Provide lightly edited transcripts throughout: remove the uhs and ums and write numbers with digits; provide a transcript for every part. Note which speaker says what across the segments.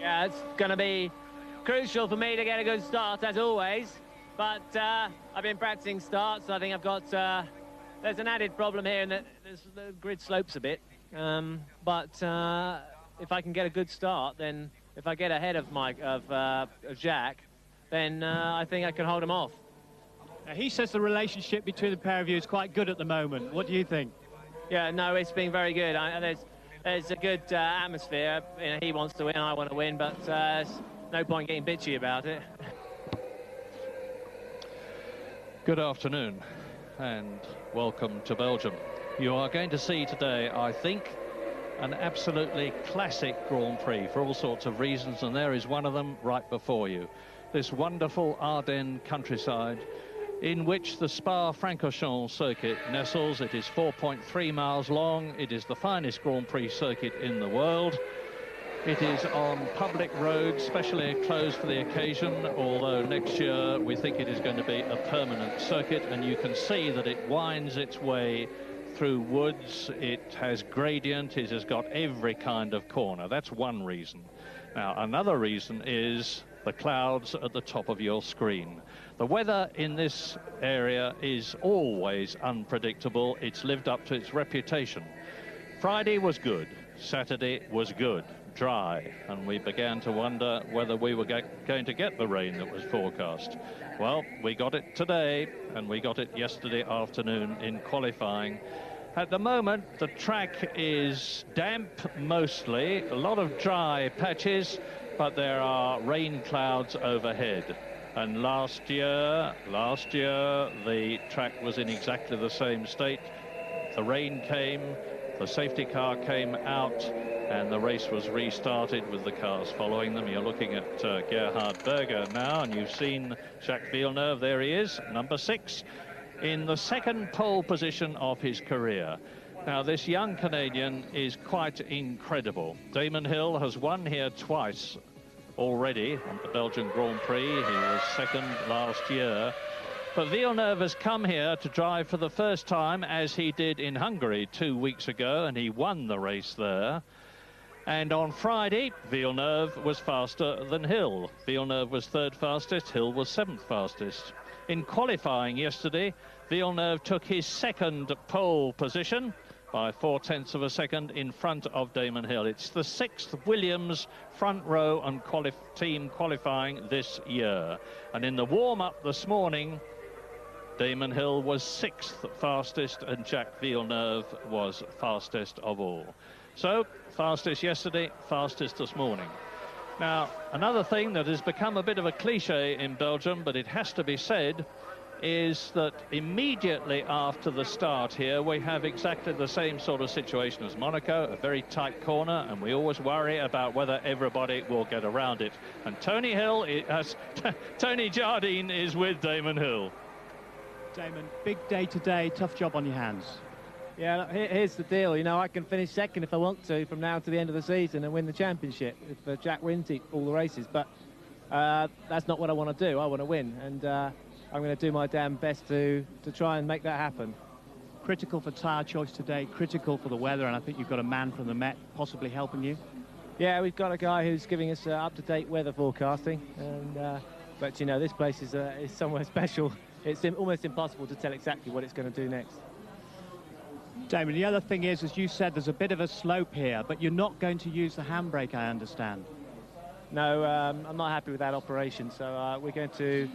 Speaker 1: Yeah, it's going to be crucial for me to get a good start, as always. But I've been practicing starts. I think I've got... there's an added problem here in that the grid slopes a bit. But if I can get a good start, then if I get ahead of Jack, then I think I can hold him off.
Speaker 2: He says the relationship between the pair of you is quite good at the moment. What do you think?
Speaker 1: Yeah, no, it's been very good. There's a good atmosphere. You know, he wants to win, I want to win, but there's no point getting bitchy about it.
Speaker 3: Good afternoon and welcome to Belgium. You are going to see today, I think, an absolutely classic Grand Prix for all sorts of reasons, and there is one of them right before you. This wonderful Ardennes countryside in which the Spa-Francorchamps circuit nestles. It is 4.3 miles long. It is the finest Grand Prix circuit in the world. It is on public roads, specially closed for the occasion, although next year we think it is going to be a permanent circuit, and you can see that it winds its way through woods. It has gradient, it has got every kind of corner. That's one reason. Now, another reason is the clouds at the top of your screen. The weather in this area is always unpredictable. It's lived up to its reputation. Friday was good, Saturday was good, dry, and we began to wonder whether we were going to get the rain that was forecast. Well, we got it today, and we got it yesterday afternoon in qualifying. At the moment, the track is damp mostly, a lot of dry patches, but there are rain clouds overhead. And last year, the track was in exactly the same state. The rain came, the safety car came out, and the race was restarted with the cars following them. You're looking at Gerhard Berger now, and you've seen Jacques Villeneuve. There he is, number 6, in the second pole position of his career. Now, this young Canadian is quite incredible. Damon Hill has won here twice already on the Belgian Grand Prix. He was second last year. But Villeneuve has come here to drive for the first time, as he did in Hungary 2 weeks ago, and he won the race there. And on Friday, Villeneuve was faster than Hill. Villeneuve was third fastest, Hill was 7th fastest. In qualifying yesterday, Villeneuve took his second pole position by 0.4 of a second in front of Damon Hill. It's the 6th Williams front row and team qualifying this year. And in the warm-up this morning, Damon Hill was 6th fastest and Jacques Villeneuve was fastest of all. So, fastest yesterday, fastest this morning. Now, another thing that has become a bit of a cliche in Belgium, but it has to be said, is that immediately after the start here, we have exactly the same sort of situation as Monaco, a very tight corner, and we always worry about whether everybody will get around it. And Tony Jardine is with Damon Hill.
Speaker 2: Damon, big day today, tough job on your hands.
Speaker 1: Yeah, here's the deal. You know, I can finish second if I want to from now to the end of the season and win the championship if Jack wins all the races. But that's not what I want to do. I want to win, and I'm going to do my damn best to try and make that happen.
Speaker 2: Critical for tyre choice today, critical for the weather, and I think you've got a man from the Met possibly helping you.
Speaker 1: Yeah, we've got a guy who's giving us up-to-date weather forecasting, and but you know, this place is somewhere special. It's almost impossible to tell exactly what it's going to do next.
Speaker 2: Damon, the other thing is, as you said, there's a bit of a slope here, but you're not going to use the handbrake, I understand.
Speaker 1: No, I'm not happy with that operation, so we're going to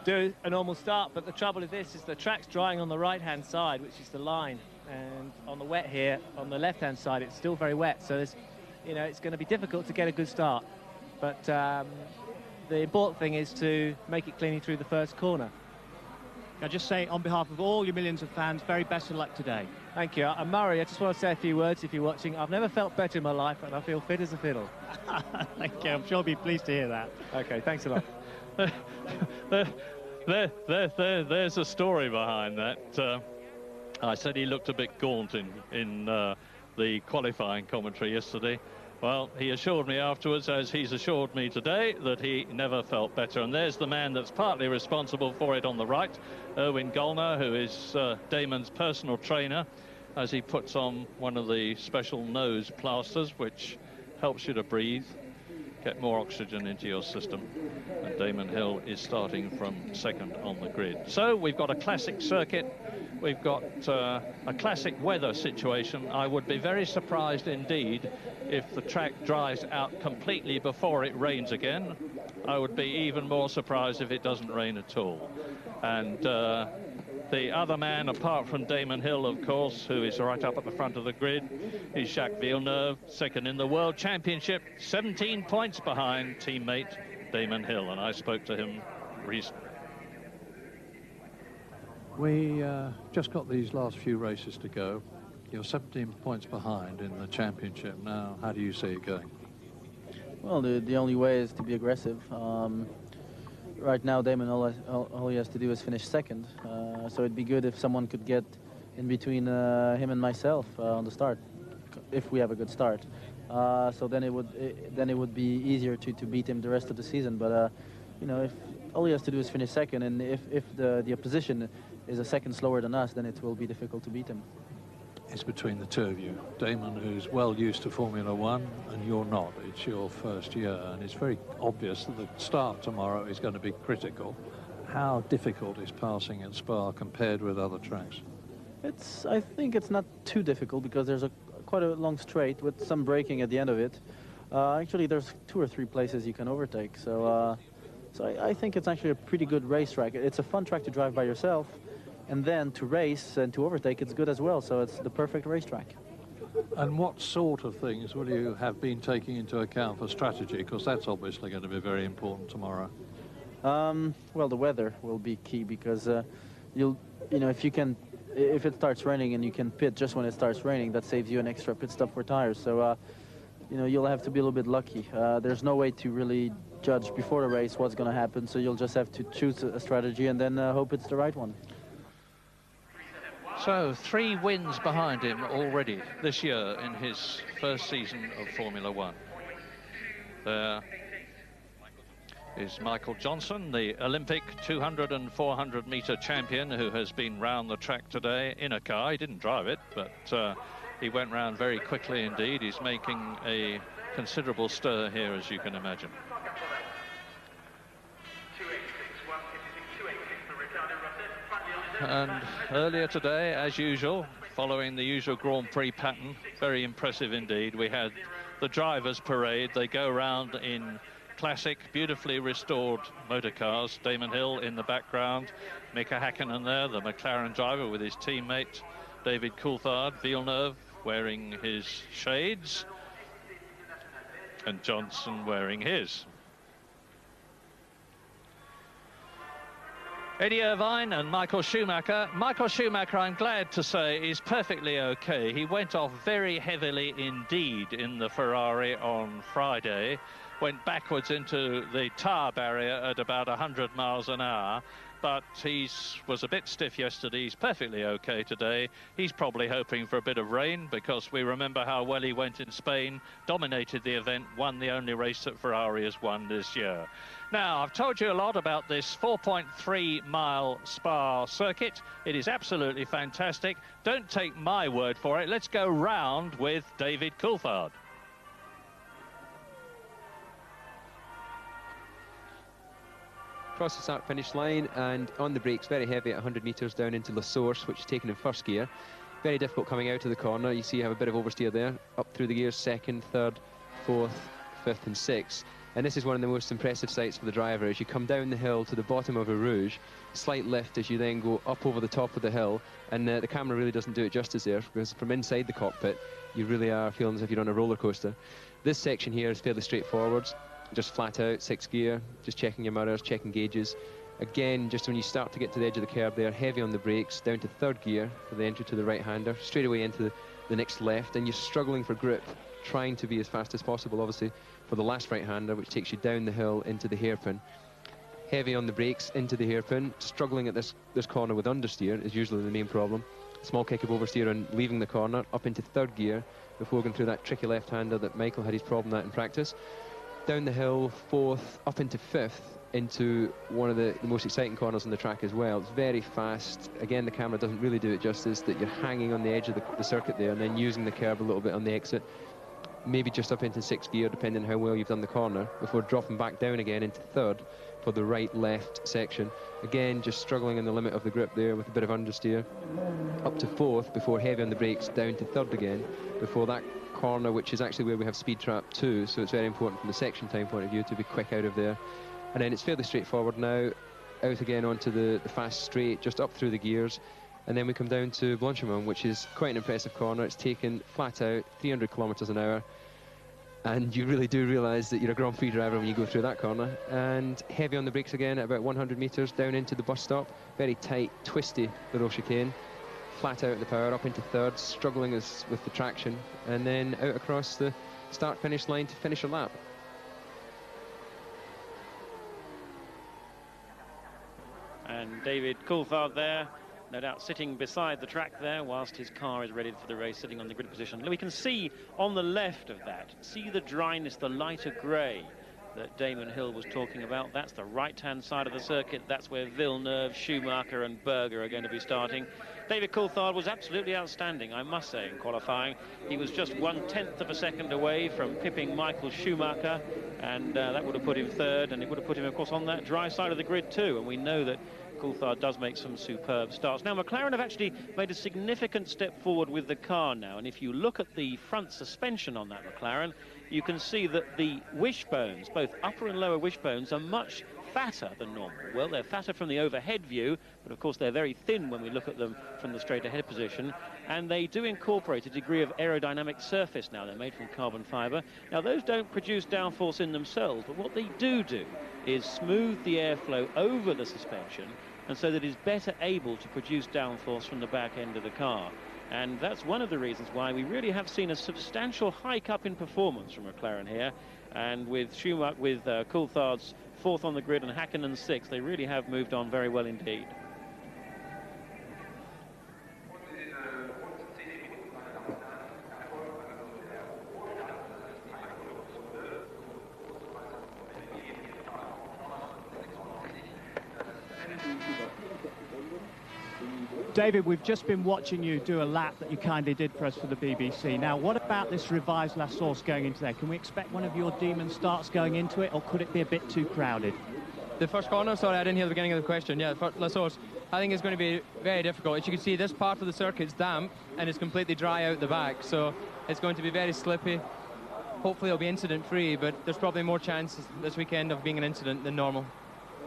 Speaker 1: do a normal start. But the trouble with this is the track's drying on the right-hand side, which is the line, and on the wet here, on the left-hand side, it's still very wet, so there's, you know, it's going to be difficult to get a good start. But the important thing is to make it cleanly through the first corner.
Speaker 2: Can I just say, on behalf of all your millions of fans, very best of luck today.
Speaker 1: Thank you. And Murray, I just want to say a few words if you're watching. I've never felt better in my life, and I feel fit as a fiddle.
Speaker 2: Thank you. I'm sure you'll be pleased to hear that.
Speaker 1: OK, thanks a lot.
Speaker 3: There's a story behind that. I said he looked a bit gaunt in the qualifying commentary yesterday. Well, he assured me afterwards, as he's assured me today, that he never felt better. And there's the man that's partly responsible for it on the right, Erwin Gollner, who is Damon's personal trainer, as he puts on one of the special nose plasters, which helps you to breathe. get more oxygen into your system. And Damon Hill is starting from second on the grid. So we've got a classic circuit. We've got a classic weather situation. I would be very surprised indeed if the track dries out completely before it rains again. I would be even more surprised if it doesn't rain at all. And the other man, apart from Damon Hill, of course, who is right up at the front of the grid, is Jacques Villeneuve, second in the World Championship, 17 points behind teammate Damon Hill, and I spoke to him recently.
Speaker 4: We just got these last few races to go. You're 17 points behind in the championship now. How do you see it going?
Speaker 5: Well, the only way is to be aggressive. Right now, Damon, all he has to do is finish second. So it'd be good if someone could get in between him and myself on the start, if we have a good start. So then it would be easier to beat him the rest of the season. But you know, if all he has to do is finish second, and if the opposition is a second slower than us, then it will be difficult to beat him.
Speaker 4: It's between the two of you. Damon, who's well used to Formula One, and you're not. It's your first year, and it's very obvious that the start tomorrow is going to be critical. How difficult is passing at Spa compared with other tracks?
Speaker 5: I think it's not too difficult because there's quite a long straight with some braking at the end of it. Actually, there's 2 or 3 places you can overtake. So I think it's actually a pretty good racetrack. It's a fun track to drive by yourself. And then to race and to overtake, it's good as well. So it's the perfect racetrack.
Speaker 4: And what sort of things will you have been taking into account for strategy? Because that's obviously going to be very important tomorrow.
Speaker 5: Well, the weather will be key because you know, if it starts raining and you can pit just when it starts raining, that saves you an extra pit stop for tires. So you know, you'll have to be a little bit lucky. There's no way to really judge before the race what's going to happen. So you'll just have to choose a strategy and then hope it's the right one.
Speaker 3: So 3 wins behind him already this year in his first season of Formula One. There is Michael Johnson, the Olympic 200 and 400 meter champion, who has been round the track today in a car. He didn't drive it, but he went round very quickly indeed. He's making a considerable stir here, as you can imagine. And earlier today, as usual, following the usual Grand Prix pattern, very impressive indeed, we had the drivers' parade. They go around in classic, beautifully restored motor cars. Damon Hill in the background, Mika Häkkinen there, the McLaren driver with his teammate David Coulthard, Villeneuve wearing his shades, and Johnson wearing his. Eddie Irvine and Michael Schumacher. Michael Schumacher, I'm glad to say, is perfectly okay. He went off very heavily indeed in the Ferrari on Friday, went backwards into the tar barrier at about 100 miles an hour, but he was a bit stiff yesterday. He's perfectly okay today. He's probably hoping for a bit of rain, because we remember how well he went in Spain, dominated the event, won the only race that Ferrari has won this year. Now, I've told you a lot about this 4.3-mile Spa circuit. It is absolutely fantastic. Don't take my word for it. Let's go round with David Coulthard.
Speaker 6: Across the start finish line and on the brakes, very heavy at 100 metres down into La Source, which is taken in first gear. Very difficult coming out of the corner. You see you have a bit of oversteer there. Up through the gears, 2nd, 3rd, 4th, 5th and 6th. And this is one of the most impressive sights for the driver as you come down the hill to the bottom of a Rouge, slight lift as you then go up over the top of the hill, and the camera really doesn't do it justice there, because from inside the cockpit you really are feeling as if you're on a roller coaster. This section here is fairly straightforward, just flat out, 6th gear, just checking your mirrors, checking gauges. Again, just when you start to get to the edge of the curb there, heavy on the brakes, down to 3rd gear for the entry to the right-hander, straight away into the next left, and you're struggling for grip, trying to be as fast as possible, obviously, for the last right-hander, which takes you down the hill into the hairpin. Heavy on the brakes into the hairpin, struggling at this corner with understeer is usually the main problem. Small kick of oversteer and leaving the corner, up into 3rd gear before going through that tricky left-hander that Michael had his problem at in practice. Down the hill, 4th, up into 5th, into one of the most exciting corners on the track as well. It's very fast. Again, the camera doesn't really do it justice, that you're hanging on the edge of the circuit there and then using the curb a little bit on the exit. maybe just up into 6th gear, depending on how well you've done the corner, before dropping back down again into 3rd for the right-left section. Again, just struggling in the limit of the grip there with a bit of understeer. Up to 4th before heavy on the brakes, down to 3rd again, before that corner, which is actually where we have speed trap 2, so it's very important from the section time point of view to be quick out of there. And then it's fairly straightforward now, out again onto the fast straight, just up through the gears. And then we come down to Blanchimont, which is quite an impressive corner. It's taken flat out 300 kilometers an hour. And you really do realise that you're a Grand Prix driver when you go through that corner. And heavy on the brakes again at about 100 metres down into the bus stop. Very tight, twisty little chicane. Flat out at the power, up into 3rd, struggling with the traction. And then out across the start-finish line to finish a lap.
Speaker 7: And David Coulthard there, no doubt sitting beside the track there whilst his car is ready for the race, sitting on the grid position. We can see on the left of that, see the dryness, the lighter grey that Damon Hill was talking about. That's the right-hand side of the circuit. That's where Villeneuve, Schumacher and Berger are going to be starting. David Coulthard was absolutely outstanding, I must say, in qualifying. He was just 1/10 of a second away from pipping Michael Schumacher, and that would have put him 3rd, and it would have put him, of course, on that dry side of the grid too. And we know that Coulthard does make some superb starts. Now, McLaren have actually made a significant step forward with the car now, and if you look at the front suspension on that McLaren, you can see that the wishbones, both upper and lower wishbones, are much fatter than normal. Well, they're fatter from the overhead view, but of course they're very thin when we look at them from the straight ahead position, and they do incorporate a degree of aerodynamic surface now. They're made from carbon fibre. Now, those don't produce downforce in themselves, but what they do is smooth the airflow over the suspension, and so that it's better able to produce downforce from the back end of the car. And that's one of the reasons why we really have seen a substantial hike up in performance from McLaren here. And with Schumacher, with Coulthard's 4th on the grid and Häkkinen 6th, they really have moved on very well indeed.
Speaker 2: David, we've just been watching you do a lap that you kindly did for us for the BBC. Now, what about this revised La Source going into there? Can we expect one of your demon starts going into it, or could it be a bit too crowded?
Speaker 8: The first corner, sorry, I didn't hear the beginning of the question. Yeah, for La Source, I think it's going to be very difficult. As you can see, this part of the circuit's damp and it's completely dry out the back, so it's going to be very slippy. Hopefully it'll be incident-free, but there's probably more chances this weekend of being an incident than normal.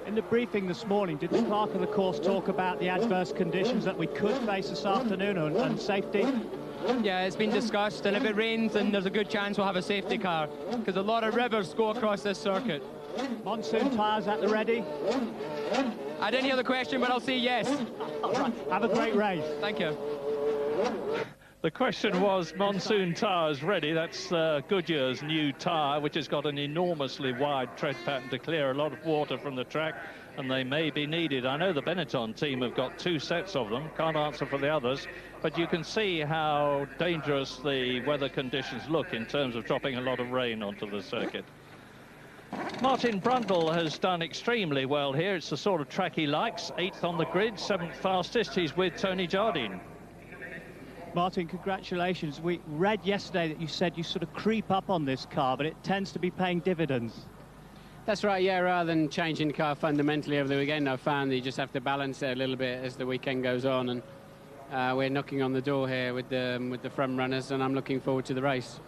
Speaker 2: In the briefing this morning, did the clerk of the course talk about the adverse conditions that we could face this afternoon and safety?
Speaker 8: Yeah, it's been discussed, and if it rains, then there's a good chance we'll have a safety car, because a lot of rivers go across this circuit.
Speaker 2: Monsoon tyres at the ready?
Speaker 8: I didn't hear the question, but I'll say yes.
Speaker 2: All right. Have a great race.
Speaker 8: Thank you.
Speaker 3: The question was monsoon tyres ready. That's Goodyear's new tyre, which has got an enormously wide tread pattern to clear a lot of water from the track, and they may be needed. I know the Benetton team have got 2 sets of them, can't answer for the others, but you can see how dangerous the weather conditions look in terms of dropping a lot of rain onto the circuit. Martin Brundle has done extremely well here. It's the sort of track he likes. 8th on the grid, 7th fastest. He's with Tony Jardine.
Speaker 2: Martin, congratulations. We read yesterday that you said you sort of creep up on this car, but it tends to be paying dividends.
Speaker 9: That's right, yeah, rather than changing the car fundamentally over the weekend, I found that you just have to balance it a little bit as the weekend goes on, and we're knocking on the door here with the front runners, and I'm looking forward to the race.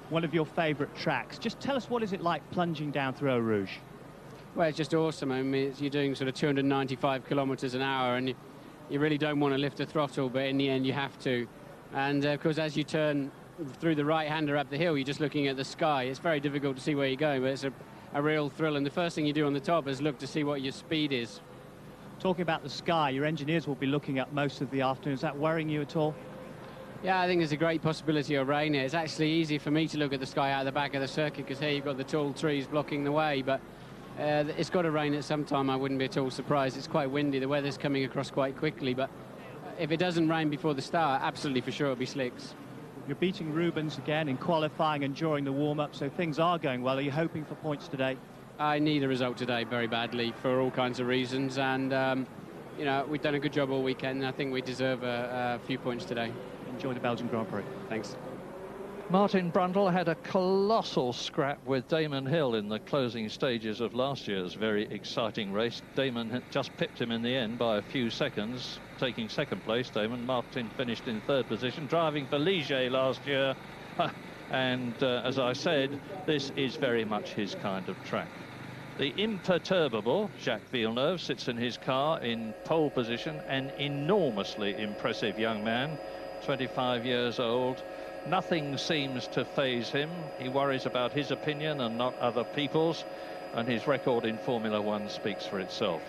Speaker 2: One of your favourite tracks. Just tell us, what is it like plunging down through Eau Rouge?
Speaker 9: Well, it's just awesome. I mean, you're doing sort of 295 kilometres an hour, and you really don't want to lift the throttle, but in the end you have to. And of course, as you turn through the right-hander up the hill, you're just looking at the sky. It's very difficult to see where you're going, but it's a real thrill. And the first thing you do on the top is look to see what your speed is.
Speaker 2: Talking about the sky, your engineers will be looking up most of the afternoon. Is that worrying you at all?
Speaker 9: Yeah, I think there's a great possibility of rain here. It's actually easy for me to look at the sky out of the back of the circuit, because here you've got the tall trees blocking the way, but it's got to rain at some time. I wouldn't be at all surprised. It's quite windy. The weather's coming across quite quickly, but if it doesn't rain before the start, absolutely for sure it'll be slicks.
Speaker 2: You're beating Rubens again in qualifying and during the warm-up, so things are going well. Are you hoping for points today?
Speaker 9: I need a result today very badly for all kinds of reasons, and you know, we've done a good job all weekend, and I think we deserve a few points today.
Speaker 2: Enjoy the Belgian Grand Prix.
Speaker 9: Thanks.
Speaker 3: Martin Brundle had a colossal scrap with Damon Hill in the closing stages of last year's very exciting race. Damon had just pipped him in the end by a few seconds, taking second place. Damon. Martin finished in third position, driving for Ligier last year. And as I said, this is very much his kind of track. The imperturbable Jacques Villeneuve sits in his car in pole position, an enormously impressive young man, 25 years old. Nothing seems to faze him. He worries about his opinion and not other people's, and his record in Formula One speaks for itself.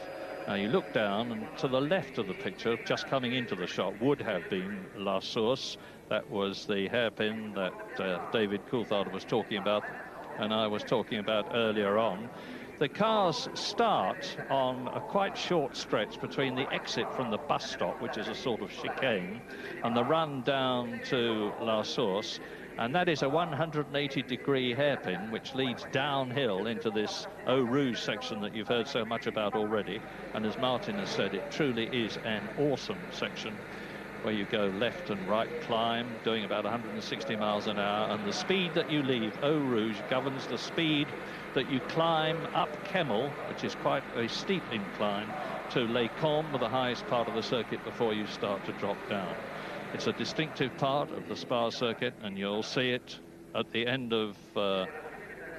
Speaker 3: Now you look down, and to the left of the picture, just coming into the shot, would have been La Source. That was the hairpin that David Coulthard was talking about, and I was talking about earlier on. The cars start on a quite short stretch between the exit from the bus stop, which is a sort of chicane, and the run down to La Source, and that is a 180-degree hairpin which leads downhill into this Eau Rouge section that you've heard so much about already. And as Martin has said, it truly is an awesome section where you go left and right climb, doing about 160 miles an hour, and the speed that you leave Eau Rouge governs the speed that you climb up Kemmel, which is quite a steep incline, to Les Combes, the highest part of the circuit, before you start to drop down. It's a distinctive part of the Spa circuit, and you'll see it at the end of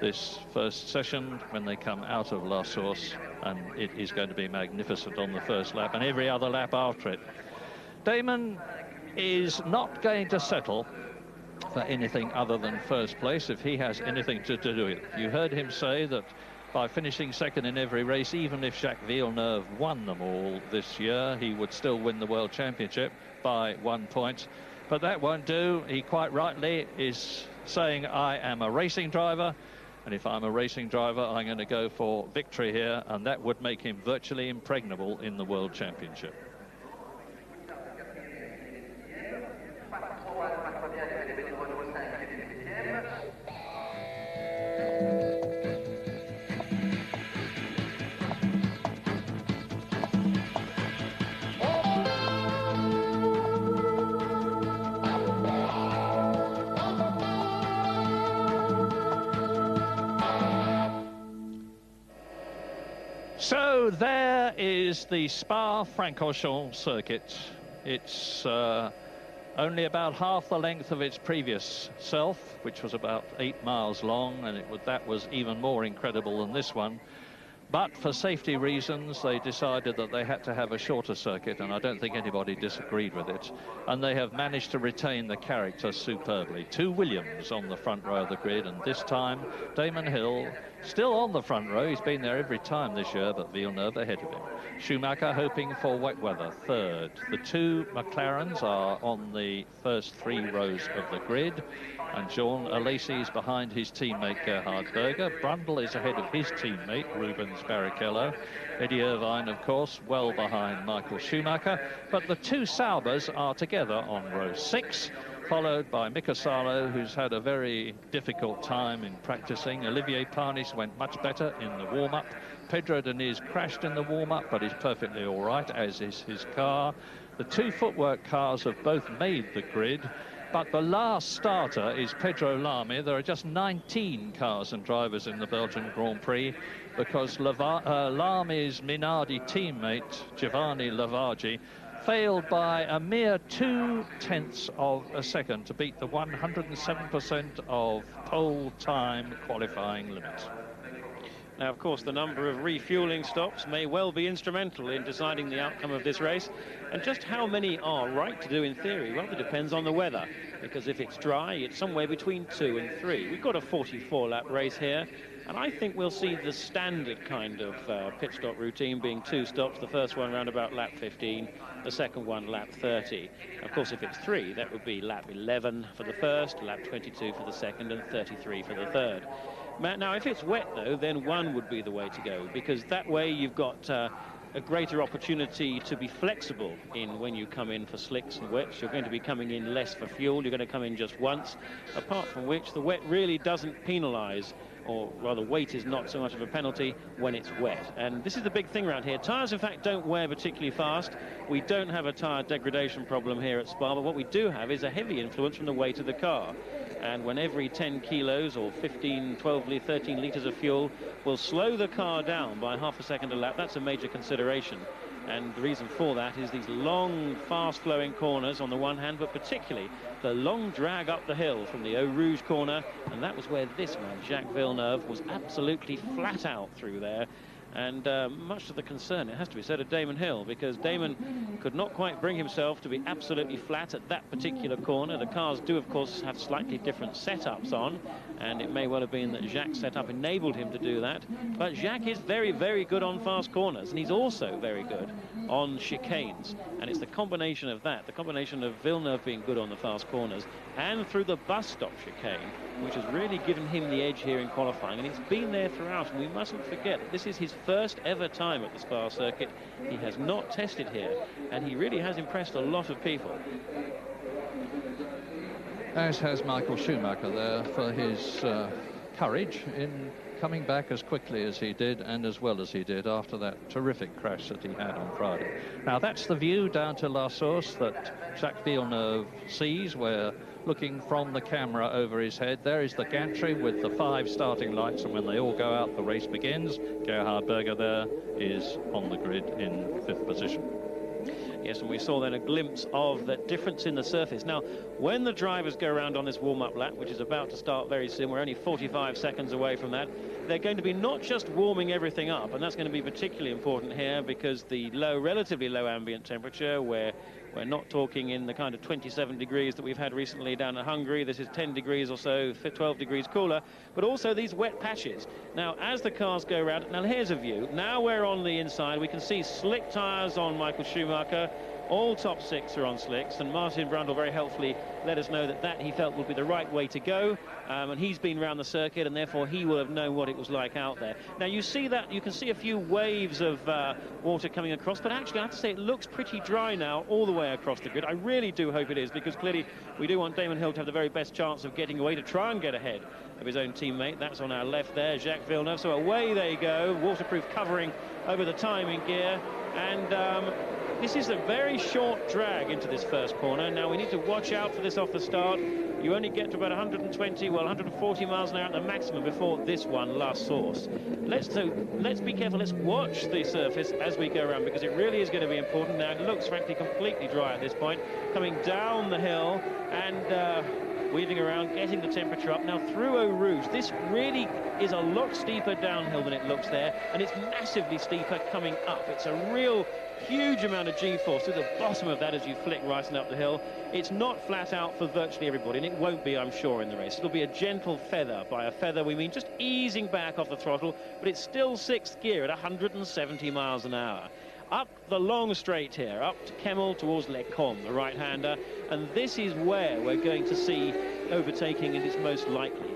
Speaker 3: this first session when they come out of La Source, and it is going to be magnificent on the first lap and every other lap after it. Damon is not going to settle for anything other than first place if he has anything to do with it. You heard him say that by finishing second in every race, even if Jacques Villeneuve won them all this year, he would still win the World Championship by 1 point. But that won't do. He quite rightly is saying, I am a racing driver, and if I'm a racing driver, I'm going to go for victory here, and that would make him virtually impregnable in the World Championship. So there is the Spa-Francorchamps circuit. It's only about half the length of its previous self, which was about 8 miles long, and that was even more incredible than this one. But for safety reasons, they decided that they had to have a shorter circuit, and I don't think anybody disagreed with it. And they have managed to retain the character superbly. 2 Williams on the front row of the grid, and this time Damon Hill still on the front row. He's been there every time this year, but Villeneuve ahead of him. Schumacher hoping for wet weather, third. The 2 McLarens are on the first 3 rows of the grid, and Jean Alesi is behind his teammate Gerhard Berger. Brundle is ahead of his teammate Rubens Barrichello. Eddie Irvine, of course, well behind Michael Schumacher. But the 2 Saubers are together on row 6, followed by Mika Salo, who's had a very difficult time in practicing. Olivier Panis went much better in the warm-up. Pedro Diniz crashed in the warm-up, but is perfectly all right, as is his car. The 2 footwork cars have both made the grid, but the last starter is Pedro Lamy. There are just 19 cars and drivers in the Belgian Grand Prix, because Lamy's Minardi teammate, Giovanni Lavaggi, failed by a mere 0.2 of a second to beat the 107% of pole time qualifying limit.
Speaker 7: Now, of course, the number of refueling stops may well be instrumental in deciding the outcome of this race. And just how many are right to do in theory? Well, it depends on the weather, because if it's dry, it's somewhere between 2 and 3. We've got a 44-lap race here, and I think we'll see the standard kind of pit stop routine being 2 stops. The first one around about lap 15, the second one lap 30. Of course, if it's 3, that would be lap 11 for the first, lap 22 for the second, and 33 for the third. Now, if it's wet, though, then 1 would be the way to go, because that way you've got a greater opportunity to be flexible in when you come in for slicks and wets. You're going to be coming in less for fuel. You're going to come in just once, apart from which the wet really doesn't penalise, or rather weight is not so much of a penalty when it's wet. And this is the big thing around here. Tyres, in fact, don't wear particularly fast. We don't have a tyre degradation problem here at Spa, but what we do have is a heavy influence from the weight of the car. And when every 10 kilos or 15, 12, 13 litres of fuel will slow the car down by half a second a lap, that's a major consideration. And the reason for that is these long, fast-flowing corners on the one hand, but particularly the long drag up the hill from the Eau Rouge corner. And that was where this man, Jacques Villeneuve, was absolutely flat out through there. And much to the concern, it has to be said, of Damon Hill, because Damon could not quite bring himself to be absolutely flat at that particular corner. The cars do, of course, have slightly different setups on, and it may well have been that Jacques' setup enabled him to do that. But Jacques is very, very good on fast corners, and he's also very good on chicanes. And it's the combination of that, the combination of Villeneuve being good on the fast corners and through the bus stop chicane, which has really given him the edge here in qualifying. And it's been there throughout, and we mustn't forget that this is his first ever time at the Spa circuit. He has not tested here, and he really has impressed a lot of people.
Speaker 3: As has Michael Schumacher there for his courage in coming back as quickly as he did and as well as he did after that terrific crash that he had on Friday. Now that's the view down to La Source that Jacques Villeneuve sees. We're looking from the camera over his head. There is the gantry with the 5 starting lights, and when they all go out, the race begins. Gerhard Berger there is on the grid in 5th position.
Speaker 7: Yes, and we saw then a glimpse of the difference in the surface. Now, when the drivers go around on this warm-up lap, which is about to start very soon, we're only 45 seconds away from that, they're going to be not just warming everything up, and that's going to be particularly important here because the relatively low ambient temperature, where we're not talking in the kind of 27 degrees that we've had recently down in Hungary. This is 10 degrees or so, 12 degrees cooler, but also these wet patches. Now, as the cars go around, now here's a view. Now we're on the inside. We can see slick tyres on Michael Schumacher. All top 6 are on slicks, and Martin Brundle very helpfully let us know that he felt would be the right way to go, and he's been around the circuit, and therefore he will have known what it was like out there. Now you see that, you can see a few waves of water coming across, but actually I have to say it looks pretty dry now all the way across the grid. I really do hope it is, because clearly we do want Damon Hill to have the very best chance of getting away to try and get ahead of his own teammate. That's on our left there, Jacques Villeneuve. So away they go, waterproof covering over the timing gear, and this is a very short drag into this first corner. Now we need to watch out for this off the start. You only get to about 120, well 140 miles an hour at the maximum before this one, La Source. Let's be careful, let's watch the surface as we go around, because it really is going to be important. Now it looks frankly completely dry at this point, coming down the hill and weaving around, getting the temperature up. Now through Eau Rouge, this really is a lot steeper downhill than it looks there, and it's massively steeper coming up. It's a real huge amount of G-force to the bottom of that as you flick right and up the hill. It's not flat out for virtually everybody, and it won't be, I'm sure, in the race. It'll be a gentle feather. By a feather we mean just easing back off the throttle, but it's still 6th gear at 170 miles an hour. Up the long straight here, up to Kemmel towards Les Combes, the right-hander, and this is where we're going to see overtaking, and it's most likely.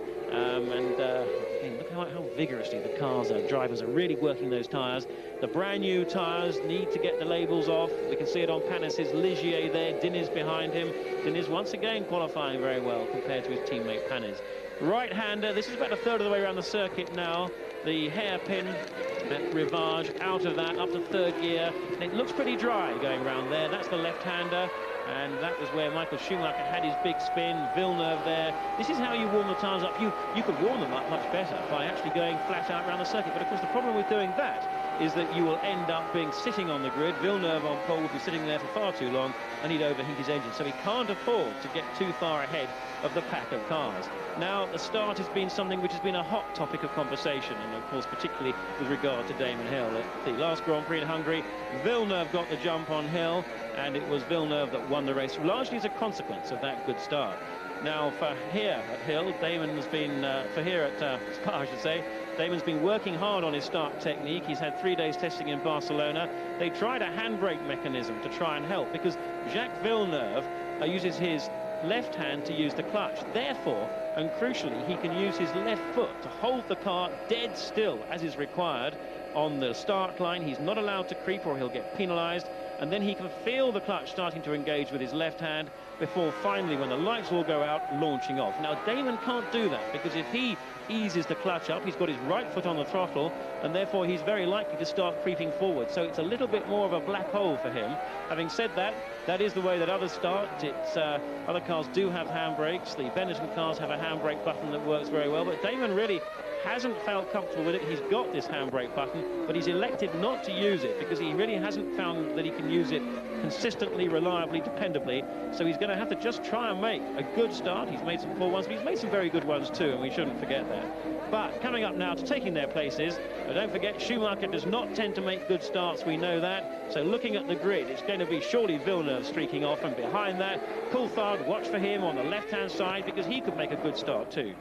Speaker 7: Again, look how vigorously the drivers are really working those tyres. The brand new tyres need to get the labels off. We can see it on Panis's Ligier there. Diniz behind him. Diniz once again qualifying very well compared to his teammate Panis. Right-hander, this is about a third of the way around the circuit now. The hairpin at Rivage, out of that, up to 3rd gear. And it looks pretty dry going around there. That's the left-hander. And that was where Michael Schumacher had his big spin. Villeneuve there. This is how you warm the tyres up. You could warm them up much better by actually going flat out around the circuit. But of course the problem with doing that is that you will end up sitting on the grid. Villeneuve on pole will be sitting there for far too long, and he'd overheat his engine. So he can't afford to get too far ahead of the pack of cars. Now the start has been something which has been a hot topic of conversation, and of course particularly with regard to Damon Hill. At the last Grand Prix in Hungary, Villeneuve got the jump on Hill, and it was Villeneuve that won the race, largely as a consequence of that good start. Now for here at Hill, Damon's been, for here at Spa I should say, Damon's been working hard on his start technique. He's had 3 days testing in Barcelona. They tried a handbrake mechanism to try and help, because Jacques Villeneuve uses his left hand to use the clutch. Therefore, and crucially, he can use his left foot to hold the car dead still as is required on the start line. He's not allowed to creep or he'll get penalised, and then he can feel the clutch starting to engage with his left hand before finally, when the lights all go out, launching off. Now, Damon can't do that, because if he eases the clutch up, he's got his right foot on the throttle, and therefore he's very likely to start creeping forward. So it's a little bit more of a black hole for him. Having said that, that is the way that others start. It's other cars do have handbrakes. The Benetton cars have a handbrake button that works very well, but Damon really hasn't felt comfortable with it. He's got this handbrake button, but he's elected not to use it because he really hasn't found that he can use it consistently, reliably, dependably. So he's going to have to just try and make a good start. He's made some poor ones, but he's made some very good ones too, and we shouldn't forget that. But coming up now to taking their places, don't forget, Schumacher does not tend to make good starts, we know that. So looking at the grid, it's going to be surely Villeneuve streaking off, and behind that, Coulthard, watch for him on the left-hand side, because he could make a good start too.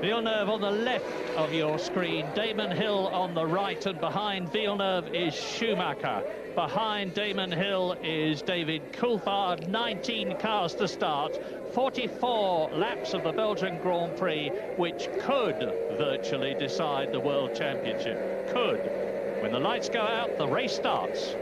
Speaker 3: Villeneuve on the left of your screen, Damon Hill on the right, and behind Villeneuve is Schumacher. Behind Damon Hill is David Coulthard. 19 cars to start, 44 laps of the Belgian Grand Prix, which could virtually decide the World Championship. Could. When the lights go out, the race starts.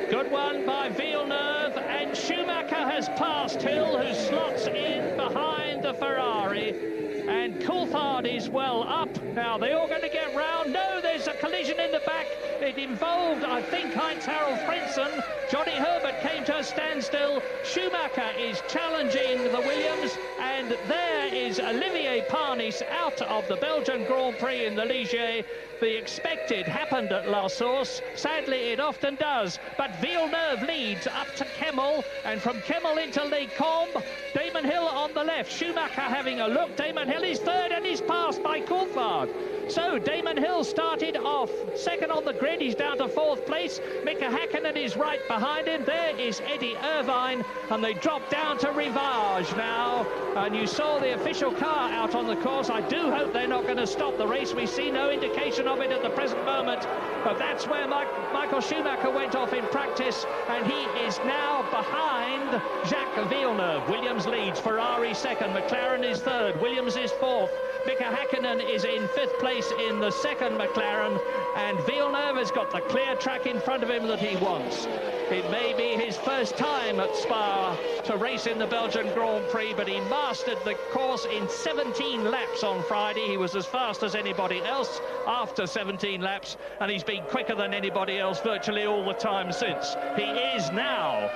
Speaker 3: Good one by Villeneuve, and Schumacher has passed Hill, who slots in behind the Ferrari. And Coulthard is well up. Now, they're all going to get round. No, there's a collision in the back. It involved, I think, Heinz-Harald Frentzen. Johnny Herbert came to a standstill. Schumacher is challenging the Williams, and there is Olivier Panis out of the Belgian Grand Prix in the Ligier. The expected happened at La Source. Sadly, it often does. But Villeneuve leads up to Kemmel, and from Kemmel into Les Combes. Damon Hill on the left. Schumacher having a look. Damon Hill is third, and he's passed by Coulthard. So Damon Hill started off second on the grid. He's down to fourth place. Mika Häkkinen is right behind him. There is Eddie Irvine, and they drop down to Rivage now. And you saw the official car out on the course. I do hope they're not going to stop the race. We see no indication of it at the present moment, but that's where Michael Schumacher went off in practice, and he is now behind Jacques Villeneuve. Williams leads, Ferrari second, McLaren is third, Williams is fourth, Mika Häkkinen is in fifth place in the second McLaren, and Villeneuve has got the clear track in front of him that he wants. It may be his first time at Spa to race in the Belgian Grand Prix, but he mastered the course in 17 laps on Friday. He was as fast as anybody else after 17 laps, and he's been quicker than anybody else virtually all the time since. He is now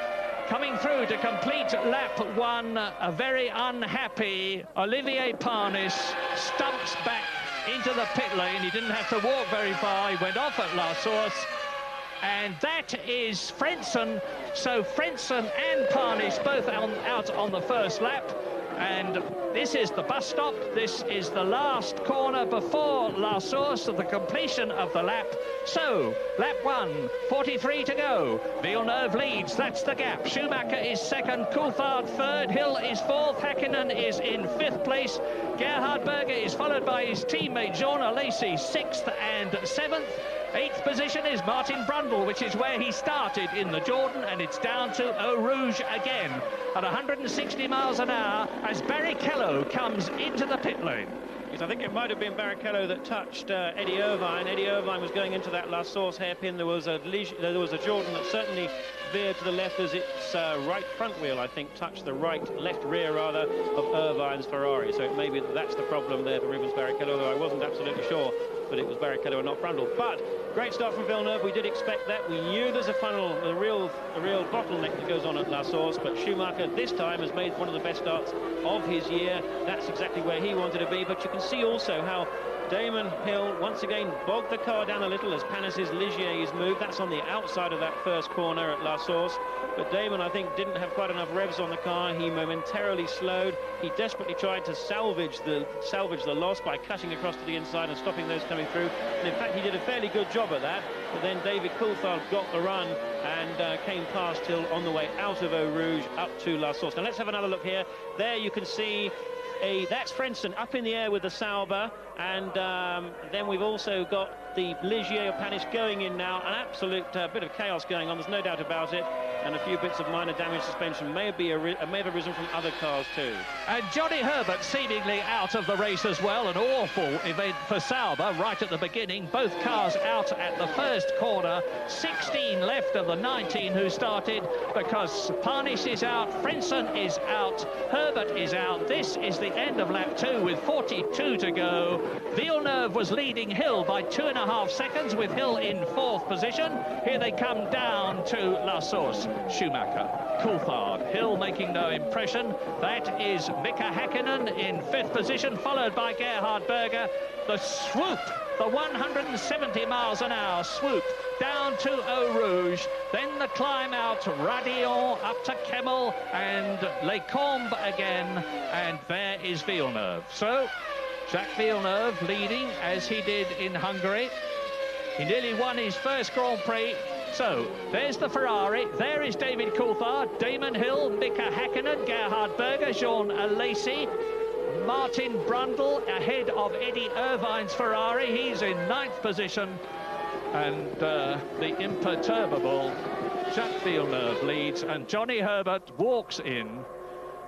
Speaker 3: coming through to complete lap one. A very unhappy Olivier Panis stumps back into the pit lane. He didn't have to walk very far. He went off at La Source. And that is Frentzen. So Frentzen and Panis both out on the first lap. And this is the bus stop. This is the last corner before La Source of the completion of the lap. So, lap 1, 43 to go. Villeneuve leads, that's the gap. Schumacher is second, Coulthard third, Hill is fourth, Häkkinen is in fifth place. Gerhard Berger is followed by his teammate Jean Alesi, sixth and seventh. Eighth position is Martin Brundle, which is where he started in the Jordan, and it's down to Eau Rouge again at 160 miles an hour as Barrichello comes into the pit lane.
Speaker 7: Yes, I think it might have been Barrichello that touched Eddie Irvine. Eddie Irvine was going into that La Source hairpin. There was a Jordan that certainly veered to the left as its right front wheel, I think, touched the left rear rather, of Irvine's Ferrari. So it may be that that's the problem there for Rubens Barrichello, although I wasn't absolutely sure that it was Barrichello and not Brundle. But great start from Villeneuve. We did expect that. We knew there's a funnel, a real bottleneck that goes on at La Source, but Schumacher this time has made one of the best starts of his year. That's exactly where he wanted to be. But you can see also how Damon Hill once again bogged the car down a little as Panis's Ligier is moved. That's on the outside of that first corner at La Source. But Damon, I think, didn't have quite enough revs on the car. He momentarily slowed. He desperately tried to salvage the loss by cutting across to the inside and stopping those coming through. And in fact, he did a fairly good job at that. But then David Coulthard got the run and came past Hill on the way out of Eau Rouge up to La Source. Now let's have another look here. There you can see that's Frentzen up in the air with the Sauber, and then we've also got the Ligier of Panis going in now. An absolute bit of chaos going on, there's no doubt about it. and a few bits of minor damage suspension may have arisen from other cars too.
Speaker 3: And Johnny Herbert seemingly out of the race as well. An awful event for Sauber right at the beginning. Both cars out at the first corner. 16 left of the 19 who started, because Parnish is out, Frenson is out, Herbert is out. This is the end of lap 2 with 42 to go. Villeneuve was leading Hill by 2.5 seconds, with Hill in 4th position. Here they come down to La Source. Schumacher, Coulthard, Hill making no impression. That is Mika Häkkinen in 5th position, followed by Gerhard Berger. The swoop, the 170 miles an hour swoop down to Eau Rouge, then the climb out Radillon up to Kemmel and Les Combes again, and there is Villeneuve. So Jacques Villeneuve leading as he did in Hungary. He nearly won his first Grand Prix. So there's the Ferrari, there is David Coulthard, Damon Hill, Mika Häkkinen, Gerhard Berger, Jean Alesi, Martin Brundle ahead of Eddie Irvine's Ferrari. He's in 9th position, and the imperturbable Jacques Villeneuve leads, and Johnny Herbert walks in.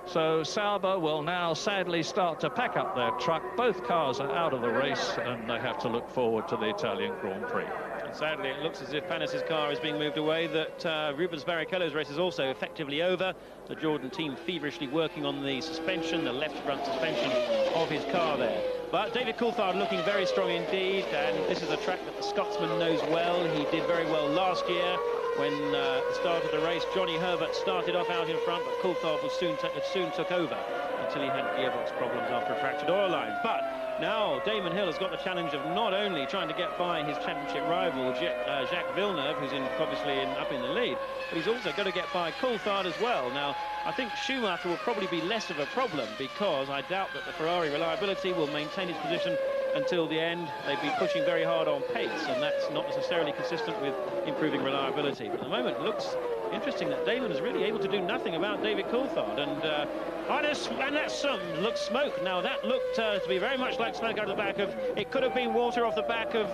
Speaker 3: So Sauber will now sadly start to pack up their truck. Both cars are out of the race, and they have to look forward to the Italian Grand Prix.
Speaker 7: And sadly, it looks as if Panis's car is being moved away, that Rubens Barrichello's race is also effectively over. The Jordan team feverishly working on the suspension, the left front suspension of his car there. But David Coulthard looking very strong indeed, and this is a track that the Scotsman knows well. He did very well last year when the start of the race. Johnny Herbert started off out in front, but Coulthard was soon took over until he had gearbox problems after a fractured oil line. But now Damon Hill has got the challenge of not only trying to get by his championship rival Jacques Villeneuve, who's obviously up in the lead, but he's also got to get by Coulthard as well. Now, I think Schumacher will probably be less of a problem, because I doubt that the Ferrari reliability will maintain its position until the end. They'd be pushing very hard on pace, and that's not necessarily consistent with improving reliability. But at the moment, it looks interesting that Damon is really able to do nothing about David Coulthard, and that looks smoke. Now that looked to be very much like smoke out of the back of. It could have been water off the back of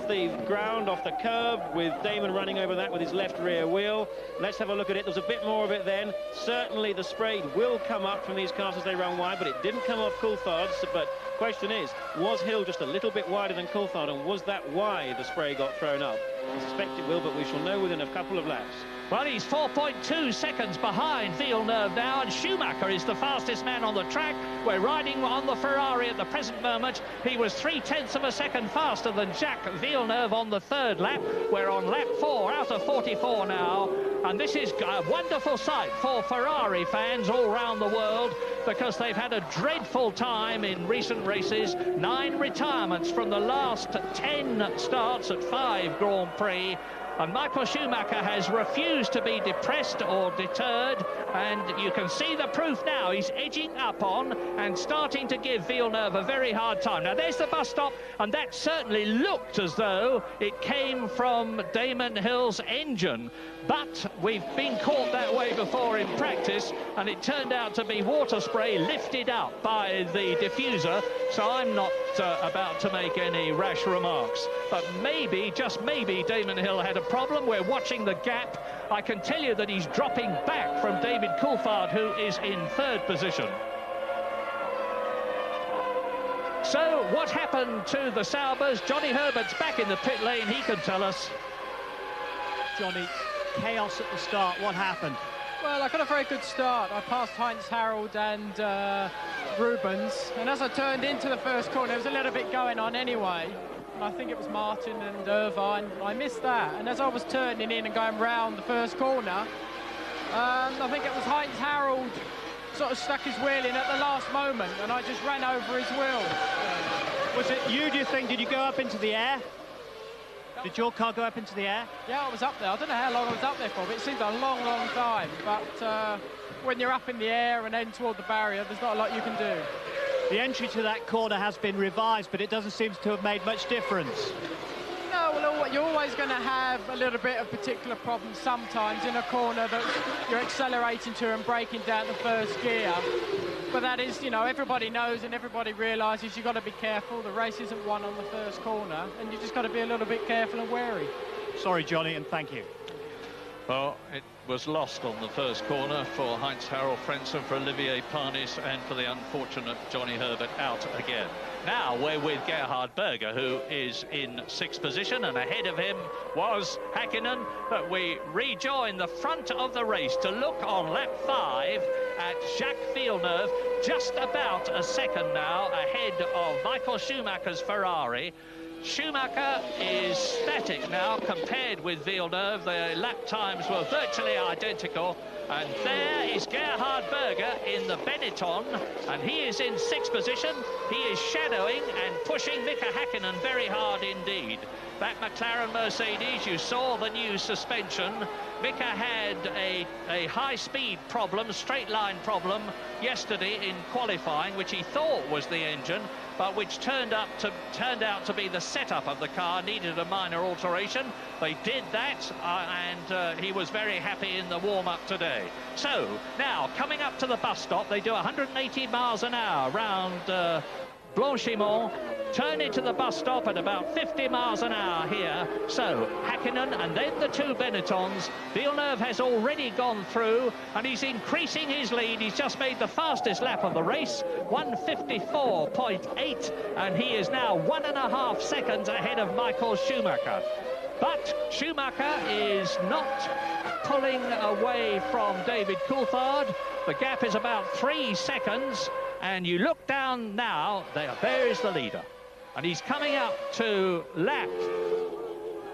Speaker 7: the ground, off the curb, with Damon running over that with his left rear wheel. Let's have a look at it. There's a bit more of it then. Certainly the spray will come up from these cars as they run wide, but it didn't come off Coulthard's. But question is, was Hill just a little bit wider than Coulthard, and was that why the spray got thrown up? I suspect it will, but we shall know within a couple of laps.
Speaker 3: Well, he's 4.2 seconds behind Villeneuve now, and Schumacher is the fastest man on the track. We're riding on the Ferrari at the present moment. He was 0.3 of a second faster than Jacques Villeneuve on the 3rd lap. We're on lap 4 out of 44 now, and this is a wonderful sight for Ferrari fans all around the world, because they've had a dreadful time in recent races. 9 retirements from the last 10 starts at 5 Grand Prix. And Michael Schumacher has refused to be depressed or deterred, and you can see the proof now. He's edging up on and starting to give Villeneuve a very hard time. Now there's the bus stop, and that certainly looked as though it came from Damon Hill's engine, but we've been caught that way before in practice, and it turned out to be water spray lifted up by the diffuser, so I'm not about to make any rash remarks. But maybe, just maybe, Damon Hill had a problem. We're watching the gap. I can tell you that he's dropping back from David Coulthard, who is in 3rd position. So what happened to the Saubers? Johnny Herbert's back in the pit lane. He can tell us.
Speaker 2: Johnny, chaos at the start. What happened?
Speaker 9: Well, I got a very good start. I passed Heinz Harald and Rubens, and as I turned into the first corner, there was a little bit going on anyway. And I think it was Martin and Irvine. I missed that, and as I was turning in and going round the first corner, I think it was Heinz Harald sort of stuck his wheel in at the last moment, and I just ran over his wheel.
Speaker 2: Was it you, do you think? Did you go up into the air? Did your car go up into the air?
Speaker 9: Yeah, I was up there. I don't know how long I was up there for, but it seemed a long, long time. But when you're up in the air and then toward the barrier, there's not a lot you can do.
Speaker 2: The entry to that corner has been revised, but it doesn't seem to have made much difference.
Speaker 9: No, well, you're always going to have a little bit of particular problems sometimes in a corner that you're accelerating to and breaking down the first gear. But that is, you know, everybody knows and everybody realises you've got to be careful. The race isn't won on the first corner, and you just got to be a little bit careful and wary.
Speaker 2: Sorry, Johnny, and thank you.
Speaker 3: Well, was lost on the first corner for Heinz-Harald Frentzen, for Olivier Panis, and for the unfortunate Johnny Herbert out again. Now we're with Gerhard Berger, who is in 6th position, and ahead of him was Häkkinen. But we rejoin the front of the race to look on lap 5 at Jacques Villeneuve, just about a second now ahead of Michael Schumacher's Ferrari. Schumacher is static now compared with Villeneuve. The lap times were virtually identical. And there is Gerhard Berger in the Benetton, and he is in 6th position. He is shadowing and pushing Mika Häkkinen very hard indeed. That McLaren Mercedes, you saw the new suspension. Mika had a high-speed problem, straight-line problem yesterday in qualifying, which he thought was the engine, but which turned out to be the setup of the car, needed a minor alteration. They did that, and he was very happy in the warm-up today. So, now, coming up to the bus stop, they do 180 miles an hour round Blanchimont, turn into the bus stop at about 50 miles an hour here. So Häkkinen and then the 2 Benettons. Villeneuve has already gone through, and he's increasing his lead. He's just made the fastest lap of the race, 1:54.8, and he is now 1.5 seconds ahead of Michael Schumacher. But Schumacher is not pulling away from David Coulthard. The gap is about 3 seconds. And you look down now, there is the leader. And he's coming up to lap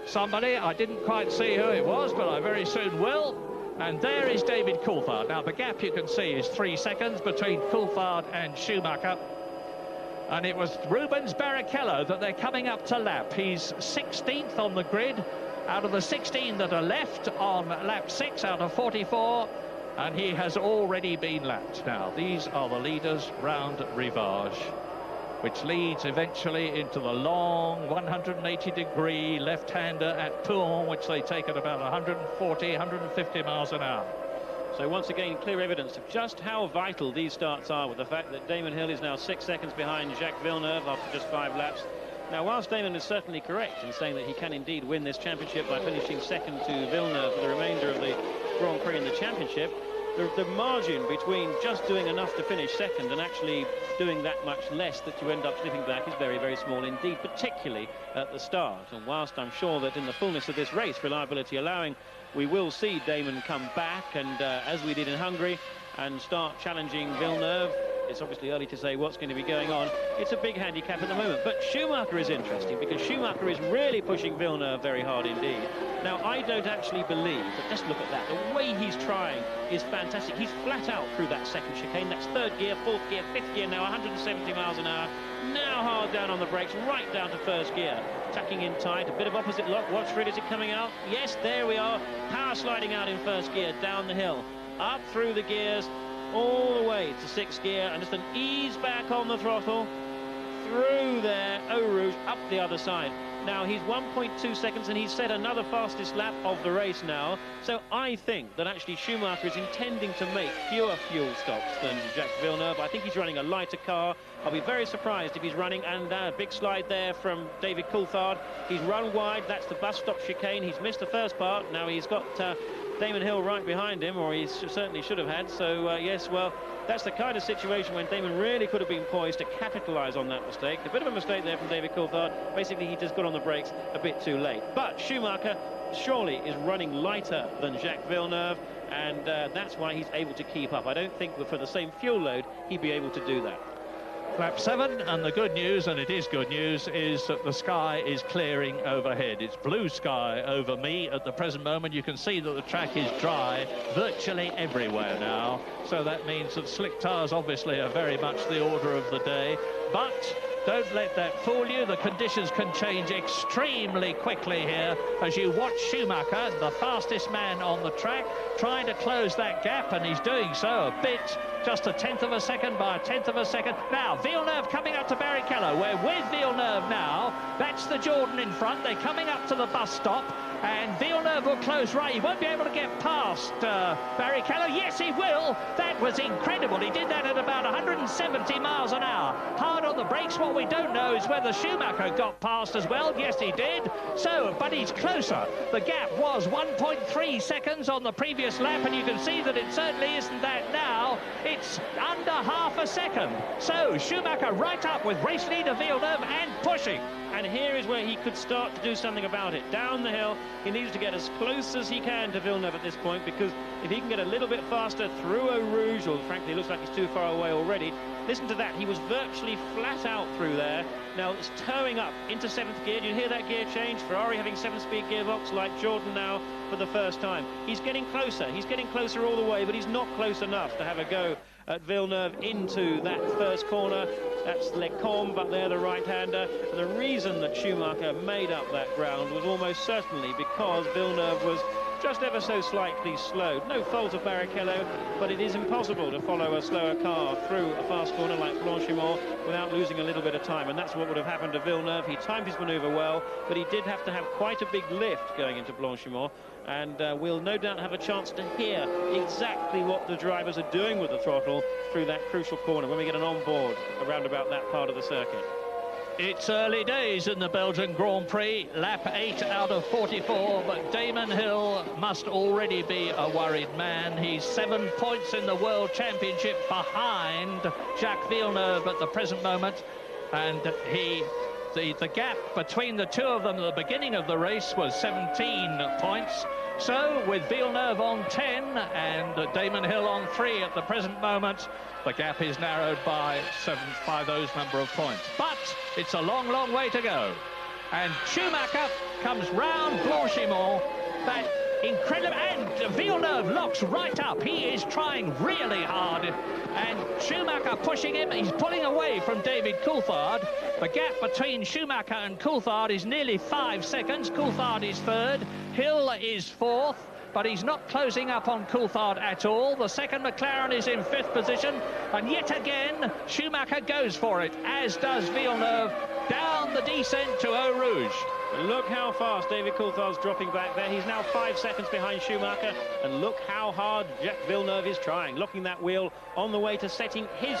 Speaker 3: somebody. I didn't quite see who it was, but I very soon will. And there is David Coulthard. Now, the gap you can see is 3 seconds between Coulthard and Schumacher. And it was Rubens Barrichello that they're coming up to lap. He's 16th on the grid out of the 16 that are left on lap 6 out of 44. And he has already been lapped. Now, these are the leaders round Rivage, which leads eventually into the long 180-degree left-hander at Toulon, which they take at about 140, 150 miles an hour.
Speaker 7: So once again, clear evidence of just how vital these starts are, with the fact that Damon Hill is now 6 seconds behind Jacques Villeneuve after just 5 laps. Now, whilst Damon is certainly correct in saying that he can indeed win this championship by finishing second to Villeneuve for the remainder of the Grand Prix in the championship, the margin between just doing enough to finish second and actually doing that much less that you end up slipping back is very, very small indeed, particularly at the start. And whilst I'm sure that in the fullness of this race, reliability allowing, we will see Damon come back, and as we did in Hungary, and start challenging Villeneuve. It's obviously early to say what's going to be going on. It's a big handicap at the moment. But Schumacher is interesting, because Schumacher is really pushing Villeneuve very hard indeed. Now, I don't actually believe, but just look at that. The way he's trying is fantastic. He's flat out through that second chicane. That's 3rd gear, 4th gear, 5th gear now, 170 miles an hour. Now hard down on the brakes, right down to 1st gear. Tucking in tight, a bit of opposite lock. Watch for it. Is it coming out? Yes, there we are. Power sliding out in 1st gear, down the hill. Up through the gears, all the way to 6th gear, and just an ease back on the throttle, through there, Eau Rouge, up the other side. Now, he's 1.2 seconds, and he's set another fastest lap of the race now. So I think that actually Schumacher is intending to make fewer fuel stops than Jacques Villeneuve. I think he's running a lighter car. I'll be very surprised if he's running, and a big slide there from David Coulthard. He's run wide, that's the bus stop chicane. He's missed the first part. Now he's got Damon Hill right behind him, or he certainly should have had. So, yes, well, that's the kind of situation when Damon really could have been poised to capitalise on that mistake. A bit of a mistake there from David Coulthard. Basically, he just got on the brakes a bit too late. But Schumacher surely is running lighter than Jacques Villeneuve, and that's why he's able to keep up. I don't think that for the same fuel load, he'd be able to do that.
Speaker 3: Lap 7, and the good news, and it is good news, is that the sky is clearing overhead. It's blue sky over me at the present moment. You can see that the track is dry virtually everywhere now. So that means that slick tyres obviously are very much the order of the day. But don't let that fool you. The conditions can change extremely quickly here as you watch Schumacher, the fastest man on the track, trying to close that gap, and he's doing so a bit. Just 1/10 of a second by 1/10 of a second. Now, Villeneuve coming up to Barrichello. We're with Villeneuve now. That's the Jordan in front. They're coming up to the bus stop, and Villeneuve will close right. He won't be able to get past Barrichello. Yes, he will. That was incredible. He did that at about 170 miles an hour. Hard on on the brakes. What we don't know is whether Schumacher got past as well. Yes, he did. So, but he's closer. The gap was 1.3 seconds on the previous lap, and you can see that it certainly isn't that now. It's under half a second. So, Schumacher right up with race leader Villeneuve and pushing.
Speaker 7: And here is where he could start to do something about it. Down the hill, he needs to get as close as he can to Villeneuve at this point, because if he can get a little bit faster through Eau Rouge, or frankly, it looks like he's too far away already. Listen to that, he was virtually flat out through there. Now it's towing up into 7th gear. Do you hear that gear change? Ferrari having 7-speed gearbox like Jordan now for the first time. He's getting closer all the way, but he's not close enough to have a go at Villeneuve into that first corner. That's Lecombe, but they're the right-hander. And the reason that Schumacher made up that ground was almost certainly because Villeneuve was just ever so slightly slowed. No fault of Barrichello, but it is impossible to follow a slower car through a fast corner like Blanchimont without losing a little bit of time, and that's what would have happened to Villeneuve. He timed his manoeuvre well, but he did have to have quite a big lift going into Blanchimont, and we'll no doubt have a chance to hear exactly what the drivers are doing with the throttle through that crucial corner when we get an on-board around about that part of the circuit.
Speaker 3: It's early days in the Belgian Grand Prix, lap 8 out of 44, but Damon Hill must already be a worried man. He's 7 points in the World Championship behind Jacques Villeneuve at the present moment, and the gap between the two of them at the beginning of the race was 17 points. So with Villeneuve on 10 and Damon Hill on 3 at the present moment, the gap is narrowed by those number of points. But it's a long, long way to go. And Schumacher comes round Blanchimont. That incredible, and Villeneuve locks right up. He is trying really hard, and Schumacher pushing him. He's pulling away from David Coulthard. The gap between Schumacher and Coulthard is nearly 5 seconds. Coulthard is 3rd, Hill is 4th, but he's not closing up on Coulthard at all. The second McLaren is in 5th position, and yet again Schumacher goes for it, as does Villeneuve down the descent to Eau Rouge.
Speaker 7: Look how fast David Coulthard's dropping back there. He's now 5 seconds behind Schumacher, and look how hard Jacques Villeneuve is trying, locking that wheel on the way to setting his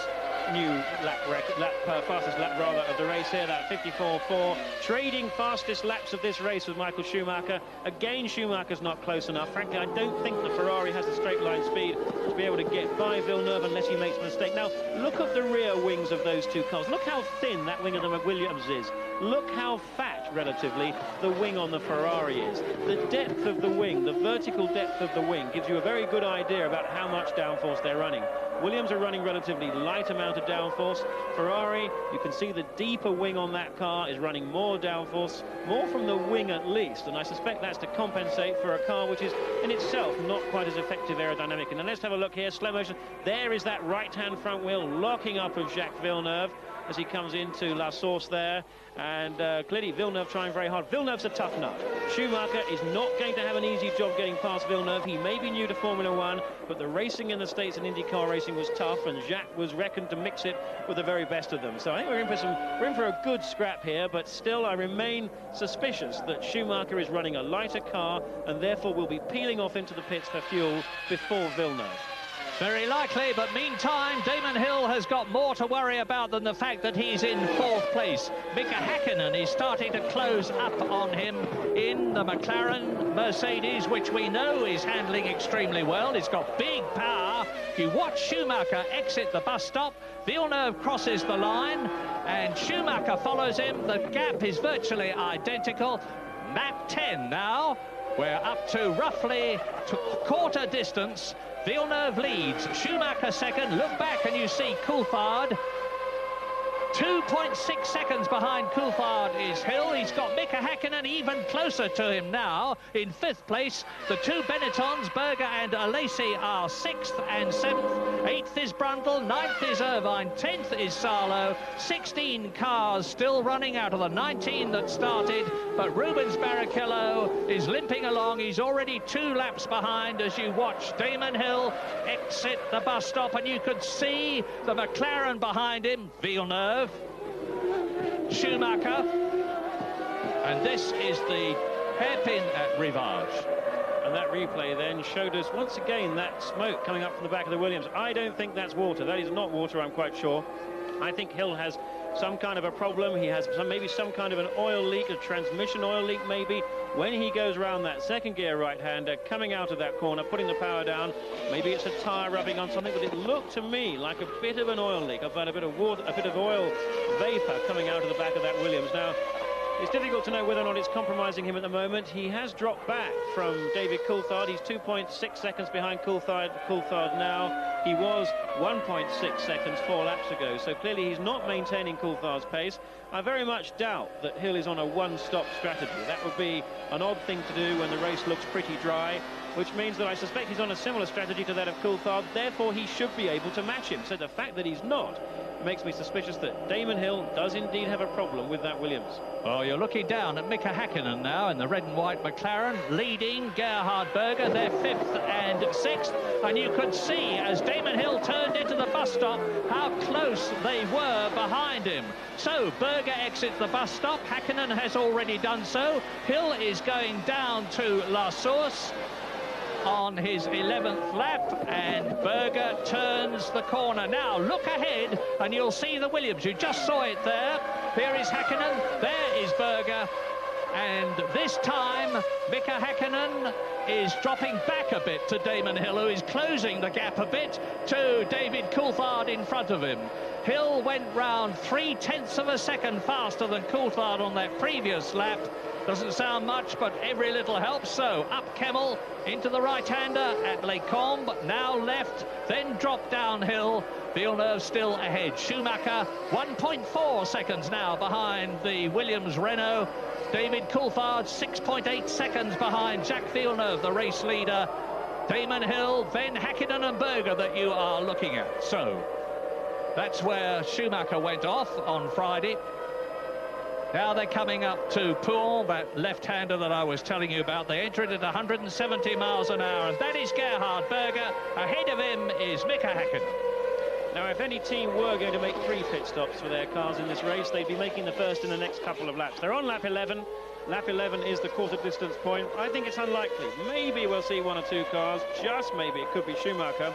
Speaker 7: new fastest lap rather of the race here, that 54.4, trading fastest laps of this race with Michael Schumacher. Again, Schumacher's not close enough. Frankly, I don't think the Ferrari has the straight line speed to be able to get by Villeneuve unless he makes a mistake. Now, look at the rear wings of those two cars. Look how thin that wing of the McWilliams is. Look how fat, relatively, the wing on the Ferrari is. The depth of the wing, the vertical depth of the wing, gives you a very good idea about how much downforce they're running. Williams are running relatively light amount of downforce. Ferrari, you can see the deeper wing on that car is running more downforce, more from the wing at least, and I suspect that's to compensate for a car which is in itself not quite as effective aerodynamically. And let's have a look here, slow motion. There is that right-hand front wheel locking up of Jacques Villeneuve as he comes into La Source there, and clearly Villeneuve trying very hard. Villeneuve's a tough nut. Schumacher is not going to have an easy job getting past Villeneuve. He may be new to Formula One, but the racing in the States and IndyCar racing was tough, and Jacques was reckoned to mix it with the very best of them. So I think we're in for a good scrap here, but still I remain suspicious that Schumacher is running a lighter car and therefore will be peeling off into the pits for fuel before Villeneuve.
Speaker 3: Very likely, but meantime, Damon Hill has got more to worry about than the fact that he's in 4th place. Mika Häkkinen is starting to close up on him in the McLaren Mercedes, which we know is handling extremely well. It's got big power. You watch Schumacher exit the bus stop. Villeneuve crosses the line, and Schumacher follows him. The gap is virtually identical. Lap 10 now. We're up to roughly quarter distance. Villeneuve leads, Schumacher 2nd. Look back and you see Coulthard 2.6 seconds behind Coulthard is Hill. He's got Mika Häkkinen even closer to him now in 5th place. The two Benettons, Berger and Alesi, are 6th and 7th. 8th is Brundle, 9th is Irvine, 10th is Sarlo. 16 cars still running out of the 19 that started, but Rubens Barrichello is limping along. He's already 2 laps behind as you watch Damon Hill exit the bus stop, and you could see the McLaren behind him, Villeneuve, Schumacher, and this is the hairpin at Rivage.
Speaker 7: And that replay then showed us once again that smoke coming up from the back of the Williams. I don't think that's water. That is not water, I'm quite sure. I think Hill has some kind of a problem. He has maybe some kind of an oil leak, a transmission oil leak maybe. When he goes round that second gear right-hander, coming out of that corner, putting the power down, maybe it's a tyre rubbing on something, but it looked to me like a bit of an oil leak. I've had a bit of water, a bit of oil vapour coming out of the back of that Williams. Now, it's difficult to know whether or not it's compromising him at the moment. He has dropped back from David Coulthard. He's 2.6 seconds behind Coulthard now. He was 1.6 seconds 4 laps ago, so clearly he's not maintaining Coulthard's pace. I very much doubt that Hill is on a one-stop strategy. That would be an odd thing to do when the race looks pretty dry, which means that I suspect he's on a similar strategy to that of Coulthard. Therefore, he should be able to match him. So the fact that he's not makes me suspicious that Damon Hill does indeed have a problem with that Williams.
Speaker 3: Well, you're looking down at Mika Häkkinen now in the red and white McLaren, leading Gerhard Berger. They're 5th and 6th, and you could see as Damon Hill turned into the bus stop how close they were behind him. So Berger exits the bus stop. Häkkinen has already done so. Hill is going down to La Source on his 11th lap, and Berger turns the corner. Now look ahead and you'll see the Williams. You just saw it there. Here is Häkkinen, there is Berger, and this time Mika Häkkinen is dropping back a bit to Damon Hill, who is closing the gap a bit to David Coulthard in front of him. Hill went round 0.3 of a second faster than Coulthard on that previous lap. Doesn't sound much, but every little helps. So up Kemmel into the right-hander at Les Combes, now left, then drop downhill. Villeneuve still ahead. Schumacher 1.4 seconds now behind the Williams Renault. David Coulthard 6.8 seconds behind Jacques Villeneuve, the race leader. Damon Hill, then Häkkinen and Berger that you are looking at. So that's where Schumacher went off on Friday. Now they're coming up to Pouen, that left-hander that I was telling you about. They entered at 170 miles an hour, and that is Gerhard Berger. Ahead of him is Mika Häkkinen.
Speaker 7: Now, if any team were going to make 3 pit stops for their cars in this race, they'd be making the first in the next couple of laps. They're on lap 11. Lap 11 is the quarter distance point. I think it's unlikely. Maybe we'll see 1 or 2 cars, just maybe it could be Schumacher.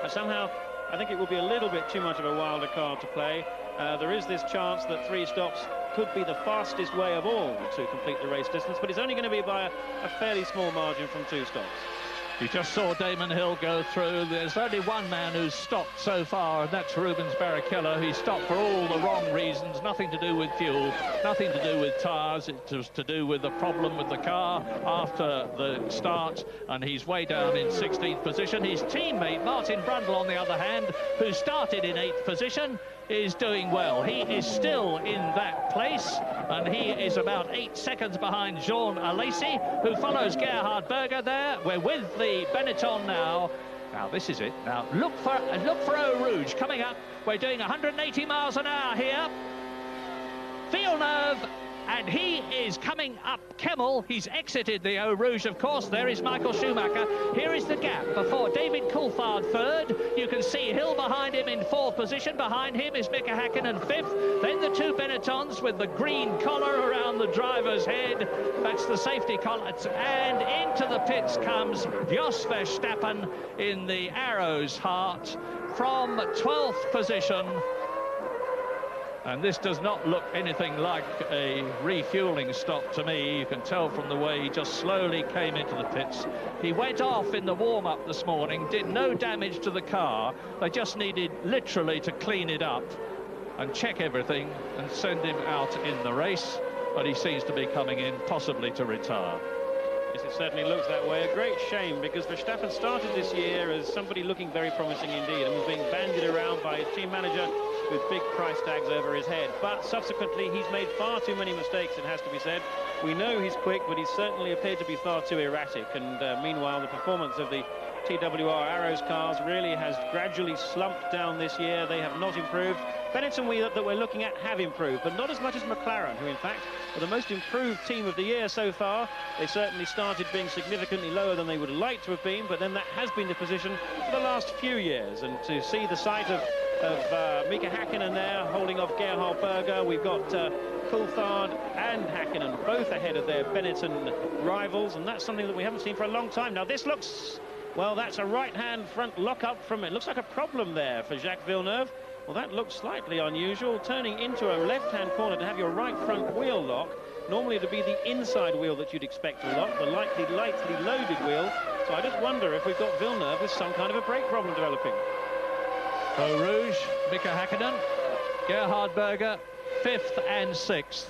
Speaker 7: But somehow, I think it will be a little bit too much of a wilder card to play. There is this chance that 3 stops could be the fastest way of all to complete the race distance, but it's only going to be by a fairly small margin from 2 stops.
Speaker 3: You just saw Damon Hill go through. There's only one man who's stopped so far, and that's Rubens Barrichello. He stopped for all the wrong reasons, nothing to do with fuel, nothing to do with tyres. It was to do with the problem with the car after the start, and he's way down in 16th position. His teammate, Martin Brundle, on the other hand, who started in 8th position, is doing well. He is still in that place, and he is about 8 seconds behind Jean Alesi, who follows Gerhard Berger there. We're with the Benetton now. Now this is it. Now look for Eau Rouge coming up. We're doing 180 miles an hour here. Villeneuve, and he is coming up Kemmel. He's exited the Eau Rouge, of course. There is Michael Schumacher. Here is the gap before David Coulthard 3rd. You can see Hill behind him in 4th position. Behind him is Mika Häkkinen 5th. Then the 2 Benettons with the green collar around the driver's head. That's the safety collar. And into the pits comes Jos Verstappen in the Arrow's heart from 12th position. And this does not look anything like a refueling stop to me. You can tell from the way he just slowly came into the pits. He went off in the warm-up this morning, did no damage to the car. They just needed literally to clean it up and check everything and send him out in the race. But he seems to be coming in possibly to retire.
Speaker 7: Yes, it certainly looks that way. A great shame, because Verstappen started this year as somebody looking very promising indeed and was being bandied around by his team manager with big price tags over his head. But subsequently, he's made far too many mistakes, it has to be said. We know he's quick, but he certainly appeared to be far too erratic. And meanwhile, the performance of the TWR Arrows cars really has gradually slumped down this year. They have not improved. Benetton that we're looking at have improved, but not as much as McLaren, who in fact are the most improved team of the year so far. They certainly started being significantly lower than they would like to have been, but then that has been the position for the last few years. And to see the sight of Mika Häkkinen there holding off Gerhard Berger, we've got Coulthard and Häkkinen both ahead of their Benetton rivals, and that's something that we haven't seen for a long time. Now this looks, well, that's a right-hand front lock-up from it. Looks like a problem there for Jacques Villeneuve. Well, that looks slightly unusual, turning into a left-hand corner to have your right front wheel lock. Normally it would be the inside wheel that you'd expect to lock, the lightly loaded wheel. So I just wonder if we've got Villeneuve with some kind of a brake problem developing.
Speaker 3: Eau Rouge, Mika Häkkinen, Gerhard Berger, 5th and 6th.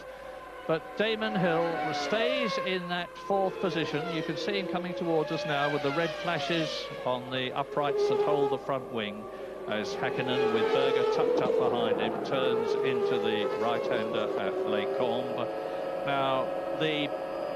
Speaker 3: But Damon Hill stays in that 4th position. You can see him coming towards us now with the red flashes on the uprights that hold the front wing, as Häkkinen, with Berger tucked up behind him, turns into the right-hander at Les Combes. Now, the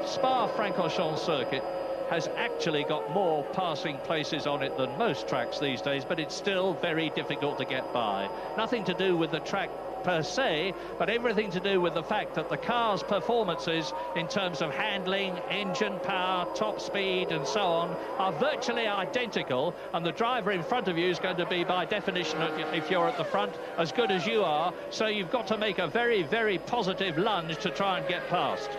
Speaker 3: Spa-Francorchamps circuit has actually got more passing places on it than most tracks these days, but it's still very difficult to get by. Nothing to do with the track per se, but everything to do with the fact that the car's performances in terms of handling, engine power, top speed and so on are virtually identical, and the driver in front of you is going to be, by definition, if you're at the front, as good as you are. So you've got to make a very, very positive lunge to try and get past.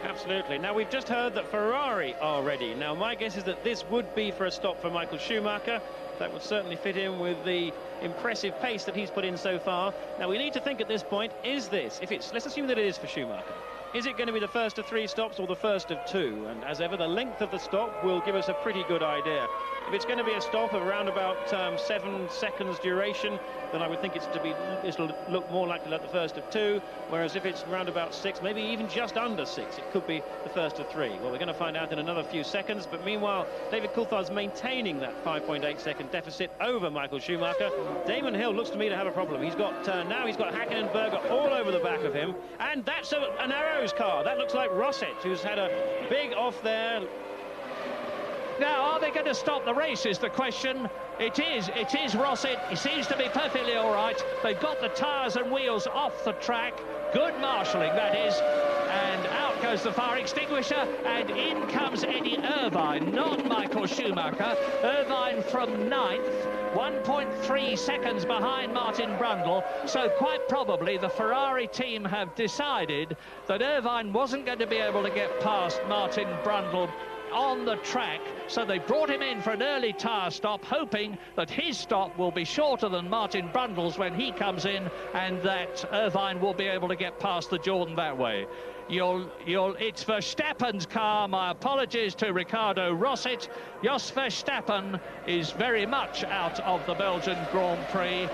Speaker 7: Absolutely. Now, we've just heard that Ferrari are ready. Now, my guess is that this would be for a stop for Michael Schumacher. That would certainly fit in with the impressive pace that he's put in so far. Now, we need to think at this point, is this, if it's, let's assume that it is for Schumacher, is it going to be the first of 3 stops or the first of 2? And as ever, the length of the stop will give us a pretty good idea. If it's going to be a stop of around about 7 seconds duration, then I would think it'll look more likely like the first of 2, whereas if it's around about 6, maybe even just under 6, it could be the first of 3. Well, we're going to find out in another few seconds, but meanwhile, David Coulthard's maintaining that 5.8-second deficit over Michael Schumacher. Damon Hill looks to me to have a problem. He's got now he's got Häkkinen and Berger all over the back of him, and that's an Arrows car. That looks like Rosset, who's had a big off there.
Speaker 3: Now, are they going to stop the race is the question. It is Rosset. He seems to be perfectly all right. They've got the tyres and wheels off the track. Good marshalling, that is. And out goes the fire extinguisher, and in comes Eddie Irvine, not Michael Schumacher. Irvine from 9th, 1.3 seconds behind Martin Brundle. So quite probably the Ferrari team have decided that Irvine wasn't going to be able to get past Martin Brundle on the track, so they brought him in for an early tyre stop, hoping that his stop will be shorter than Martin Brundle's when he comes in, and that Irvine will be able to get past the Jordan that way. It's Verstappen's car. My apologies to Ricardo Rosset. Jos Verstappen is very much out of the Belgian Grand Prix.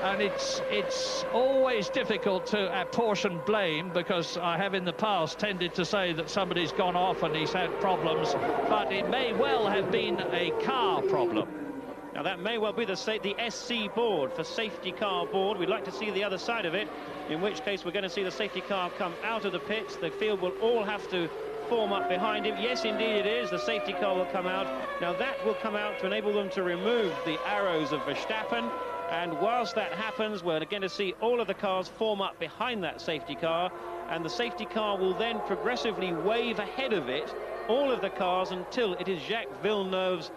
Speaker 3: And it's always difficult to apportion blame, because I have in the past tended to say that somebody's gone off and he's had problems, but it may well have been a car problem.
Speaker 7: Now, that may well be the SC board, for safety car board. We'd like to see the other side of it, in which case we're going to see the safety car come out of the pits. The field will all have to form up behind him. Yes, indeed it is. The safety car will come out. Now, that will come out to enable them to remove the arrows of Verstappen. And whilst that happens, we're going to see all of the cars form up behind that safety car, and the safety car will then progressively wave ahead of it, all of the cars, until it is Jacques Villeneuve's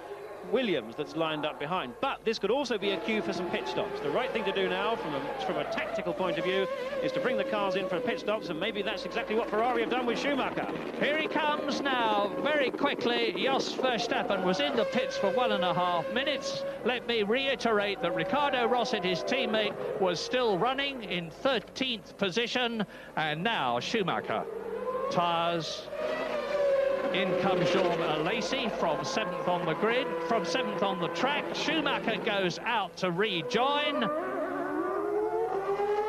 Speaker 7: Williams that's lined up behind. But this could also be a cue for some pit stops. The right thing to do now, from a tactical point of view, is to bring the cars in for pit stops, and maybe that's exactly what Ferrari have done with Schumacher.
Speaker 3: Here he comes now, very quickly. Jos Verstappen was in the pits for 1.5 minutes. Let me reiterate that Ricardo Rosset, his teammate, was still running in 13th position, and now Schumacher. Tyres. In comes Jean Lacey from 7th on the grid, from 7th on the track. Schumacher goes out to rejoin.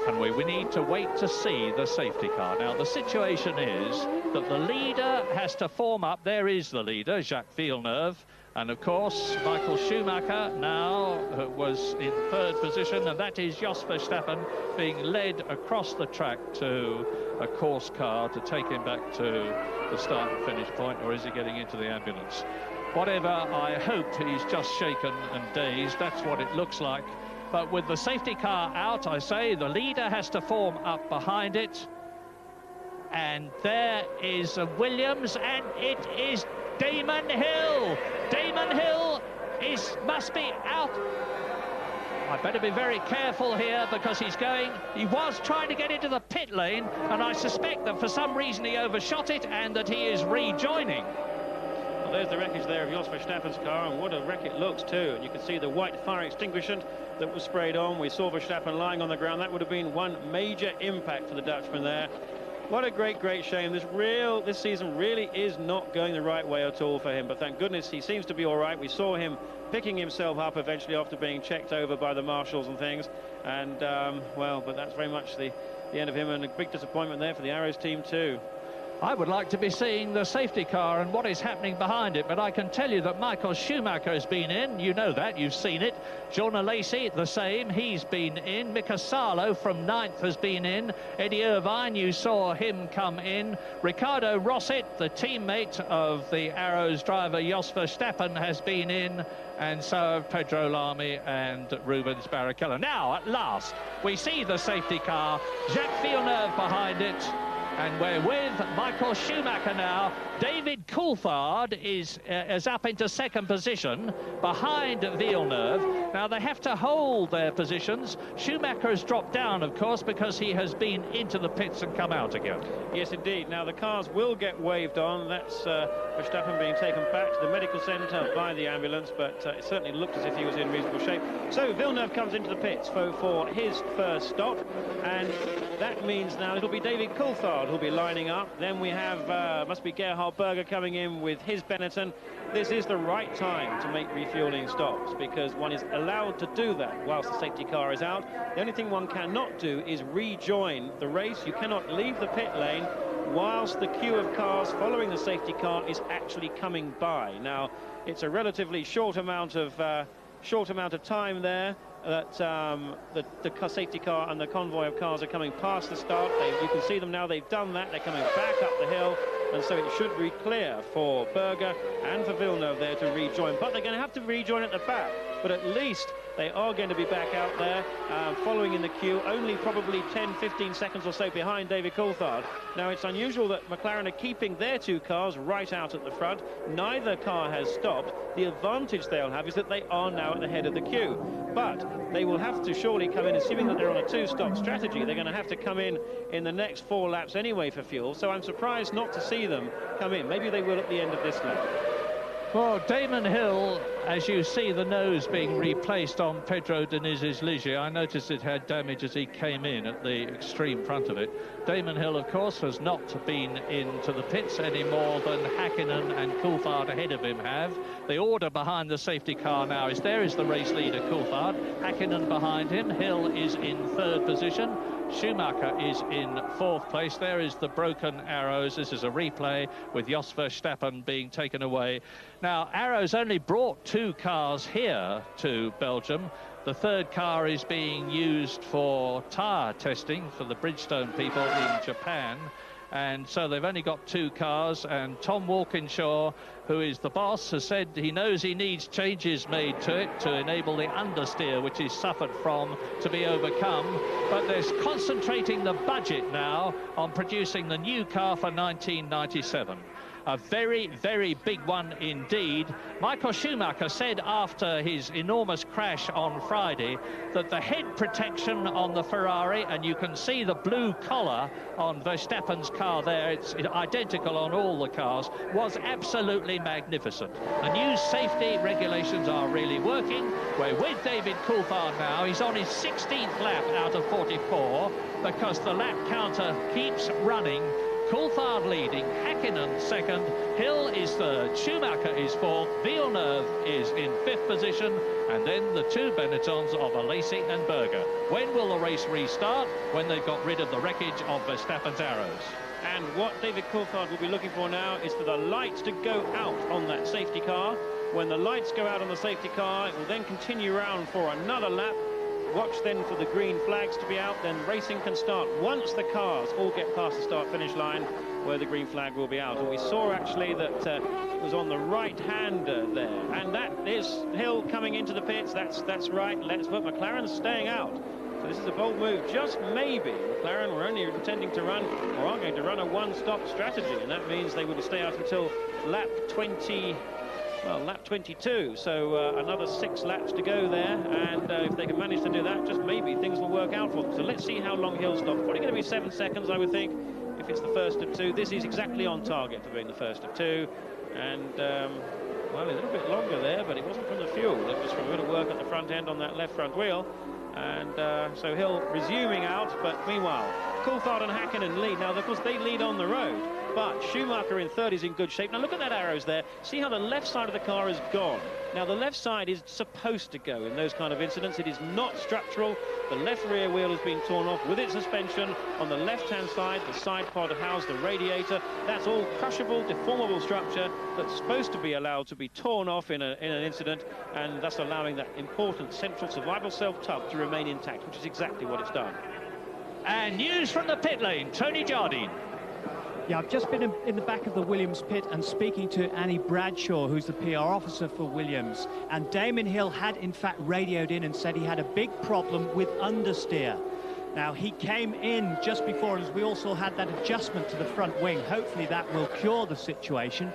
Speaker 3: And we need to wait to see the safety car. Now, the situation is that the leader has to form up. There is the leader, Jacques Villeneuve. And, of course, Michael Schumacher now was in 3rd position, and that is Jos Verstappen being led across the track to a course car to take him back to the start and finish point, or is he getting into the ambulance? Whatever, I hope he's just shaken and dazed. That's what it looks like. But with the safety car out, I say, the leader has to form up behind it. And there is Williams, and it is Damon Hill. Damon Hill must be out. I better be very careful here, because he was trying to get into the pit lane, and I suspect that for some reason he overshot it and that he is rejoining.
Speaker 7: Well, there's the wreckage there of Jos Verstappen's car, and what a wreck it looks too. And you can see the white fire extinguishant that was sprayed on. We saw Verstappen lying on the ground. That would have been one major impact for the Dutchman there. What a great shame. This season really is not going the right way at all for him, but thank goodness he seems to be all right. We saw him picking himself up eventually after being checked over by the marshals and things, and well, but that's very much the end of him, and a big disappointment there for the Arrows team too.
Speaker 3: I would like to be seeing the safety car and what is happening behind it, but I can tell you that Michael Schumacher has been in. You know that, you've seen it. Jonah Lacey, the same, he's been in. Mika Salo from 9th has been in. Eddie Irvine, you saw him come in. Ricardo Rosset, the teammate of the Arrows driver Jos Verstappen, has been in. And so have Pedro Lamy and Rubens Barrichello. Now, at last, we see the safety car. Jacques Villeneuve behind it. And we're with Michael Schumacher now. David Coulthard is up into 2nd position behind Villeneuve. Now they have to hold their positions. Schumacher has dropped down, of course, because he has been into the pits and come out again.
Speaker 7: Yes, indeed. Now the cars will get waved on. That's Verstappen being taken back to the medical centre by the ambulance, but it certainly looked as if he was in reasonable shape. So Villeneuve comes into the pits for his first stop, and that means now it'll be David Coulthard who'll be lining up. Then we have must be Gerhard Berger coming in with his Benetton. This is the right time to make refueling stops, because one is allowed to do that whilst the safety car is out. The only thing one cannot do is rejoin the race. You cannot leave the pit lane whilst the queue of cars following the safety car is actually coming by. Now, it's a relatively short amount of time there that the safety car and the convoy of cars are coming past the start. You can see them now. They've done that. They're coming back up the hill, and so it should be clear for Berger and for Villeneuve there to rejoin. But they're going to have to rejoin at the back. But at least they are going to be back out there, following in the queue, only probably 10-15 seconds or so behind David Coulthard. Now, it's unusual that McLaren are keeping their 2 cars right out at the front. Neither car has stopped. The advantage they'll have is that they are now at the head of the queue. But they will have to surely come in, assuming that they're on a 2-stop strategy. They're going to have to come in the next 4 laps anyway for fuel. So I'm surprised not to see them come in. Maybe they will at the end of this lap.
Speaker 3: Well, Damon Hill, as you see the nose being replaced on Pedro Deniz's Ligier, I noticed it had damage as he came in at the extreme front of it. Damon Hill, of course, has not been into the pits any more than Häkkinen and Coulthard ahead of him have. The order behind the safety car now is there is the race leader, Coulthard. Häkkinen behind him. Hill is in 3rd position. Schumacher is in 4th place. There is the broken Arrows. This is a replay with Jos Verstappen being taken away. Now, Arrows only brought 2 cars here to Belgium. The 3rd car is being used for tyre testing for the Bridgestone people in Japan. And so they've only got 2 cars, and Tom Walkinshaw, who is the boss, has said he knows he needs changes made to it to enable the understeer, which he's suffered from, to be overcome. But they're concentrating the budget now on producing the new car for 1997. A very, very big one indeed. Michael Schumacher said after his enormous crash on Friday that the head protection on the Ferrari, and you can see the blue collar on Verstappen's car there, it's identical on all the cars, was absolutely magnificent. The new safety regulations are really working. We're with David Coulthard now. He's on his 16th lap out of 44 because the lap counter keeps running. Coulthard leading, Häkkinen 2nd, Hill is 3rd, Schumacher is 4th, Villeneuve is in 5th position, and then the 2 Benettons of Alesi and Berger. When will the race restart? When they've got rid of the wreckage of Verstappen's Arrows.
Speaker 7: And what David Coulthard will be looking for now is for the lights to go out on that safety car. When the lights go out on the safety car, it will then continue around for another lap. Watch then for the green flags to be out, then racing can start once the cars all get past the start-finish line where the green flag will be out. And we saw actually that it was on the right-hander there, and that is Hill coming into the pits. That's right. Let's put McLaren's staying out. So this is a bold move. Just maybe McLaren were only intending to run, or are going to run, a one-stop strategy, and that means they will stay out until lap 20. Well, lap 22, so another 6 laps to go there, and if they can manage to do that, just maybe things will work out for them. So let's see how long Hill stops. Probably going to be 7 seconds, I would think, if it's the first of 2. This is exactly on target for being the first of 2. And, well, a little bit longer there, but it wasn't from the fuel. It was from a bit of work at the front end on that left front wheel. And so Hill resuming out, but meanwhile, Coulthard and Hakkinen lead. Now, of course, they lead on the road, but Schumacher in third is in good shape. Now, look at that arrows there. See how the left side of the car is gone. Now, the left side is supposed to go in those kind of incidents. It is not structural. The left rear wheel has been torn off with its suspension. On the left-hand side, the side pod housed the radiator. That's all crushable, deformable structure that's supposed to be allowed to be torn off in an incident, and thus allowing that important central survival self-tub to remain intact, which is exactly what it's done.
Speaker 3: And news from the pit lane, Tony Jardine.
Speaker 2: Yeah, I've just been in the back of the Williams pit and speaking to Annie Bradshaw, who's the PR officer for Williams. And Damon Hill had, in fact, radioed in and said he had a big problem with understeer. Now, he came in just before, as we also had that adjustment to the front wing. Hopefully that will cure the situation.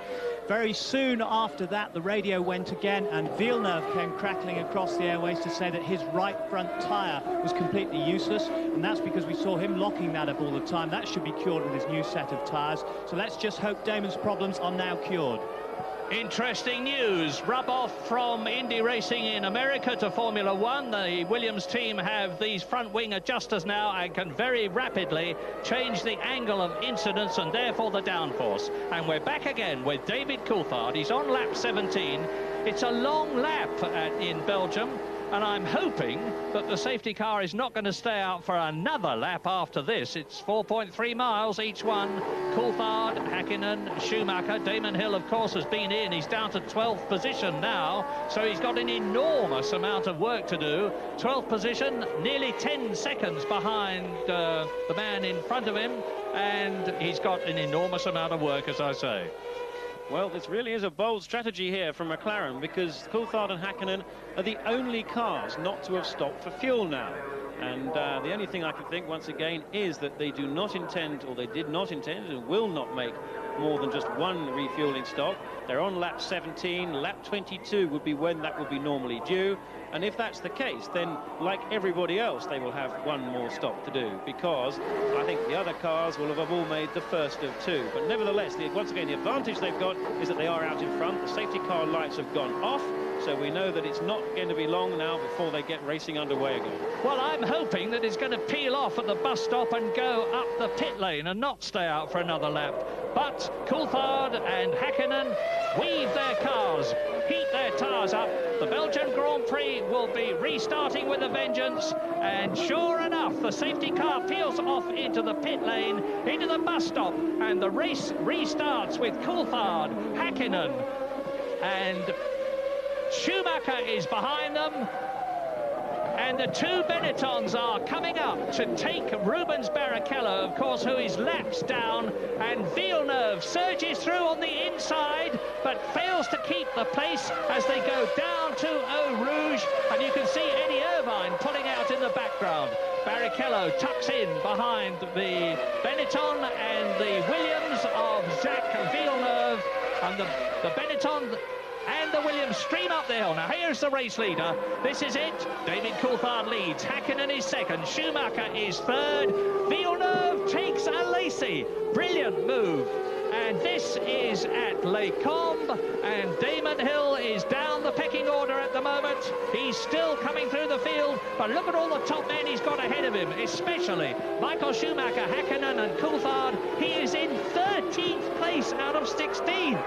Speaker 2: Very soon after that, the radio went again, and Villeneuve came crackling across the airways to say that his right front tyre was completely useless, and that's because we saw him locking that up all the time. That should be cured with his new set of tyres. So let's just hope Damon's problems are now cured.
Speaker 3: Interesting news. Rub off from Indy racing in America to Formula One. The Williams team have these front wing adjusters now and can very rapidly change the angle of incidence and therefore the downforce. And we're back again with David Coulthard. He's on lap 17. It's a long lap in Belgium, and I'm hoping that the safety car is not going to stay out for another lap after this. It's 4.3 miles each one. Coulthard, Hakkinen, Schumacher. Damon Hill, of course, has been in. He's down to 12th position now, so he's got an enormous amount of work to do. 12th position, nearly 10 seconds behind the man in front of him, and he's got an enormous amount of work, as I say.
Speaker 7: Well, this really is a bold strategy here from McLaren, because Coulthard and Hakkinen are the only cars not to have stopped for fuel now. And the only thing I can think, once again, is that they do not intend, or they did not intend, and will not make more than just one refueling stop. They're on lap 17. Lap 22 would be when that would be normally due. And if that's the case, then like everybody else, they will have one more stop to do, because I think the other cars will have all made the first of two. But nevertheless, once again, the advantage they've got is that they are out in front. The safety car lights have gone off, so we know that it's not going to be long now before they get racing underway again.
Speaker 3: Well, I'm hoping that it's going to peel off at the bus stop and go up the pit lane and not stay out for another lap. But Coulthard and Hakkinen weave their cars, heat their tyres up. The Belgian Grand Prix will be restarting with a vengeance, and sure enough, the safety car peels off into the pit lane, into the bus stop, and the race restarts with Coulthard, Hakkinen, and Schumacher is behind them. And the two Benettons are coming up to take Rubens Barrichello, of course, who is laps down, and Villeneuve surges through on the inside, but fails to keep the pace as they go down to Eau Rouge, and you can see Eddie Irvine pulling out in the background. Barrichello tucks in behind the Benetton and the Williams of Jacques Villeneuve, and the Benetton and the Williams stream up the hill. Now here's the race leader. This is it. David Coulthard leads. Hakkinen is second. Schumacher is third. Villeneuve takes a Lacey. Brilliant move. And this is at Les Combes, and Damon Hill is down the pecking order at the moment. He's still coming through the field, but look at all the top men he's got ahead of him, especially Michael Schumacher, Hakkinen and Coulthard. He is in 13th place out of 16.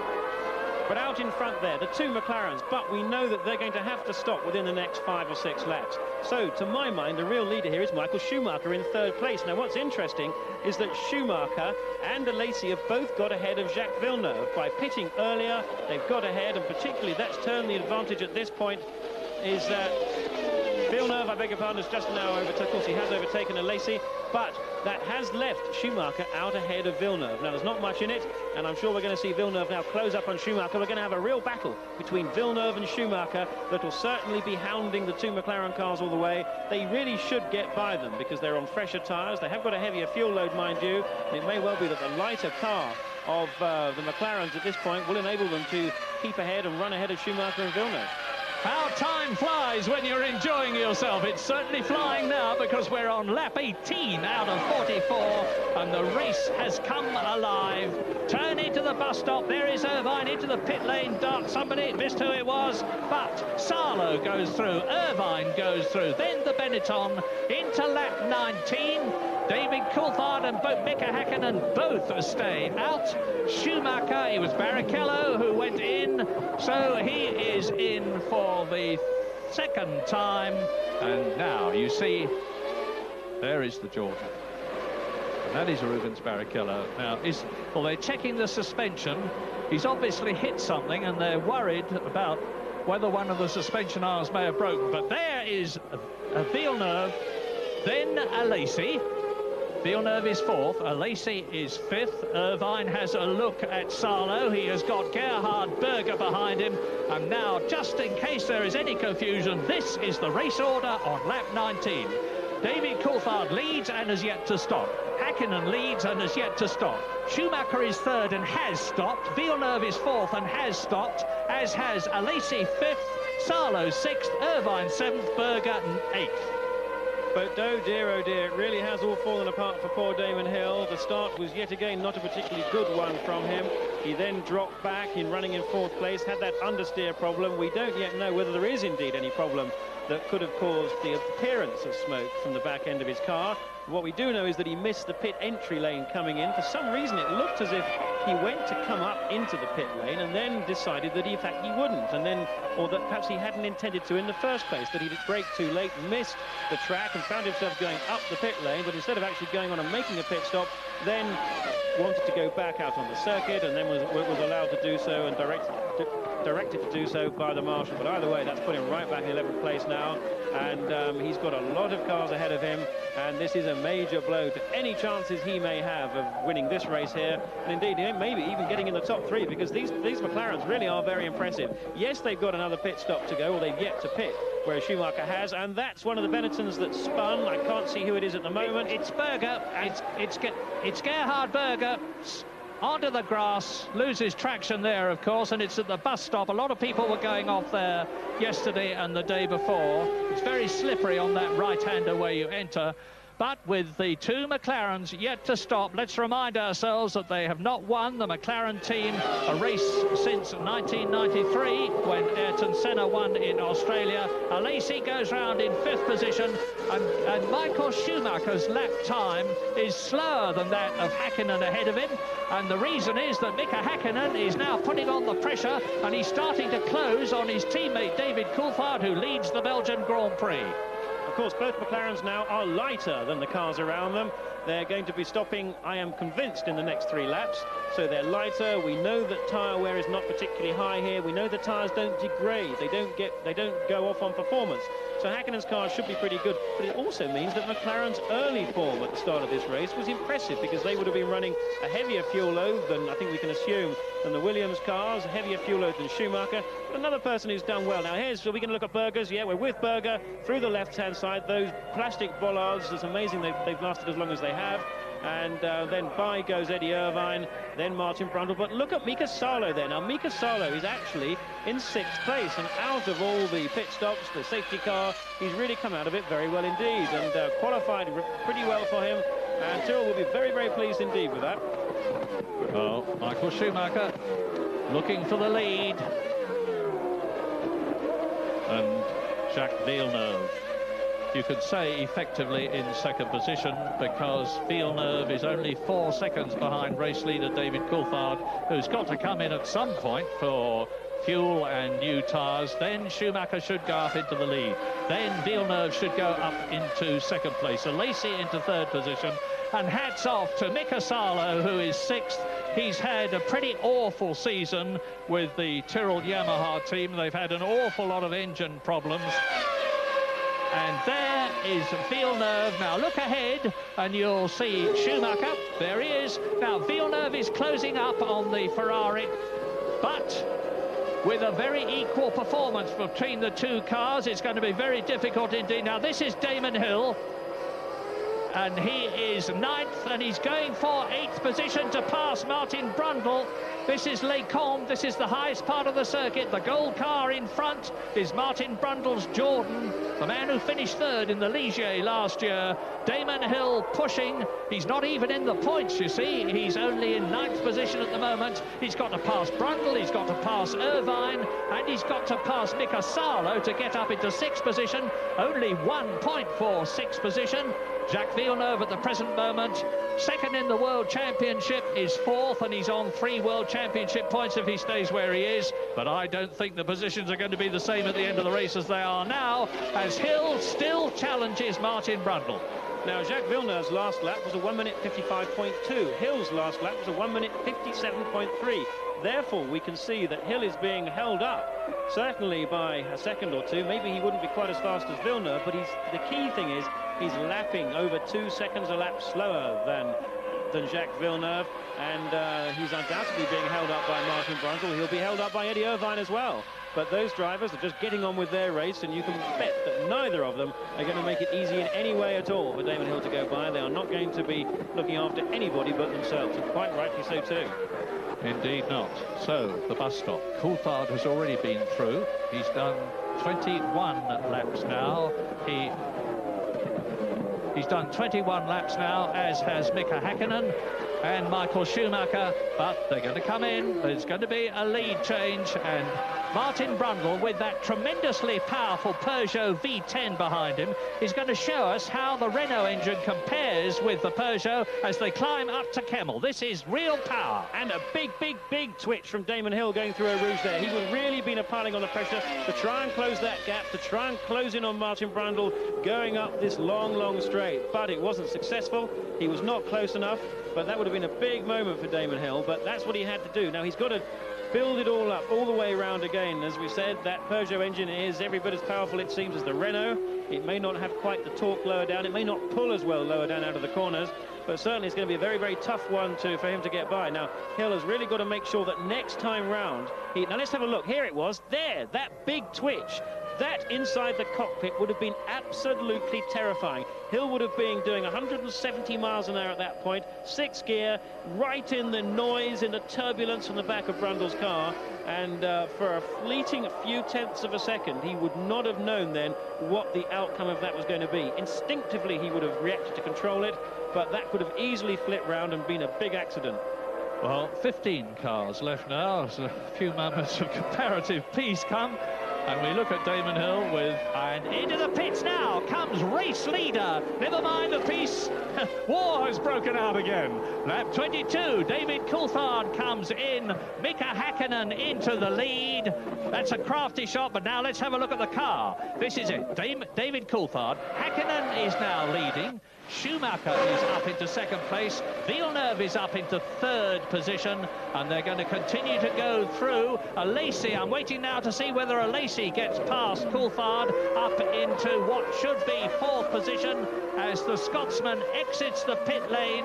Speaker 7: But out in front there, the two McLarens, but we know that they're going to have to stop within the next 5 or 6 laps. So, to my mind, the real leader here is Michael Schumacher in third place. Now, what's interesting is that Schumacher and Lacey have both got ahead of Jacques Villeneuve. By pitting earlier, they've got ahead, and particularly that's turned the advantage at this point, is that Villeneuve, I beg your pardon, has just now overtaken, of course he has overtaken Lacey, but that has left Schumacher out ahead of Villeneuve. Now, there's not much in it, and I'm sure we're going to see Villeneuve now close up on Schumacher. We're going to have a real battle between Villeneuve and Schumacher that will certainly be hounding the two McLaren cars all the way. They really should get by them because they're on fresher tyres. They have got a heavier fuel load, mind you, and it may well be that the lighter car of the McLarens at this point will enable them to keep ahead and run ahead of Schumacher and Villeneuve.
Speaker 3: How time flies when you're enjoying yourself. It's certainly flying now because we're on lap 18 out of 44 and the race has come alive. Turn into the bus stop. There is Irvine into the pit lane. Dart somebody, missed who it was, but Sarlo goes through, Irvine goes through, then the Benetton into lap 19. David Coulthard and both Mika Häkkinen both stay out. Schumacher, it was Barrichello who went in, so he is in for the second time. And now you see, there is the Jordan. And that is Rubens Barrichello. Now, well, they're checking the suspension. He's obviously hit something and they're worried about whether one of the suspension arms may have broken. But there is Villeneuve, then Alesi. Villeneuve is fourth, Alesi is fifth. Irvine has a look at Sarlo. He has got Gerhard Berger behind him. And now, just in case there is any confusion, this is the race order on lap 19. David Coulthard leads and has yet to stop. Häkkinen leads and has yet to stop. Schumacher is third and has stopped. Villeneuve is fourth and has stopped, as has Alesi fifth, Sarlo sixth, Irvine seventh, Berger eighth.
Speaker 7: But oh dear, it really has all fallen apart for poor Damon Hill. The start was yet again not a particularly good one from him. He then dropped back in running in fourth place, had that understeer problem. We don't yet know whether there is indeed any problem that could have caused the appearance of smoke from the back end of his car. What we do know is that he missed the pit entry lane coming in. For some reason, it looked as if he went to come up into the pit lane and then decided that, in fact, he wouldn't. And then, or that perhaps he hadn't intended to in the first place, that he did brake too late, missed the track and found himself going up the pit lane. But instead of actually going on and making a pit stop, then wanted to go back out on the circuit and then was allowed to do so and directed to do so by the marshal. But either way, that's put him right back in 11th place now, and he's got a lot of cars ahead of him, and this is a major blow to any chances he may have of winning this race here, and indeed maybe even getting in the top three, because these McLarens really are very impressive. Yes, they've got another pit stop to go, or they've yet to pit, whereas Schumacher has, and that's one of the Benettons that spun. I can't see who it is at the moment.
Speaker 3: It's Berger. It's Gerhard Berger. Onto the grass, loses traction there, of course, and it's at the bus stop. A lot of people were going off there yesterday and the day before. It's very slippery on that right-hander where you enter. But with the two McLarens yet to stop, let's remind ourselves that they have not won, the McLaren team, a race since 1993 when Ayrton Senna won in Australia. Alesi goes round in fifth position, and Michael Schumacher's lap time is slower than that of Häkkinen ahead of him. And the reason is that Mika Häkkinen is now putting on the pressure, and he's starting to close on his teammate David Coulthard, who leads the Belgian Grand Prix.
Speaker 7: Of course, both McLarens now are lighter than the cars around them. They're going to be stopping, I am convinced, in the next 3 laps. So they're lighter. We know that tyre wear is not particularly high here. We know the tyres don't degrade. They don't go off on performance. So Häkkinen's car should be pretty good. But it also means that McLaren's early form at the start of this race was impressive, because they would have been running a heavier fuel load than, I think we can assume, than the Williams cars, a heavier fuel load than Schumacher. But another person who's done well. Now here's, so we can look at Berger's. Yeah, we're with Berger through the left-hand side. Those plastic bollards, it's amazing they've lasted as long as they have. And then by goes Eddie Irvine, then Martin Brundle. But look at Mika Sarlo there. Now, Mika Sarlo is actually in 6th place, and out of all the pit stops, the safety car, he's really come out of it very well indeed, and qualified pretty well for him. And Tyrrell will be very, very pleased indeed with that.
Speaker 3: Well, Michael Schumacher looking for the lead. And Jacques Villeneuve, you could say effectively in 2nd position, because Villeneuve is only 4 seconds behind race leader David Coulthard, who's got to come in at some point for fuel and new tyres. Then Schumacher should go up into the lead. Then Villeneuve should go up into 2nd place. Alesi into 3rd position. And hats off to Mika Sarlo, who is 6th. He's had a pretty awful season with the Tyrrell Yamaha team. They've had an awful lot of engine problems. And there is Villeneuve. Now look ahead and you'll see Schumacher. There he is. Now Villeneuve is closing up on the Ferrari, but with a very equal performance between the two cars, it's going to be very difficult indeed. Now this is Damon Hill. and he is 9th, and he's going for 8th position to pass Martin Brundle. This is Les Combes, this is the highest part of the circuit. The gold car in front is Martin Brundle's Jordan, the man who finished 3rd in the Ligier last year. Damon Hill pushing. He's not even in the points, you see. He's only in 9th position at the moment. He's got to pass Brundle, he's got to pass Irvine, and he's got to pass Mika Salo to get up into 6th position. Only 1 point for 6th position. Jacques Villeneuve at the present moment, 2nd in the World Championship, is 4th, and he's on 3 World Championship points if he stays where he is. But I don't think the positions are going to be the same at the end of the race as they are now, as Hill still challenges Martin Brundle.
Speaker 7: Now, Jacques Villeneuve's last lap was a 1 minute 55.2. Hill's last lap was a 1 minute 57.3. Therefore, we can see that Hill is being held up, certainly by a second or two. Maybe he wouldn't be quite as fast as Villeneuve, but the key thing is he's lapping over 2 seconds a lap slower than Jacques Villeneuve, and he's undoubtedly being held up by Martin Brundle. He'll be held up by Eddie Irvine as well. But those drivers are just getting on with their race, and you can bet that neither of them are going to make it easy in any way at all for Damon Hill to go by. They are not going to be looking after anybody but themselves, and quite rightly so too. Indeed not. So, the bus stop. Coulthard has already been through. He's done 21 laps now. He's done 21 laps now, as has Mika Häkkinen and Michael Schumacher, but they're going to come in. There's going to be a lead change, and Martin Brundle, with that tremendously powerful Peugeot V10 behind him, is going to show us how the Renault engine compares with the Peugeot as they climb up to Kemmel. This is real power. And a big twitch from Damon Hill going through Eau Rouge there. He would really been applying on the pressure to try and close that gap, to try and close in on Martin Brundle going up this long straight. But it wasn't successful. He was not close enough, but that would have been a big moment for Damon Hill, but that's what he had to do. Now he's got to build it all up, all the way around again. As we said, that Peugeot engine is every bit as powerful, it seems, as the Renault. It may not have quite the torque lower down. It may not pull as well lower down out of the corners, but certainly it's going to be a very tough one for him to get by. Now, Hill has really got to make sure that next time round... Now, let's have a look. Here it was. There, that big twitch. That inside the cockpit would have been absolutely terrifying. Hill would have been doing 170 miles an hour at that point, 6th gear, right in the noise, in the turbulence from the back of Brundle's car, and for a fleeting few tenths of a second, he would not have known then what the outcome of that was going to be. Instinctively, he would have reacted to control it, but that could have easily flipped round and been a big accident.
Speaker 3: Well, 15 cars left now, as a few moments of comparative peace come. And we look at Damon Hill and into the pits now comes race leader. Never mind the peace. War has broken out again. Lap 22, David Coulthard comes in. Mika Häkkinen into the lead. That's a crafty shot, but now let's have a look at the car. This is it. David Coulthard. Häkkinen is now leading. Schumacher is up into 2nd place. Villeneuve is up into 3rd position, and they're going to continue to go through. Alesi, I'm waiting now to see whether Alesi gets past Coulthard up into what should be 4th position as the Scotsman exits the pit lane.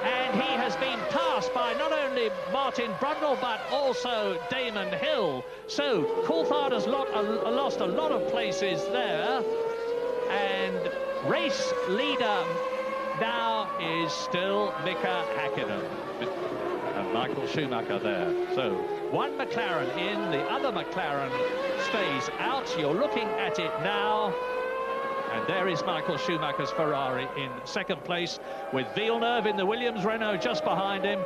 Speaker 3: And he has been passed by not only Martin Brundle, but also Damon Hill. So Coulthard has lost a lot of places there. And race leader now is still Mika Häkkinen and Michael Schumacher there. So one McLaren in, the other McLaren stays out. You're looking at it now. And there is Michael Schumacher's Ferrari in 2nd place, with Villeneuve in the Williams Renault just behind him.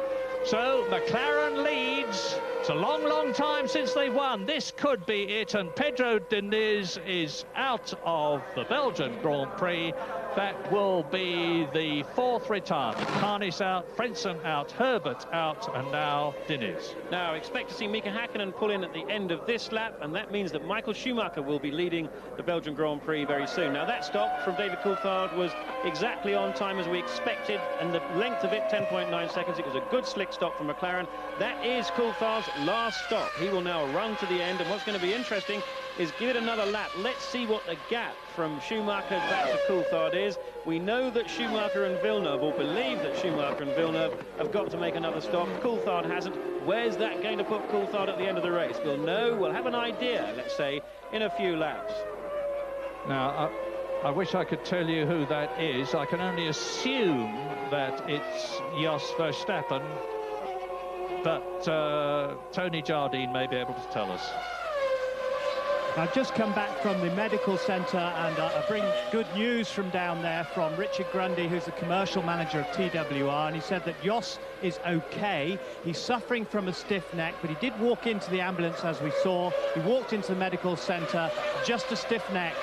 Speaker 3: So McLaren leads. It's a long time since they won. This could be it, and Pedro Diniz is out of the Belgian Grand Prix. That will be the 4th retirement. Harness out, Frentzen out, Herbert out, and now Diniz.
Speaker 7: Now, expect to see Mika Häkkinen pull in at the end of this lap, and that means that Michael Schumacher will be leading the Belgian Grand Prix very soon. Now, that stop from David Coulthard was exactly on time as we expected, and the length of it, 10.9 seconds. It was a good slick stop from McLaren. That is Coulthard's last stop. He will now run to the end, and what's going to be interesting is give it another lap. Let's see what the gap from Schumacher back to Coulthard is. We know that Schumacher and Villeneuve, or believe that Schumacher and Villeneuve, have got to make another stop. Coulthard hasn't. Where's that going to put Coulthard at the end of the race? We'll know, we'll have an idea, let's say, in a few laps.
Speaker 3: Now, I wish I could tell you who that is. I can only assume that it's Jos Verstappen, but Tony Jardine may be able to tell us.
Speaker 2: I've just come back from the medical centre, and I bring good news from down there from Richard Grundy, who's the commercial manager of TWR, and he said that Jos is okay. He's suffering from a stiff neck, but he did walk into the ambulance, as we saw. He walked into the medical centre, just a stiff neck.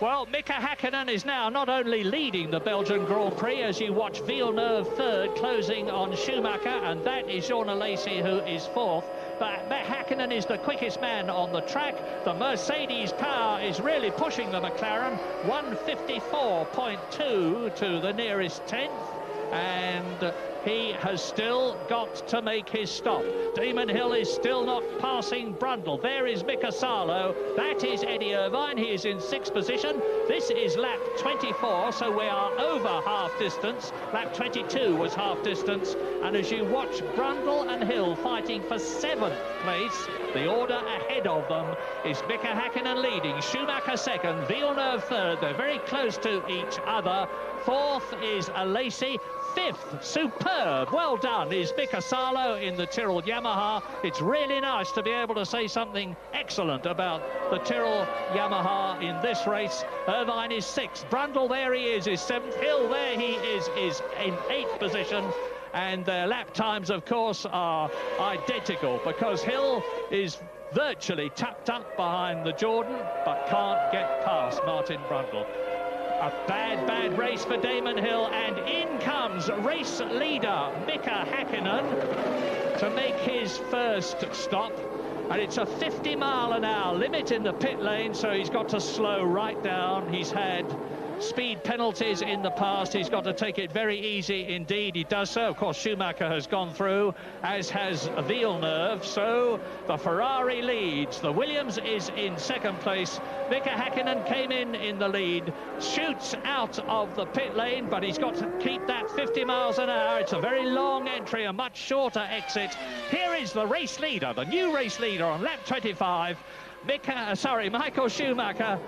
Speaker 3: Well, Mika Häkkinen is now not only leading the Belgian Grand Prix as you watch Villeneuve third, closing on Schumacher, and that is Jean Alesi who is fourth. But Häkkinen is the quickest man on the track. The Mercedes power is really pushing the McLaren. 154.2 to the nearest 10th. And he has still got to make his stop. Damon Hill is still not passing Brundle. There is Mika Salo. That is Eddie Irvine. He is in 6th position. This is lap 24, so we are over half distance. Lap 22 was half distance. And as you watch Brundle and Hill fighting for 7th place, the order ahead of them is Mika Häkkinen leading, Schumacher 2nd, Villeneuve 3rd. They're very close to each other. 4th is Alesi. 5th, superb, well done, is Mika Salo in the Tyrrell Yamaha. It's really nice to be able to say something excellent about the Tyrrell Yamaha in this race. Irvine is 6th, Brundle, there he is 7th, Hill, there he is in 8th position. And their lap times, of course, are identical, because Hill is virtually tucked up behind the Jordan, but can't get past Martin Brundle. A bad race for Damon Hill, and in comes race leader Mika Häkkinen to make his first stop. And it's a 50-mile-an-hour limit in the pit lane, so he's got to slow right down. He's had speed penalties in the past. He's got to take it very easy indeed. He does so. Of course, Schumacher has gone through, as has Villeneuve. So the Ferrari leads. The Williams is in 2nd place. Mika Häkkinen came in the lead, shoots out of the pit lane, but he's got to keep that 50 miles an hour. It's a very long entry, a much shorter exit. Here is the race leader, the new race leader on lap 25. Michael Schumacher.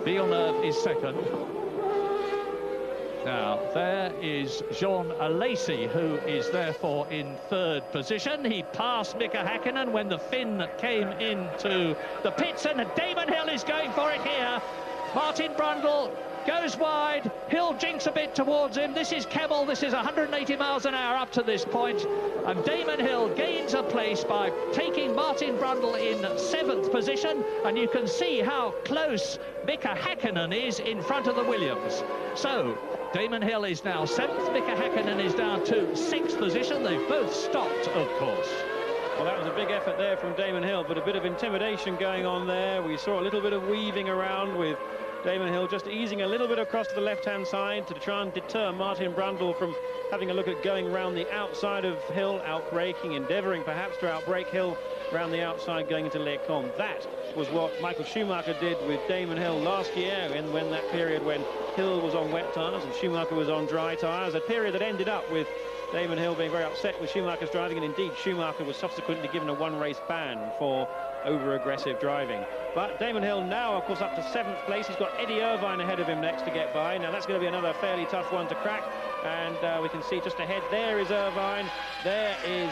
Speaker 3: Villeneuve is 2nd. Now, there is Jean Alesi, who is therefore in 3rd position. He passed Mika Häkkinen when the Finn came into the pits, and Damon Hill is going for it here. Martin Brundle goes wide. Hill jinks a bit towards him. This is Kemmel. This is 180 miles an hour up to this point. And Damon Hill gains a place by taking Martin Brundle in 7th position. And you can see how close Mika Häkkinen is in front of the Williams. So Damon Hill is now 7th. Mika Häkkinen is down to 6th position. They've both stopped, of course.
Speaker 7: Well, that was a big effort there from Damon Hill, but a bit of intimidation going on there. We saw a little bit of weaving around with Damon Hill just easing a little bit across to the left-hand side to try and deter Martin Brundle from having a look at going around the outside of Hill, outbraking, endeavouring perhaps to outbrake Hill around the outside going into Les Combes. That was what Michael Schumacher did with Damon Hill last year, and when that period when Hill was on wet tyres and Schumacher was on dry tyres, a period that ended up with Damon Hill being very upset with Schumacher's driving, and indeed Schumacher was subsequently given a 1-race ban for over-aggressive driving. But Damon Hill now, of course, up to 7th place. He's got Eddie Irvine ahead of him next to get by. Now, that's going to be another fairly tough one to crack. And we can see just ahead, there is Irvine. There is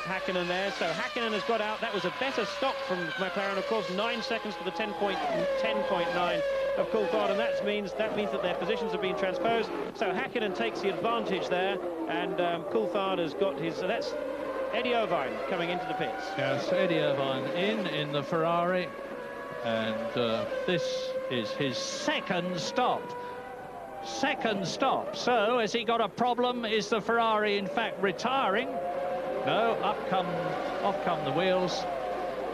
Speaker 7: Häkkinen there. So Häkkinen has got out. That was a better stop from McLaren, of course, 9 seconds to the 10.9 of Coulthard, and that means that their positions have been transposed. So Häkkinen takes the advantage there, and Coulthard has got his... So that's Eddie Irvine coming into the pits.
Speaker 3: Yes, Eddie Irvine in the Ferrari, and this is his 2nd stop. 2nd stop. So has he got a problem? Is the Ferrari in fact retiring? No, off come the wheels,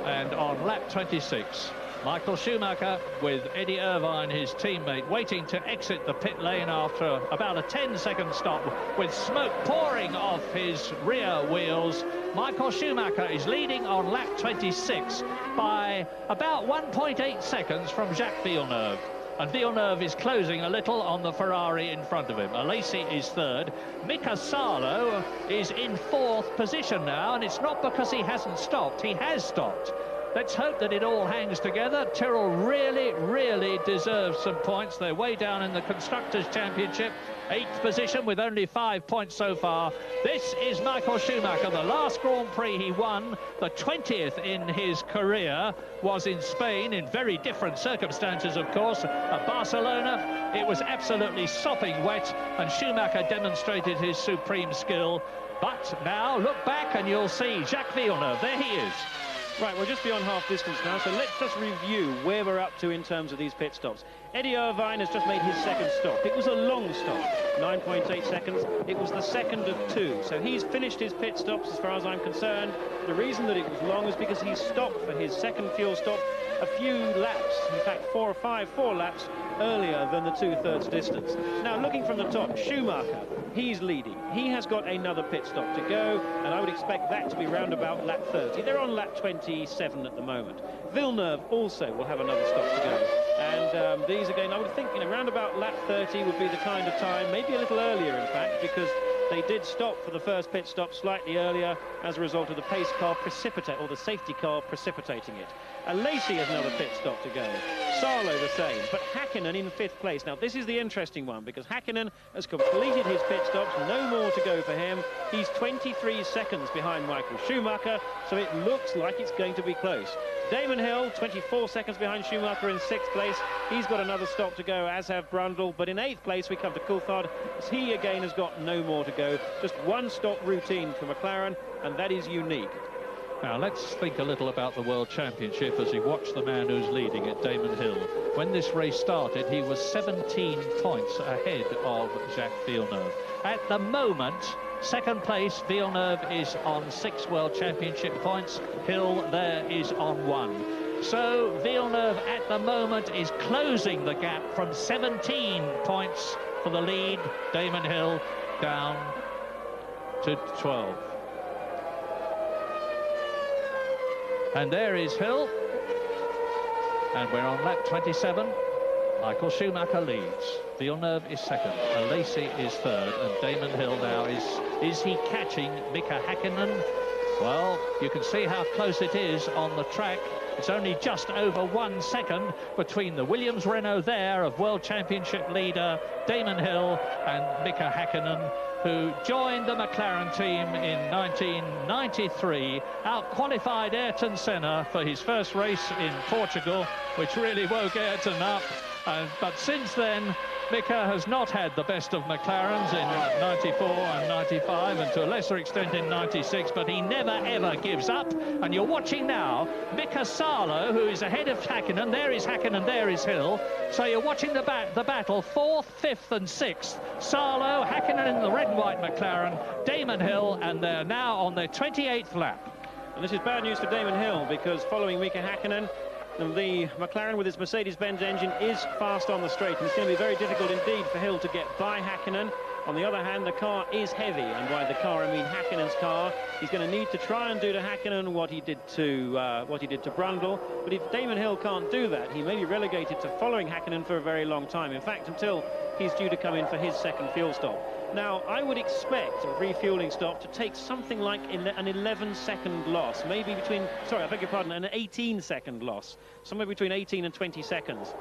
Speaker 3: and on lap 26, Michael Schumacher with Eddie Irvine, his teammate, waiting to exit the pit lane after about a 10-second stop with smoke pouring off his rear wheels. Michael Schumacher is leading on lap 26 by about 1.8 seconds from Jacques Villeneuve. And Villeneuve is closing a little on the Ferrari in front of him. Alesi is 3rd. Mika Salo is in 4th position now, and it's not because he hasn't stopped. He has stopped. let's hope that it all hangs together. Tyrrell really deserves some points. They're way down in the Constructors' Championship, 8th position with only 5 points so far. This is Michael Schumacher. The last Grand Prix he won, the 20th in his career, was in Spain in very different circumstances, of course. At Barcelona, it was absolutely sopping wet, and Schumacher demonstrated his supreme skill. But now look back and you'll see Jacques Villeneuve. There he is.
Speaker 7: Right, we're just beyond half distance now, so let's just review where we're up to in terms of these pit stops. Eddie Irvine has just made his second stop. It was a long stop, 9.8 seconds. It was the second of 2, so he's finished his pit stops as far as I'm concerned. The reason that it was long is because he stopped for his second fuel stop a few laps, in fact 4 laps earlier than the 2/3 distance. Now, looking from the top, Schumacher, he's leading. He has got another pit stop to go, and I would expect that to be round about lap 30. They're on lap 27 at the moment. Villeneuve also will have another stop to go. And these again, I would think, round about lap 30 would be the kind of time, maybe a little earlier, in fact, because they did stop for the first pit stop slightly earlier as a result of the pace car or the safety car precipitating it. Lacey has another pit stop to go. Sarlo the same, but Hakkinen in 5th place. Now, this is the interesting one, because Hakkinen has completed his pit stops, no more to go for him. He's 23 seconds behind Michael Schumacher, so it looks like it's going to be close. Damon Hill, 24 seconds behind Schumacher in 6th place. He's got another stop to go, as have Brundle. But in 8th place, we come to Coulthard, as he again has got no more to go. Just one stop routine for McLaren, and that is unique.
Speaker 3: Now, let's think a little about the World Championship as we watch the man who's leading it, Damon Hill. When this race started, he was 17 points ahead of Jacques Villeneuve. At the moment, 2nd place, Villeneuve is on 6 World Championship points. Hill there is on 1. So Villeneuve at the moment is closing the gap from 17 points for the lead. Damon Hill down to 12. And there is Hill, and we're on lap 27. Michael Schumacher leads. Villeneuve is 2nd, and Lacey is 3rd, and Damon Hill now is he catching Mika Hakkinen? Well, you can see how close it is on the track. It's only just over 1 second between the Williams-Renault there of World Championship leader Damon Hill and Mika Hakkinen, who joined the McLaren team in 1993, out-qualified Ayrton Senna for his first race in Portugal, which really woke Ayrton up. But since then, Mika has not had the best of McLarens in 94 and 95, and to a lesser extent in 96, but he never ever gives up. And you're watching now Mika Salo, who is ahead of Hakkinen. There is Hakkinen, there is Hill. So you're watching the battle, 4th, 5th and 6th. Salo, Hakkinen in the red and white McLaren, Damon Hill, and they're now on their 28th lap.
Speaker 7: And this is bad news for Damon Hill, because following Mika Hakkinen, the McLaren with its Mercedes-Benz engine is fast on the straight, and it's going to be very difficult indeed for Hill to get by Hakkinen. On the other hand, the car is heavy, and by the car I mean Hakkinen's car. He's going to need to try and do to Hakkinen what he did to Brundle. But if Damon Hill can't do that, he may be relegated to following Hakkinen for a very long time. In fact, until he's due to come in for his 2nd fuel stop. Now, I would expect a refueling stop to take something like an 11-second loss, maybe between, sorry, I beg your pardon, an 18-second loss, somewhere between 18 and 20 seconds.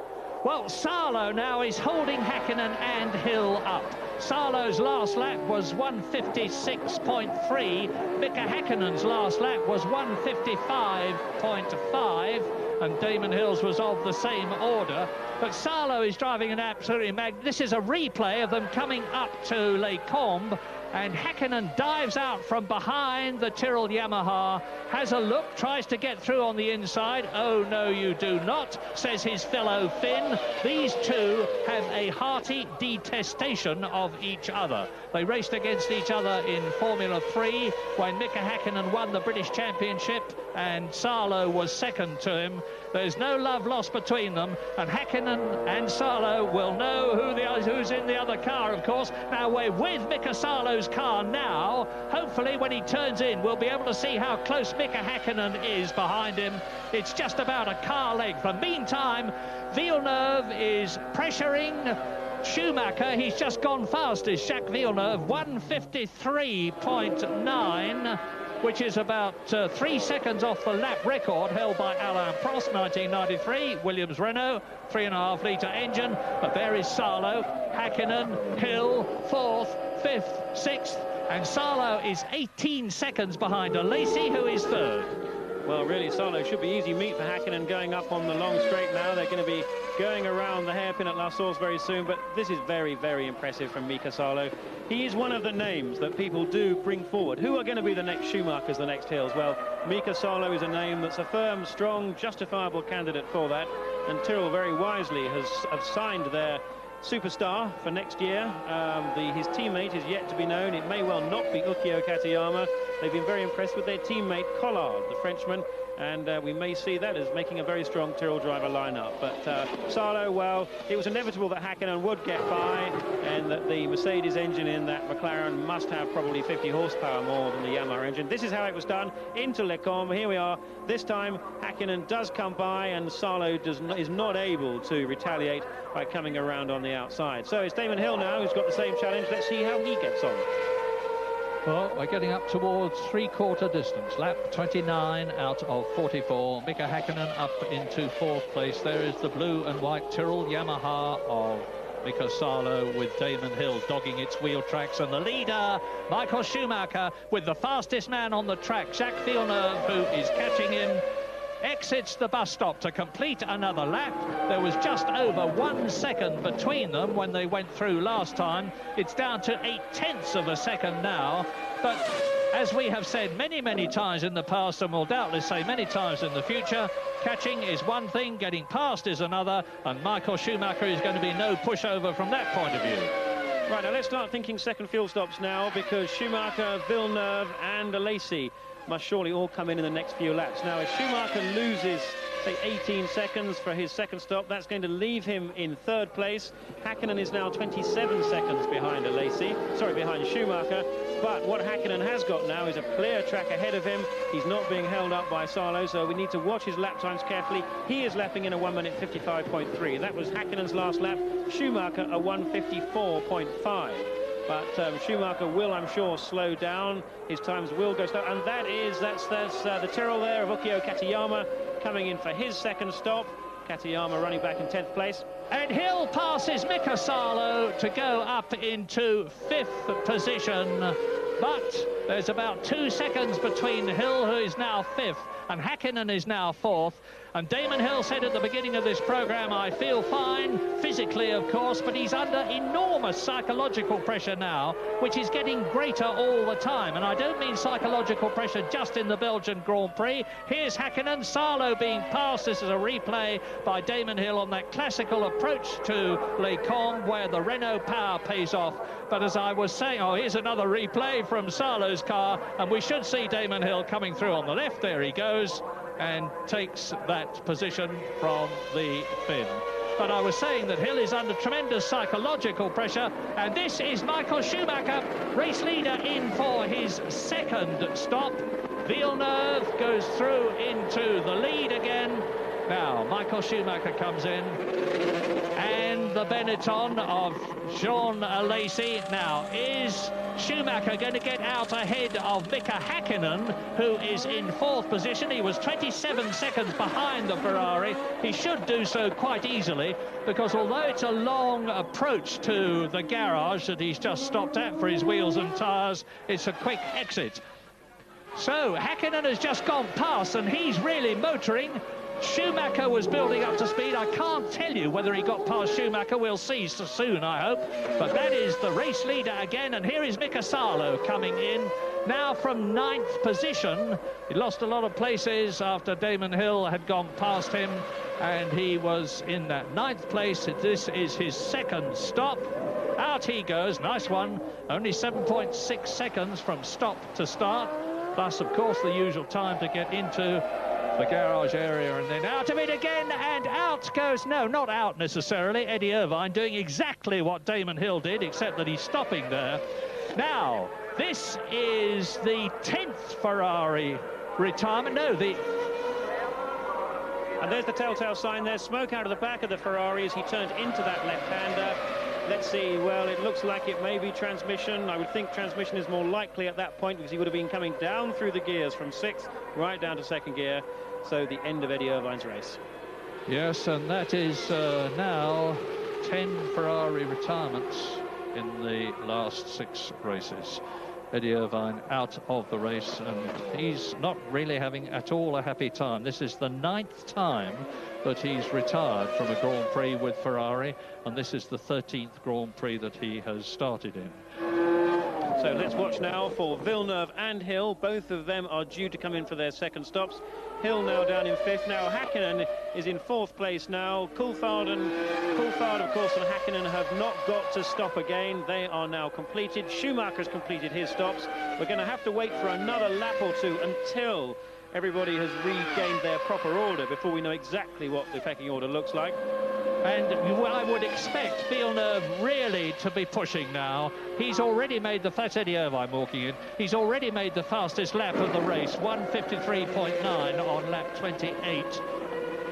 Speaker 3: Well, Salo now is holding Hakkinen and Hill up. Salo's last lap was 156.3. Mika Hakkinen's last lap was 155.5. And Damon Hill's was of the same order. But Salo is driving an absolutely this is a replay of them coming up to Les Combes, and Hakkinen dives out from behind the Tyrrell Yamaha, has a look, tries to get through on the inside. Oh, no, you do not, says his fellow Finn. These two have a hearty detestation of each other. They raced against each other in Formula 3 when Mika Hakkinen won the British Championship and Salo was 2nd to him. There's no love lost between them, and Hakkinen and Salo will know who's in the other car, of course. Now we're with Mika Salo's car now. Hopefully when he turns in, we'll be able to see how close Mika Hakkinen is behind him. It's just about a car length. But meantime, Villeneuve is pressuring Schumacher. He's just gone fast, is Jacques Villeneuve, 153.9. which is about 3 seconds off the lap record held by Alain Prost, 1993. Williams Renault, 3.5 litre engine. But there is Salo, Häkkinen, Hill, 4th, 5th, 6th. And Salo is 18 seconds behind Alesi, who is 3rd.
Speaker 7: Well, really, Salo should be easy meat for Häkkinen going up on the long straight now. They're going to be going around the hairpin at La Source very soon, but this is very, very impressive from Mika Salo. He is one of the names that people do bring forward. Who are going to be the next Schumachers, the next Hills? Well, Mika Salo is a name that's a firm, strong, justifiable candidate for that, and Tyrrell very wisely have signed their superstar for next year. His teammate is yet to be known. It may well not be Ukio Katayama. They've been very impressed with their teammate Collard, the Frenchman, and we may see that as making a very strong Tyrrell driver lineup. But Salo, well, it was inevitable that Häkkinen would get by, and that the Mercedes engine in that McLaren must have probably 50 horsepower more than the Yamaha engine. This is how it was done into Les Combes. Here we are. This time Häkkinen does come by, and Salo is not able to retaliate by coming around on the outside. So it's Damon Hill now who's got the same challenge. Let's see how he gets on.
Speaker 3: Well, we're getting up towards three-quarter distance. Lap 29 out of 44. Mika Häkkinen up into 4th place. There is the blue and white Tyrrell Yamaha of Mika Salo, with Damon Hill dogging its wheel tracks, and the leader, Michael Schumacher, with the fastest man on the track, Jacques Villeneuve, who is catching him, exits the bus stop to complete another lap. There was just over 1 second between them when they went through last time. It's down to 0.8 of a second now, but as we have said many, many times in the past, and will doubtless say many times in the future, catching is one thing, getting past is another, and Michael Schumacher is going to be no pushover from that point of view.
Speaker 7: Right, now let's start thinking second fuel stops now, because Schumacher, Villeneuve and Alesi must surely all come in the next few laps. Now, if Schumacher loses, say, 18 seconds for his second stop, that's going to leave him in 3rd place. Häkkinen is now 27 seconds behind behind Schumacher. But what Häkkinen has got now is a clear track ahead of him. He's not being held up by Salo, so we need to watch his lap times carefully. He is lapping in a 1:55.3. That was Häkkinen's last lap. Schumacher a 1:54.5. But Schumacher will, I'm sure, slow down. His times will go slow, and that's the Tyrrell there of Ukio Katayama coming in for his second stop. Katayama running back in 10th place.
Speaker 3: And Hill passes Mika Salo to go up into 5th position. But there's about 2 seconds between Hill, who is now 5th, and Häkkinen is now 4th. And Damon Hill said at the beginning of this programme, I feel fine, physically, of course, but he's under enormous psychological pressure now, which is getting greater all the time. And I don't mean psychological pressure just in the Belgian Grand Prix. Here's Häkkinen, Salo being passed. This is a replay by Damon Hill on that classical approach to Les Combes, where the Renault power pays off. But as I was saying, oh, here's another replay from Salo's car, and we should see Damon Hill coming through on the left. There he goes, and takes that position from the fin. But I was saying that Hill is under tremendous psychological pressure, and this is Michael Schumacher, race leader, in for his second stop. Villeneuve goes through into the lead again. Now, Michael Schumacher comes in, and the Benetton of Jean Alesi. Now, is Schumacher going to get out ahead of Mika Häkkinen, who is in 4th position? He was 27 seconds behind the Ferrari. He should do so quite easily, because although it's a long approach to the garage that he's just stopped at for his wheels and tyres, it's a quick exit. So Häkkinen has just gone past, and he's really motoring. Schumacher was building up to speed. I can't tell you whether he got past Schumacher. We'll see so soon, I hope. But that is the race leader again, and here is Mika Salo coming in now from 9th position. He lost a lot of places after Damon Hill had gone past him, and he was in that 9th place. This is his second stop. Out he goes, nice one. Only 7.6 seconds from stop to start, plus of course the usual time to get into the garage area, and then out of it again, and out goes, no, not out necessarily, Eddie Irvine, doing exactly what Damon Hill did, except that he's stopping there. Now, this is the 10th Ferrari retirement. No,
Speaker 7: and there's the telltale sign there, smoke out of the back of the Ferrari as he turned into that left-hander. let's see. Well, it looks like it may be transmission. I would think transmission is more likely at that point because he would have been coming down through the gears from 6th right down to 2nd gear. So the end of Eddie Irvine's race.
Speaker 3: Yes, and that is now 10 Ferrari retirements in the last 6 races. Eddie Irvine out of the race, and he's not really having at all a happy time. This is the 9th time that he's retired from a Grand Prix with Ferrari, and this is the 13th Grand Prix that he has started in.
Speaker 7: So let's watch now for Villeneuve and Hill. Both of them are due to come in for their second stops. Hill now down in 5th. Now Häkkinen is in 4th place now. Coulthard, of course, and Häkkinen have not got to stop again. They are now completed. Schumacher's completed his stops. We're going to have to wait for another lap or two until everybody has regained their proper order before we know exactly what the pecking order looks like.
Speaker 3: And I would expect Villeneuve really to be pushing now. He's already made that's Eddie Irvine walking in. He's already made the fastest lap of the race, 1:53.9 on lap 28.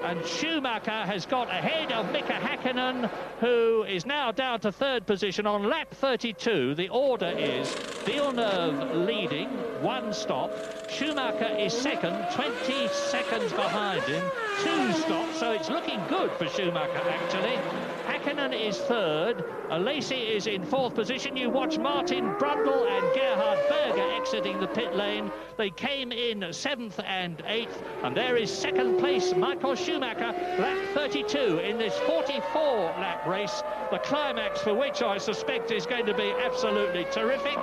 Speaker 3: And Schumacher has got ahead of Mika Häkkinen, who is now down to 3rd position on lap 32. The order is Villeneuve leading, 1 stop. Schumacher is 2nd, 20 seconds behind him, 2 stops, so it's looking good for Schumacher, actually. Häkkinen is 3rd. Lacey is in 4th position. You watch Martin Brundle and Gerhard Berger exiting the pit lane. They came in 7th and 8th, and there is 2nd place Michael Schumacher, lap 32 in this 44-lap race, the climax for which I suspect is going to be absolutely terrific.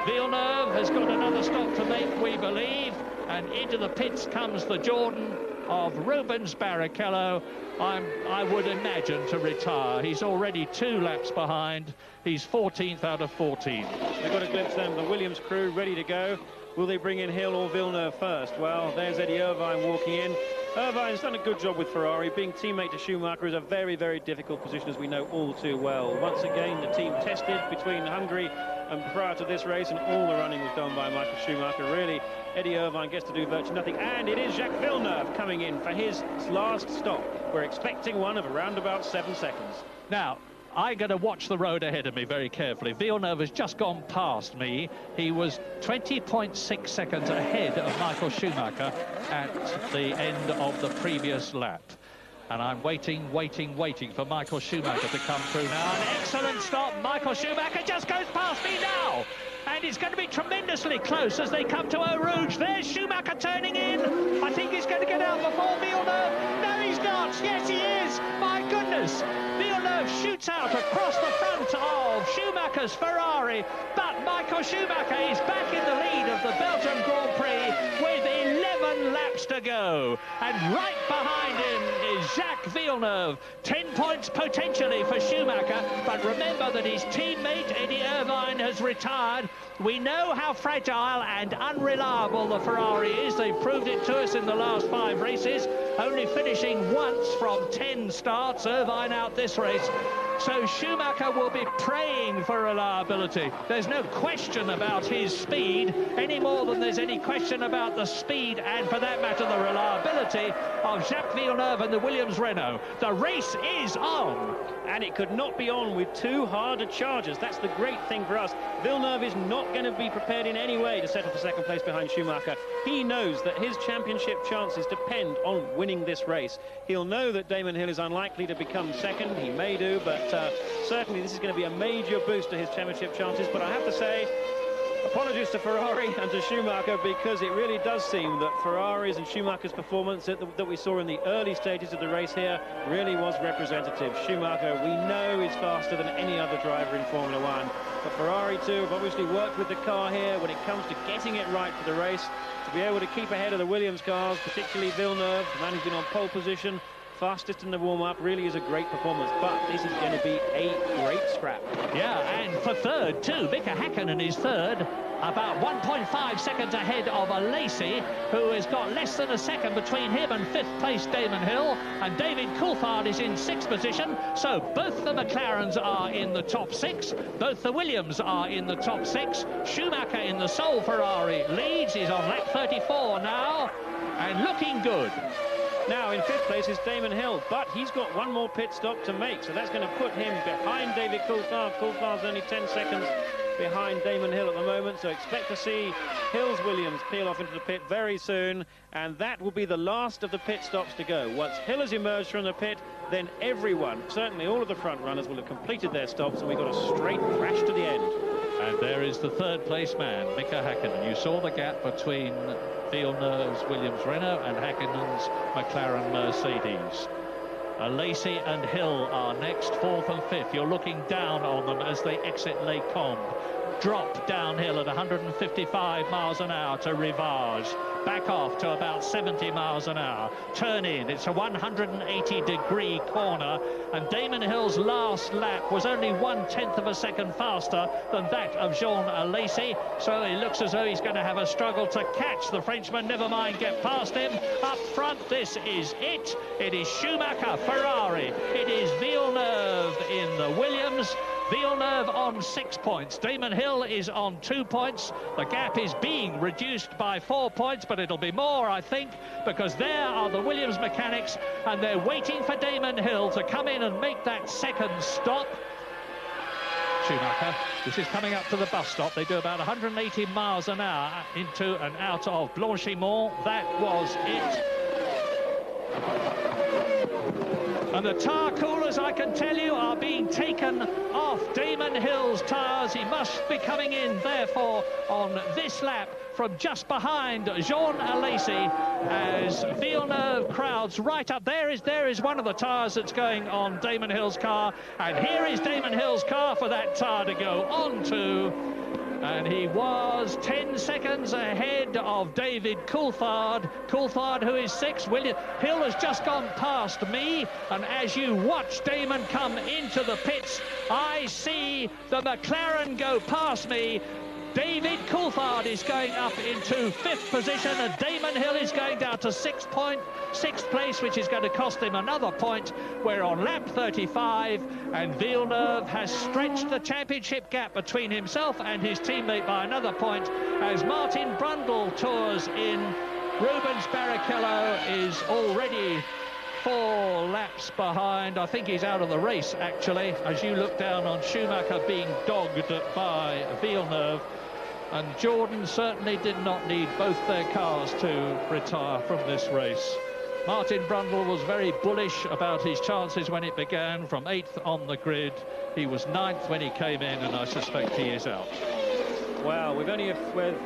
Speaker 3: Villeneuve has got another stop to make, we believe, and into the pits comes the Jordan of Rubens Barrichello. I would imagine to retire. He's already 2 laps behind. He's 14th out of 14.
Speaker 7: We've got a glimpse then of the Williams crew ready to go. Will they bring in Hill or Villeneuve first? Well, there's Eddie Irvine walking in. Irvine's done a good job with Ferrari. Being teammate to Schumacher is a very, very difficult position, as we know all too well. Once again, the team tested between Hungary and prior to this race, and all the running was done by Michael Schumacher. Really, Eddie Irvine gets to do virtually nothing, and it is Jacques Villeneuve coming in for his last stop. We're expecting one of around about 7 seconds.
Speaker 3: Now, I'm going to watch the road ahead of me very carefully. Villeneuve has just gone past me. He was 20.6 seconds ahead of Michael Schumacher at the end of the previous lap. And I'm waiting for Michael Schumacher to come through now. An excellent stop. Michael Schumacher just goes past me now. And it's going to be tremendously close as they come to Eau Rouge. There's Schumacher turning in. I think he's going to get out before Villeneuve. No, he's not. Yes, he is. My goodness. Villeneuve shoots out across the front of Schumacher's Ferrari. But Michael Schumacher is back in the lead of the Belgian Grand Prix with 11 laps to go. And right behind him is Jacques Villeneuve. 10 points potentially for Schumacher. But remember that his teammate Eddie Irvine has retired. We know how fragile and unreliable the Ferrari is. They've proved it to us in the last 5 races, only finishing once from 10 starts. Irvine out this race. So Schumacher will be praying for reliability. There's no question about his speed, any more than there's any question about the speed and, for that matter, the reliability of Jacques Villeneuve and the Williams Renault. The race is on.
Speaker 7: And it could not be on with 2 harder chargers. That's the great thing for us. Villeneuve is not going to be prepared in any way to settle for 2nd place behind Schumacher. He knows that his championship chances depend on winning this race. He'll know that Damon Hill is unlikely to become 2nd. He may do, but certainly this is going to be a major boost to his championship chances. But I have to say, apologies to Ferrari and to Schumacher, because it really does seem that Ferrari's and Schumacher's performance that we saw in the early stages of the race here really was representative. Schumacher, we know, is faster than any other driver in Formula One. But Ferrari too have obviously worked with the car here when it comes to getting it right for the race, to be able to keep ahead of the Williams cars, particularly Villeneuve, the man who's been on pole position, fastest in the warm-up. Really is a great performance, but this is going to be a great scrap.
Speaker 3: Yeah, and for 3rd too, Mika Häkkinen is 3rd, about 1.5 seconds ahead of Lacey, who has got less than a second between him and 5th place Damon Hill, and David Coulthard is in 6th position. So both the McLarens are in the top 6, both the Williams are in the top 6. Schumacher in the sole Ferrari leads. He's on lap 34 now, and looking good.
Speaker 7: Now, in 5th place is Damon Hill, but he's got one more pit stop to make, so that's going to put him behind David Coulthard. Coulthard's only 10 seconds behind Damon Hill at the moment, so expect to see Hill's Williams peel off into the pit very soon, and that will be the last of the pit stops to go. Once Hill has emerged from the pit, then everyone, certainly all of the front runners, will have completed their stops, and we've got a straight crash to the end.
Speaker 3: And there is the 3rd place man, Mika Häkkinen. You saw the gap between Villeneuve's Williams-Renault and Häkkinen's McLaren Mercedes. Lacey and Hill are next, 4th and 5th. You're looking down on them as they exit Les Combes. Drop downhill at 155 miles an hour to Rivage. Back off to about 70 miles an hour. Turn in. It's a 180-degree corner, and Damon Hill's last lap was only 1/10 of a second faster than that of Jean Alesi, so it looks as though he's going to have a struggle to catch the Frenchman. Never mind, get past him. Up front, this is it. It is Schumacher, Ferrari. It is Villeneuve in the Williams. Villeneuve on 6 points. Damon Hill is on 2 points. The gap is being reduced by 4 points, but it'll be more, I think, because there are the Williams mechanics, and they're waiting for Damon Hill to come in and make that second stop. Schumacher, this is coming up to the bus stop. They do about 180 miles an hour into and out of Blanchimont. That was it. And the tyre coolers, I can tell you, are being taken off Damon Hill's tyres. He must be coming in, therefore, on this lap from just behind Jean Alesi as Villeneuve crowds right up. There is one of the tyres that's going on Damon Hill's car. And here is Damon Hill's car for that tyre to go on to. And he was 10 seconds ahead of David Coulthard. Coulthard, who is 6th. Hill has just gone past me. And as you watch Damon come into the pits, I see the McLaren go past me. David Coulthard is going up into 5th position, and Damon Hill is going down to 6th place, which is going to cost him another point. We're on lap 35, and Villeneuve has stretched the championship gap between himself and his teammate by another point, as Martin Brundle tours in. Rubens Barrichello is already 4 laps behind. I think he's out of the race, actually, as you look down on Schumacher being dogged by Villeneuve. And Jordan certainly did not need both their cars to retire from this race. Martin Brundle was very bullish about his chances when it began. From 8th on the grid, he was 9th when he came in, and I suspect he is out.
Speaker 7: Well, we've only with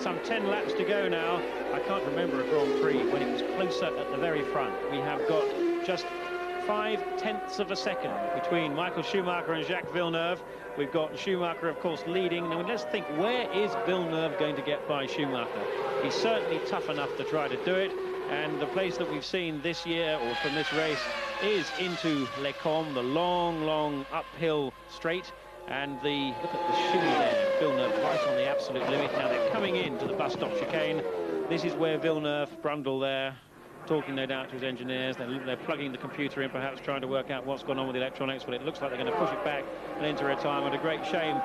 Speaker 7: some 10 laps to go now. I can't remember a Grand Prix when it was closer at the very front. We have got just 0.5 of a second between Michael Schumacher and Jacques Villeneuve. We've got Schumacher, of course, leading. Now, let's think, where is Villeneuve going to get by Schumacher? He's certainly tough enough to try to do it. And the place that we've seen this year, or from this race, is into Les Combes, the long uphill straight. And look at the shoe there, Villeneuve right on the absolute limit. Now they're coming into the bus stop chicane. This is where Villeneuve, Brundle there, talking no doubt to his engineers. They're plugging the computer in, perhaps trying to work out what's gone on with the electronics, but it looks like they're going to push it back and into retirement. A great shame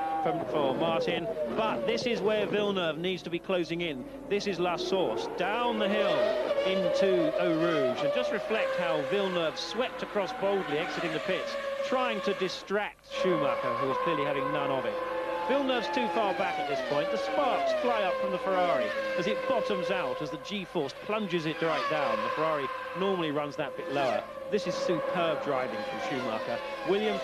Speaker 7: for Martin. But this is where Villeneuve needs to be closing in. This is La Source, down the hill into Eau Rouge. And just reflect how Villeneuve swept across boldly, exiting the pits, trying to distract Schumacher, who was clearly having none of it. Villeneuve's too far back at this point. The sparks fly up from the Ferrari as it bottoms out, as the G-force plunges it right down. The Ferrari normally runs that bit lower. This is superb driving from Schumacher.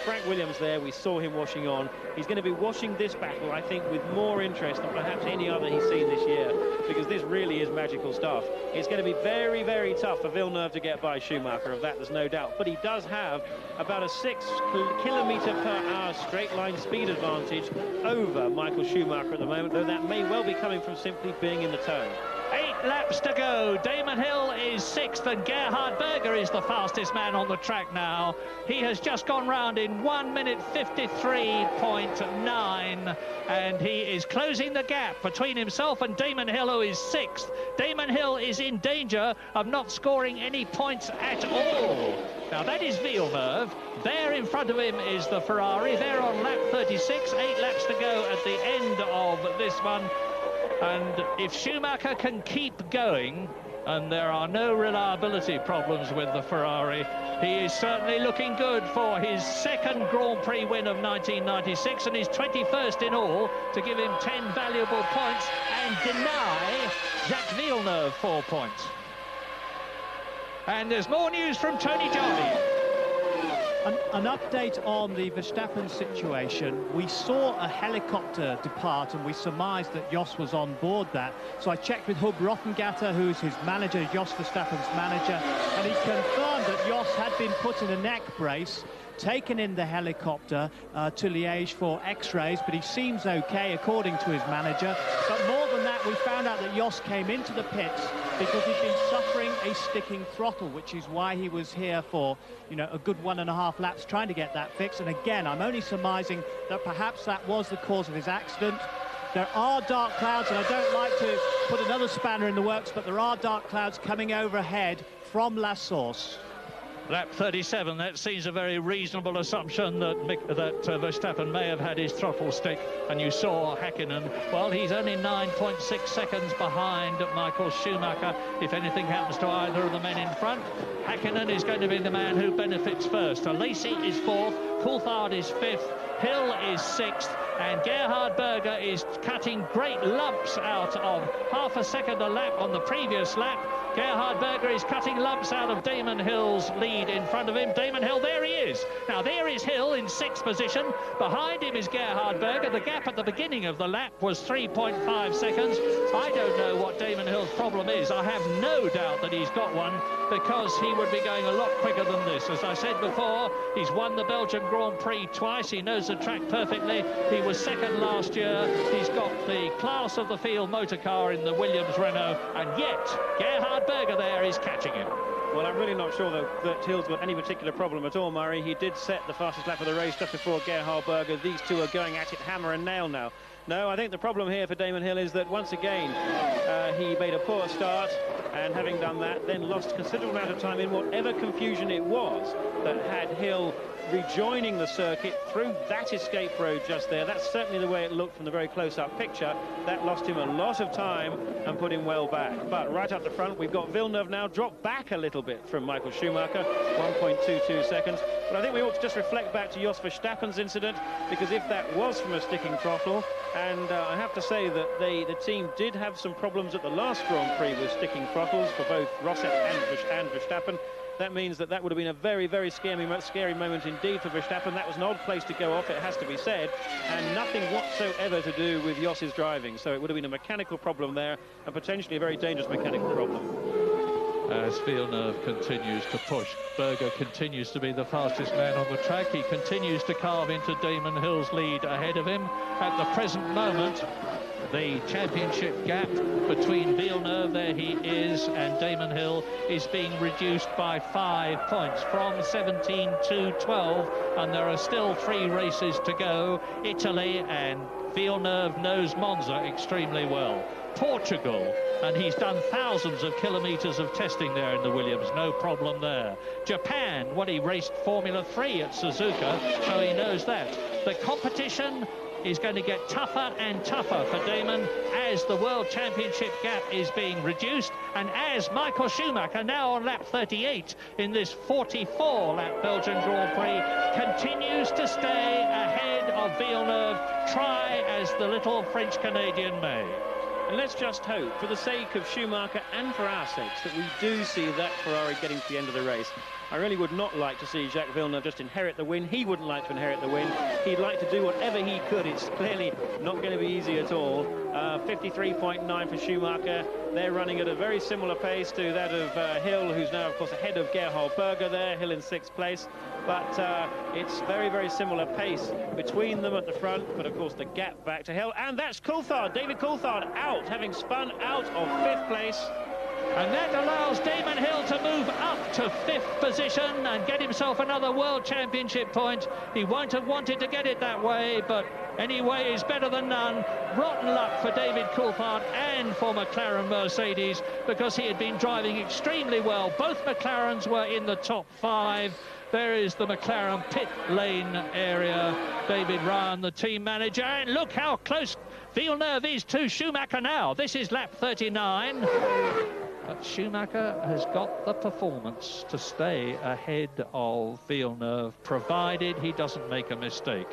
Speaker 7: Frank Williams there, we saw him washing on. He's going to be watching this battle, I think, with more interest than perhaps any other he's seen this year, because this really is magical stuff. It's going to be very, very tough for Villeneuve to get by Schumacher, of that there's no doubt. But he does have about a 6 km/h straight line speed advantage over Michael Schumacher at the moment, though that may well be coming from simply being in the turn.
Speaker 3: 8 laps to go. Damon Hill is 6th, and Gerhard Berger is the fastest man on the track now. He has just gone round in 1 minute 53.9, and he is closing the gap between himself and Damon Hill, who is 6th. Damon Hill is in danger of not scoring any points at all. Now that is Villeneuve. There in front of him is the Ferrari. They're on lap 36. 8 laps to go at the end of this one. And if Schumacher can keep going, and there are no reliability problems with the Ferrari. He is certainly looking good for his second Grand Prix win of 1996 and his 21st in all, to give him 10 valuable points and deny Jacques Villeneuve 4 points. And there's more news from Tony Jarvie.
Speaker 2: An update on the Verstappen situation. We saw a helicopter depart and we surmised that Jos was on board that. So I checked with Hub Rottengatter, who's his manager, Jos Verstappen's manager, and he confirmed that Jos had been put in a neck brace, taken in the helicopter to Liège for x-rays, but he seems okay according to his manager. But more than that, we found out that Jos came into the pits because he'd been suffering a sticking throttle, which is why he was here for, you know, a good 1.5 laps trying to get that fixed. And again, I'm only surmising that perhaps that was the cause of his accident. There are dark clouds, and I don't like to put another spanner in the works, but there are dark clouds coming overhead from La Source.
Speaker 3: Lap 37, that seems a very reasonable assumption that Verstappen may have had his throttle stick. And you saw Häkkinen, well, he's only 9.6 seconds behind Michael Schumacher. If anything happens to either of the men in front, Häkkinen is going to be the man who benefits first. Lacey is 4th, Coulthard is 5th, Hill is 6th, and Gerhard Berger is cutting great lumps out of half a second a lap on the previous lap. Gerhard Berger is cutting lumps out of Damon Hill's lead in front of him. Damon Hill, there he is. Now, there is Hill in 6th position. Behind him is Gerhard Berger. The gap at the beginning of the lap was 3.5 seconds. I don't know what Damon Hill's problem is. I have no doubt that he's got one, because he would be going a lot quicker than this. As I said before, he's won the Belgian Grand Prix twice. He knows the track perfectly. He was second last year. He's got the class of the field motor car in the Williams Renault, and yet Gerhard Berger there is catching him.
Speaker 7: Well, I'm really not sure that Hill's got any particular problem at all, Murray. He did set the fastest lap of the race just before Gerhard Berger. These two are going at it hammer and nail now. No, I think the problem here for Damon Hill is that once again he made a poor start, and having done that, then lost a considerable amount of time in whatever confusion it was that had Hill rejoining the circuit through that escape road just there. That's certainly the way it looked from the very close-up picture. That lost him a lot of time and put him well back. But right up the front, we've got Villeneuve now dropped back a little bit from Michael Schumacher, 1.22 seconds. But I think we ought to just reflect back to Jos Verstappen's incident, because if that was from a sticking throttle, and I have to say that the team did have some problems at the last Grand Prix with sticking throttles for both Rosset and Verstappen. That means that would have been a very, very scary moment indeed for Verstappen. That was an odd place to go off, it has to be said, and nothing whatsoever to do with Jos's driving. So it would have been a mechanical problem there, and potentially a very dangerous mechanical problem.
Speaker 3: As Villeneuve continues to push, Berger continues to be the fastest man on the track. He continues to carve into Damon Hill's lead ahead of him. At the present moment, the championship gap between Villeneuve, there he is, and Damon Hill is being reduced by 5 points from 17 to 12, and there are still 3 races to go. Italy, and Villeneuve knows Monza extremely well. Portugal, and he's done thousands of kilometres of testing there in the Williams, no problem there. Japan, well, he raced Formula 3 at Suzuka, so he knows that. The competition is going to get tougher and tougher for Damon as the World Championship gap is being reduced, and as Michael Schumacher, now on lap 38 in this 44-lap Belgian Grand Prix, continues to stay ahead of Villeneuve, try as the little French-Canadian may.
Speaker 7: And let's just hope, for the sake of Schumacher and for our sakes, that we do see that Ferrari getting to the end of the race. I really would not like to see Jacques Villeneuve just inherit the win. He wouldn't like to inherit the win. He'd like to do whatever he could. It's clearly not going to be easy at all. 53.9 for Schumacher. They're running at a very similar pace to that of Hill, who's now, of course, ahead of Gerhard Berger there. Hill in 6th place. But it's very, very similar pace between them at the front. But, of course, the gap back to Hill. And that's Coulthard. David Coulthard out, having spun out of 5th place.
Speaker 3: And that allows Damon Hill to move up to 5th position and get himself another World Championship point. He won't have wanted to get it that way, but anyway is better than none. Rotten luck for David Coulthard and for McLaren Mercedes, because he had been driving extremely well. Both McLarens were in the top 5. There is the McLaren pit lane area. David Ryan, the team manager, and look how close Villeneuve is to Schumacher now. This is lap 39. But Schumacher has got the performance to stay ahead of Villeneuve, provided he doesn't make a mistake.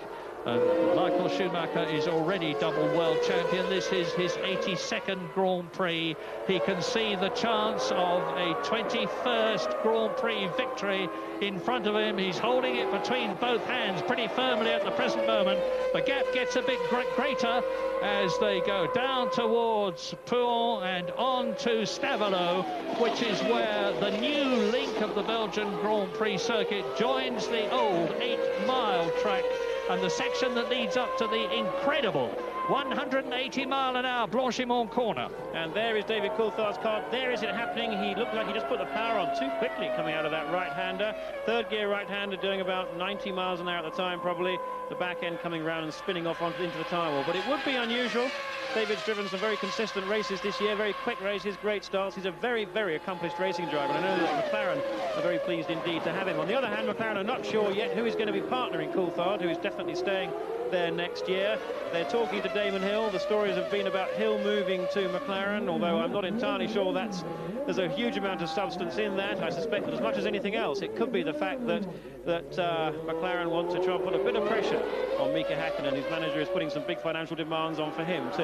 Speaker 3: And Michael Schumacher is already double world champion. This is his 82nd Grand Prix. He can see the chance of a 21st Grand Prix victory in front of him. He's holding it between both hands pretty firmly at the present moment. The gap gets a bit greater as they go down towards Pouhon and on to Stavelot, which is where the new link of the Belgian Grand Prix circuit joins the old 8-mile track and the section that leads up to the incredible 180-mile-an-hour Blanchimont corner.
Speaker 7: And there is David Coulthard's car. There is it happening. He looked like he just put the power on too quickly coming out of that right-hander. Third gear right-hander doing about 90 miles an hour at the time, probably. The back end coming round and spinning off into the tyre wall. But it would be unusual. David's driven some very consistent races this year, very quick races, great starts. He's a very, very accomplished racing driver. And I know that McLaren are very pleased indeed to have him. On the other hand, McLaren are not sure yet who is going to be partnering Coulthard, who is definitely staying there next year. They're talking to Damon Hill. The stories have been about Hill moving to McLaren, although I'm not entirely sure there's a huge amount of substance in that. I suspect that as much as anything else, it could be the fact that McLaren want to try and put a bit of pressure on Mika Häkkinen. His manager is putting some big financial demands on for him too.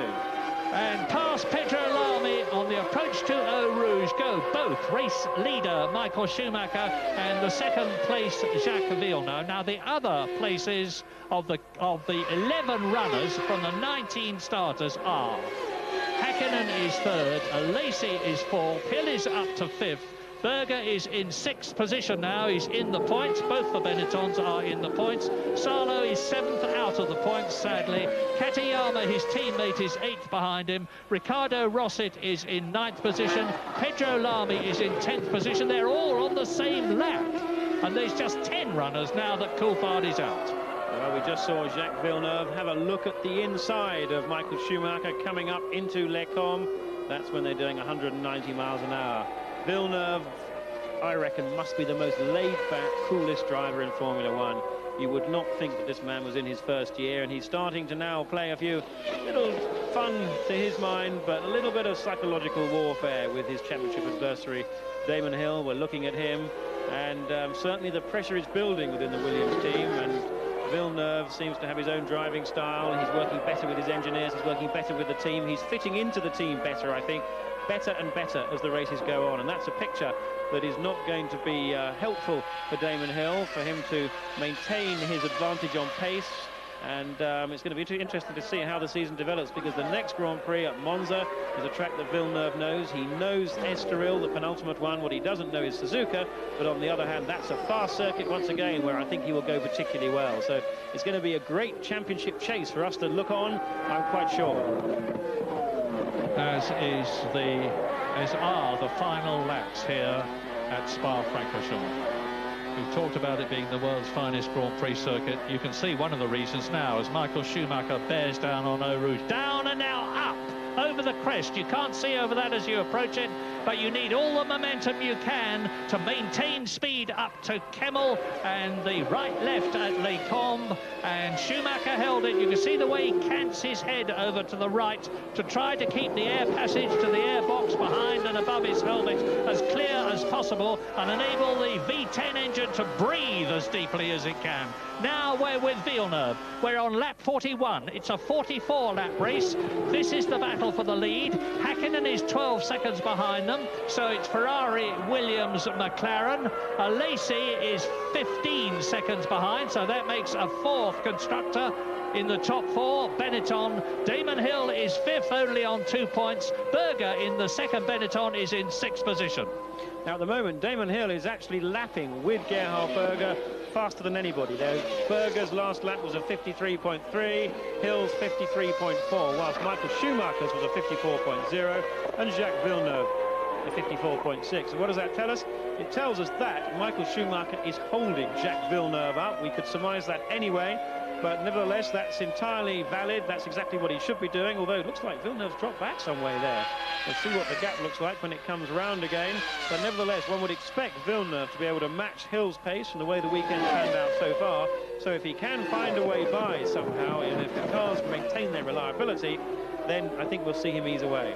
Speaker 3: And past Pedro Lamy on the approach to Eau Rouge go both race leader Michael Schumacher and the second place Jacques Villeneuve. Now the other places of the 11 runners from the 19 starters are Häkkinen is third, Lacey is fourth, Hill is up to fifth, Berger is in 6th position now. He's in the points. Both the Benettons are in the points. Salo is 7th out of the points, sadly. Katayama, his teammate, is 8th behind him. Ricardo Rosset is in 9th position. Pedro Lamy is in 10th position. They're all on the same lap. And there's just 10 runners now that Coulthard is out.
Speaker 7: Well, we just saw Jacques Villeneuve have a look at the inside of Michael Schumacher coming up into Les Combes. That's when they're doing 190 miles an hour. Villeneuve, I reckon, must be the most laid-back, coolest driver in Formula One. You would not think that this man was in his first year, and he's starting to now play a few little fun to his mind, but a little bit of psychological warfare with his championship adversary, Damon Hill. We're looking at him, and certainly the pressure is building within the Williams team, and Villeneuve seems to have his own driving style. He's working better with his engineers, he's working better with the team, he's fitting into the team better, I think. Better and better as the races go on, and that's a picture that is not going to be helpful for Damon Hill, for him to maintain his advantage on pace. And it's going to be interesting to see how the season develops, because the next Grand Prix at Monza is a track that Villeneuve knows. He knows Estoril, the penultimate one. What he doesn't know is Suzuka, but on the other hand, that's a fast circuit once again where I think he will go particularly well. So it's going to be a great championship chase for us to look on, I'm quite sure.
Speaker 3: As are the final laps here at Spa-Francorchamps. We've talked about it being the world's finest Grand Prix circuit. You can see one of the reasons now as Michael Schumacher bears down on Eau Rouge. Down and now up over the crest. You can't see over that as you approach it, but you need all the momentum you can to maintain speed up to Kemmel and the right-left at Les Combes, and Schumacher held it. You can see the way he cants his head over to the right to try to keep the air passage to the air box behind and above his helmet as clear as possible and enable the V10 engine to breathe as deeply as it can. Now we're with Villeneuve. We're on lap 41. It's a 44-lap race. This is the battle for the lead. Häkkinen is 12 seconds behind them, so it's Ferrari, Williams, McLaren. Lacey is 15 seconds behind, so that makes a 4th constructor in the top 4. Benetton. Damon Hill is 5th, only on 2 points. Berger in the 2nd Benetton is in 6th position.
Speaker 7: Now at the moment, Damon Hill is actually lapping with Gerhard Berger faster than anybody, though. Berger's last lap was a 53.3, Hill's 53.4, whilst Michael Schumacher's was a 54.0, and Jacques Villeneuve a 54.6. And what does that tell us? It tells us that Michael Schumacher is holding Jacques Villeneuve up. We could surmise that anyway, but nevertheless, that's entirely valid. That's exactly what he should be doing, although it looks like Villeneuve's dropped back some way there. We'll see what the gap looks like when it comes round again. But nevertheless, one would expect Villeneuve to be able to match Hill's pace from the way the weekend panned out so far. So if he can find a way by somehow, and if the cars maintain their reliability, then I think we'll see him ease away.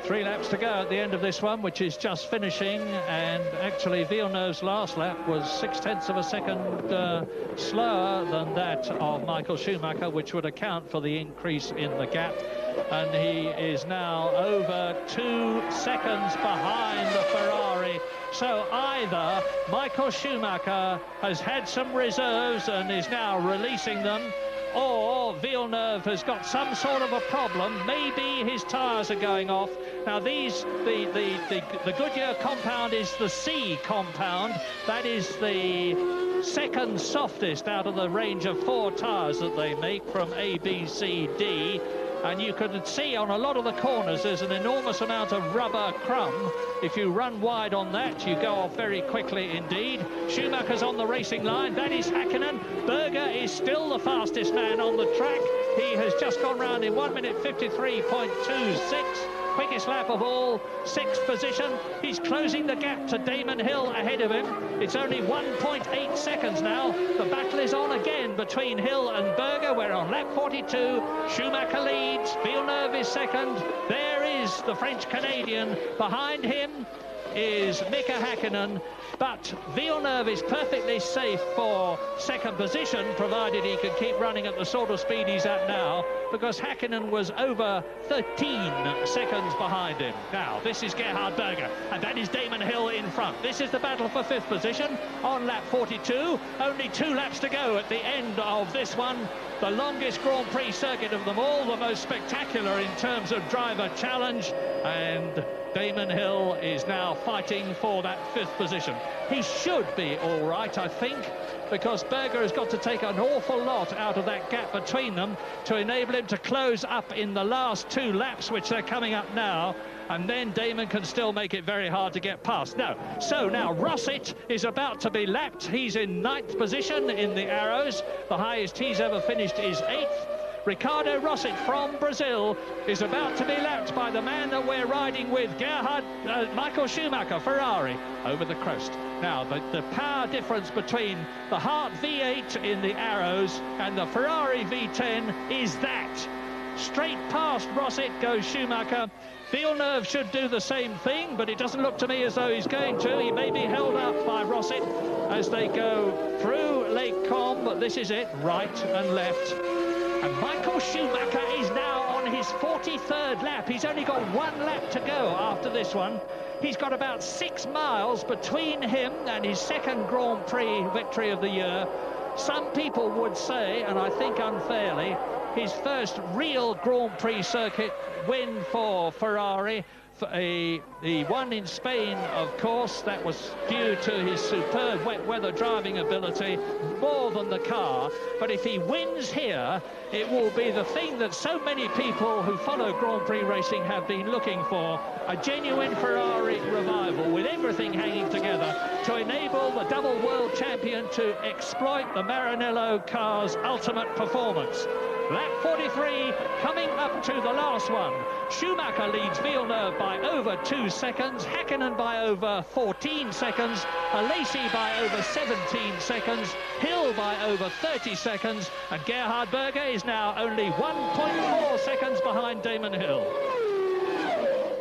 Speaker 3: 3 laps to go at the end of this one, which is just finishing, and actually Villeneuve's last lap was 0.6 of a second slower than that of Michael Schumacher, which would account for the increase in the gap, and he is now over 2 seconds behind the Ferrari. So either Michael Schumacher has had some reserves and is now releasing them, or Villeneuve has got some sort of a problem. Maybe his tyres are going off. Now the Goodyear compound is the C compound. That is the second softest out of the range of 4 tyres that they make from A, B, C, D. And you could see on a lot of the corners there's an enormous amount of rubber crumb. If you run wide on that, you go off very quickly indeed. Schumacher's on the racing line. That is Häkkinen. Berger is still the fastest man on the track. He has just gone round in 1 minute 53.26. Quickest lap of all, 6th position. He's closing the gap to Damon Hill ahead of him. It's only 1.8 seconds now. The battle is on again between Hill and Berger. We're on lap 42. Schumacher leads. Villeneuve is second. There is the French-Canadian. Behind him is Mika Häkkinen, but Villeneuve is perfectly safe for second position, provided he can keep running at the sort of speed he's at now, because Häkkinen was over 13 seconds behind him. Now, this is Gerhard Berger, and that is Damon Hill in front. This is the battle for 5th position on lap 42. Only 2 laps to go at the end of this one. The longest Grand Prix circuit of them all, the most spectacular in terms of driver challenge, and Damon Hill is now fighting for that 5th position. He should be all right, I think, because Berger has got to take an awful lot out of that gap between them to enable him to close up in the last 2 laps, which they're coming up now, and then Damon can still make it very hard to get past. No, so now Rosset is about to be lapped. He's in 9th position in the Arrows. The highest he's ever finished is 8th. Ricardo Rosset from Brazil is about to be lapped by the man that we're riding with, Michael Schumacher, Ferrari, over the coast. Now, the power difference between the Hart V8 in the Arrows and the Ferrari V10 is that. Straight past Rosset goes Schumacher. Villeneuve should do the same thing, but it doesn't look to me as though he's going to. He may be held up by Rosset as they go through Lake Com, but this is it, right and left. And Michael Schumacher is now on his 43rd lap. He's only got 1 lap to go after this one. He's got about 6 miles between him and his 2nd Grand Prix victory of the year. Some people would say, and I think unfairly, his first real Grand Prix circuit win for Ferrari. He won in Spain, of course. That was due to his superb wet weather driving ability, more than the car. But if he wins here, it will be the thing that so many people who follow Grand Prix racing have been looking for, a genuine Ferrari revival with everything hanging together to enable the double world champion to exploit the Maranello car's ultimate performance. Lap 43 coming up to the last one. Schumacher leads Villeneuve by over 2 seconds, Häkkinen by over 14 seconds, Alesi by over 17 seconds, Hill by over 30 seconds, and Gerhard Berger is now only 1.4 seconds behind Damon Hill.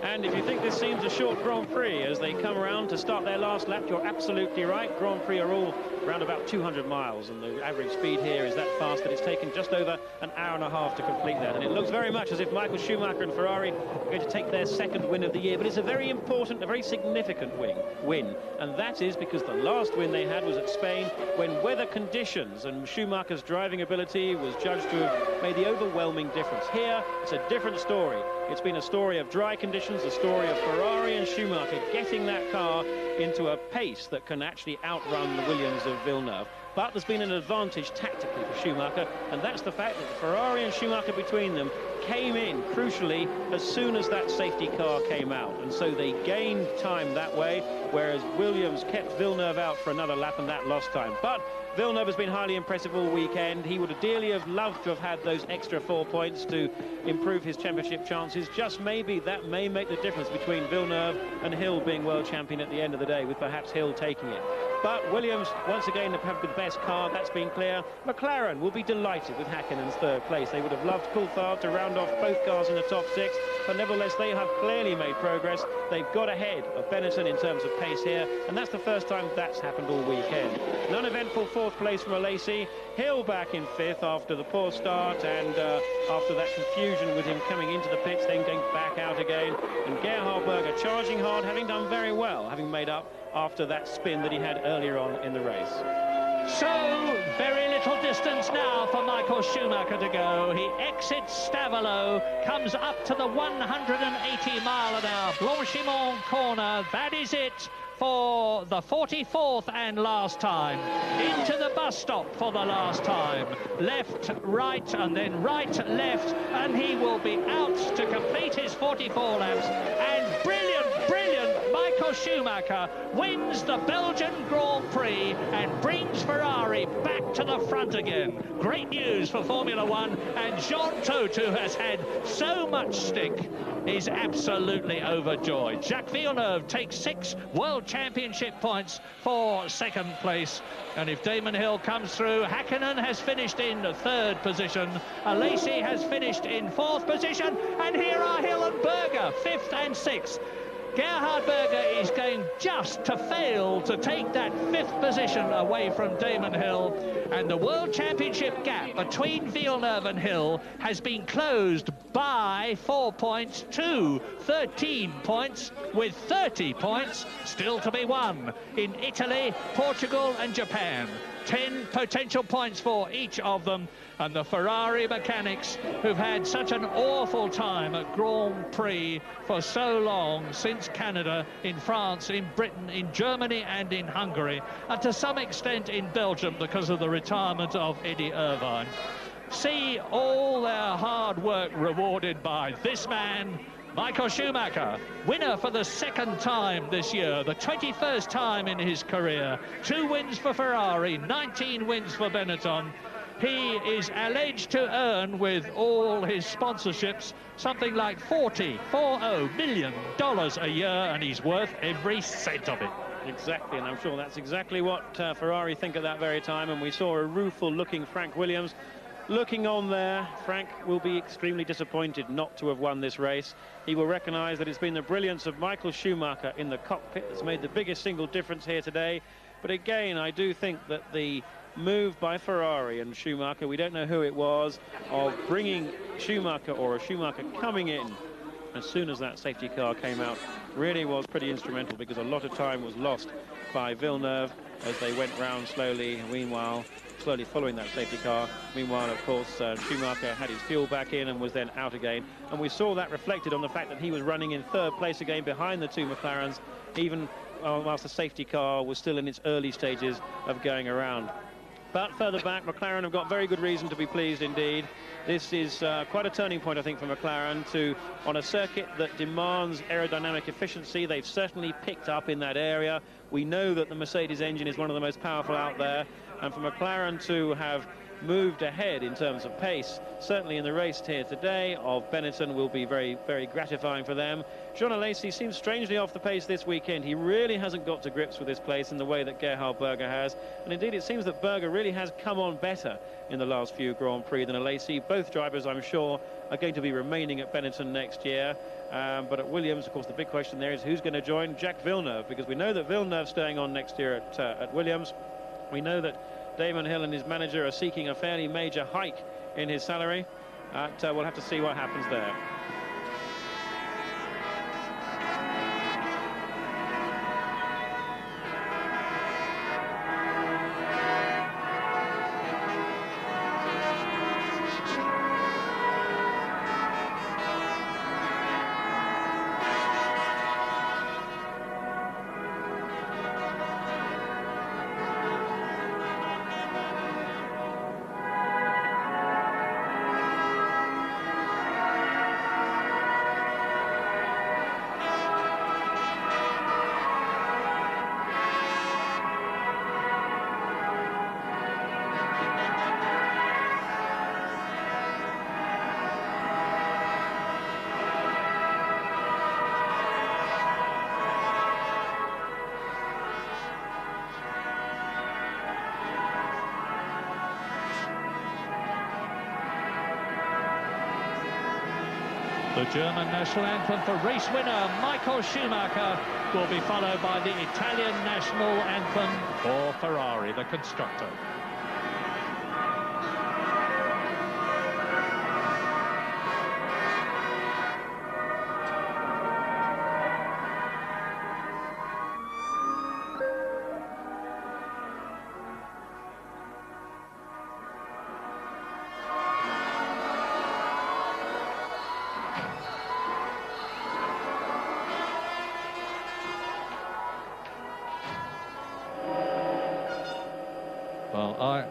Speaker 7: And if you think this seems a short Grand Prix as they come around to start their last lap, you're absolutely right. Grand Prix are all around about 200 miles, and the average speed here is that fast that it's taken just over an hour and a half to complete that. And it looks very much as if Michael Schumacher and Ferrari are going to take their 2nd win of the year. But it's a very important, a very significant win. And that is because the last win they had was at Spain, when weather conditions and Schumacher's driving ability was judged to have made the overwhelming difference. Here, it's a different story. It's been a story of dry conditions, a story of Ferrari and Schumacher getting that car into a pace that can actually outrun the Williams of Villeneuve. But there's been an advantage tactically for Schumacher, and that's the fact that Ferrari and Schumacher between them came in, crucially, as soon as that safety car came out. And so they gained time that way, whereas Williams kept Villeneuve out for another lap, and that lost time. But Villeneuve has been highly impressive all weekend. He would have dearly have loved to have had those extra 4 points to improve his championship chances. Just maybe that may make the difference between Villeneuve and Hill being world champion at the end of the day, with perhaps Hill taking it. But Williams, once again, have the best car, that's been clear. McLaren will be delighted with Häkkinen's 3rd place. They would have loved Coulthard to round off both cars in the top 6. but nevertheless they have clearly made progress. They've got ahead of Benetton in terms of pace here, and that's the first time that's happened all weekend. An uneventful fourth place from Alesi. Hill back in fifth after the poor start, and after that confusion with him coming into the pits, then going back out again. And Gerhard Berger charging hard, having done very well, having made up after that spin that he had earlier on in the race.
Speaker 3: So, very little distance now for Michael Schumacher to go. He exits Stavelot, comes up to the 180-mile-an-hour Blanchimont corner. That is it for the 44th and last time. Into the bus stop for the last time. Left, right, and then right, left, and he will be out to complete his 44 laps. And brilliant, Michael Schumacher wins the Belgian Grand Prix and brings Ferrari back to the front again. Great news for Formula One, and Jean Todt, who has had so much stick, is absolutely overjoyed. Jacques Villeneuve takes 6 World Championship points for second place, and if Damon Hill comes through, Hakkinen has finished in 3rd position, Alesi has finished in 4th position, and here are Hill and Berger, 5th and 6th. Gerhard Berger is going just to fail to take that 5th position away from Damon Hill, and the World Championship gap between Villeneuve and Hill has been closed by 4 points to 13 points, with 30 points still to be won in Italy, Portugal and Japan. 10 potential points for each of them, and the Ferrari mechanics, who've had such an awful time at Grand Prix for so long, since Canada, in France, in Britain, in Germany and in Hungary, and to some extent in Belgium because of the retirement of Eddie Irvine, see all their hard work rewarded by this man, Michael Schumacher, winner for the 2nd time this year, the 21st time in his career. 2 wins for Ferrari, 19 wins for Benetton. He is alleged to earn, with all his sponsorships, something like $40 million a year, and he's worth every cent of it.
Speaker 7: Exactly, and I'm sure that's exactly what Ferrari think at that very time. And we saw a rueful-looking Frank Williams looking on there. Frank will be extremely disappointed not to have won this race. He will recognise that it's been the brilliance of Michael Schumacher in the cockpit that's made the biggest single difference here today. But again, I do think that the move by Ferrari and Schumacher, we don't know who it was, of bringing Schumacher, or a Schumacher coming in as soon as that safety car came out, really was pretty instrumental, because a lot of time was lost by Villeneuve as they went round slowly, meanwhile slowly following that safety car. Meanwhile, of course, Schumacher had his fuel back in and was then out again, and we saw that reflected on the fact that he was running in 3rd place again behind the 2 McLarens, even whilst the safety car was still in its early stages of going around. But further back, McLaren have got very good reason to be pleased indeed. This is quite a turning point, I think, for McLaren, on a circuit that demands aerodynamic efficiency. They've certainly picked up in that area. We know that the Mercedes engine is one of the most powerful out there, and for McLaren to have moved ahead in terms of pace, certainly in the race here today, of Benetton, will be very, very gratifying for them. Jean Alesi seems strangely off the pace this weekend. He really hasn't got to grips with this place in the way that Gerhard Berger has, and indeed it seems that Berger really has come on better in the last few Grand Prix than Alesi. Both drivers, I'm sure, are going to be remaining at Benetton next year, but at Williams, of course, the big question there is who's going to join Jacques Villeneuve, because we know that Villeneuve's staying on next year at Williams. We know that Damon Hill and his manager are seeking a fairly major hike in his salary. We'll have to see what happens there.
Speaker 3: The German national anthem for race winner Michael Schumacher will be followed by the Italian national anthem for Ferrari, the constructor.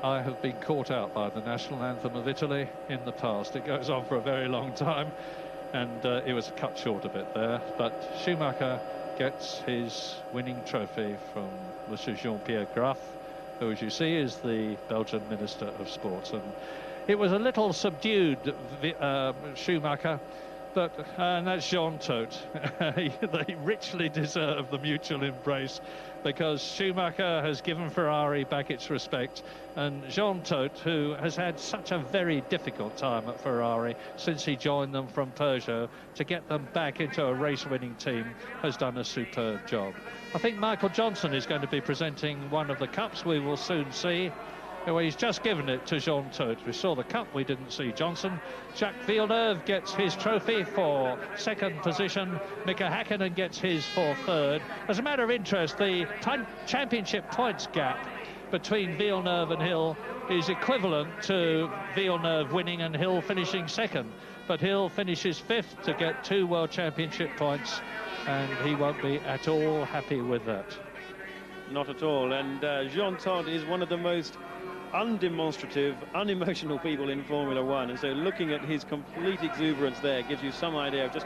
Speaker 3: I have been caught out by the national anthem of Italy in the past. It goes on for a very long time, and it was cut short a bit there. But Schumacher gets his winning trophy from Monsieur Jean-Pierre Graff, who, as you see, is the Belgian Minister of Sports. And it was a little subdued, Schumacher, but and that's Jean Todt. They richly deserve the mutual embrace, because Schumacher has given Ferrari back its respect, and Jean Todt, who has had such a very difficult time at Ferrari since he joined them from Peugeot, to get them back into a race-winning team, has done a superb job. I think Michael Johnson is going to be presenting one of the cups. We will soon see. Well, he's just given it to Jean Todt. We saw the cup, we didn't see Johnson. Jacques Villeneuve gets his trophy for second position. Mika Häkkinen gets his for third. As a matter of interest, the championship points gap between Villeneuve and Hill is equivalent to Villeneuve winning and Hill finishing second. But Hill finishes fifth to get 2 World Championship points, and he won't be at all happy with that.
Speaker 7: Not at all. And Jean Todt is one of the most undemonstrative, unemotional people in Formula One, and so looking at his complete exuberance there gives you some idea of just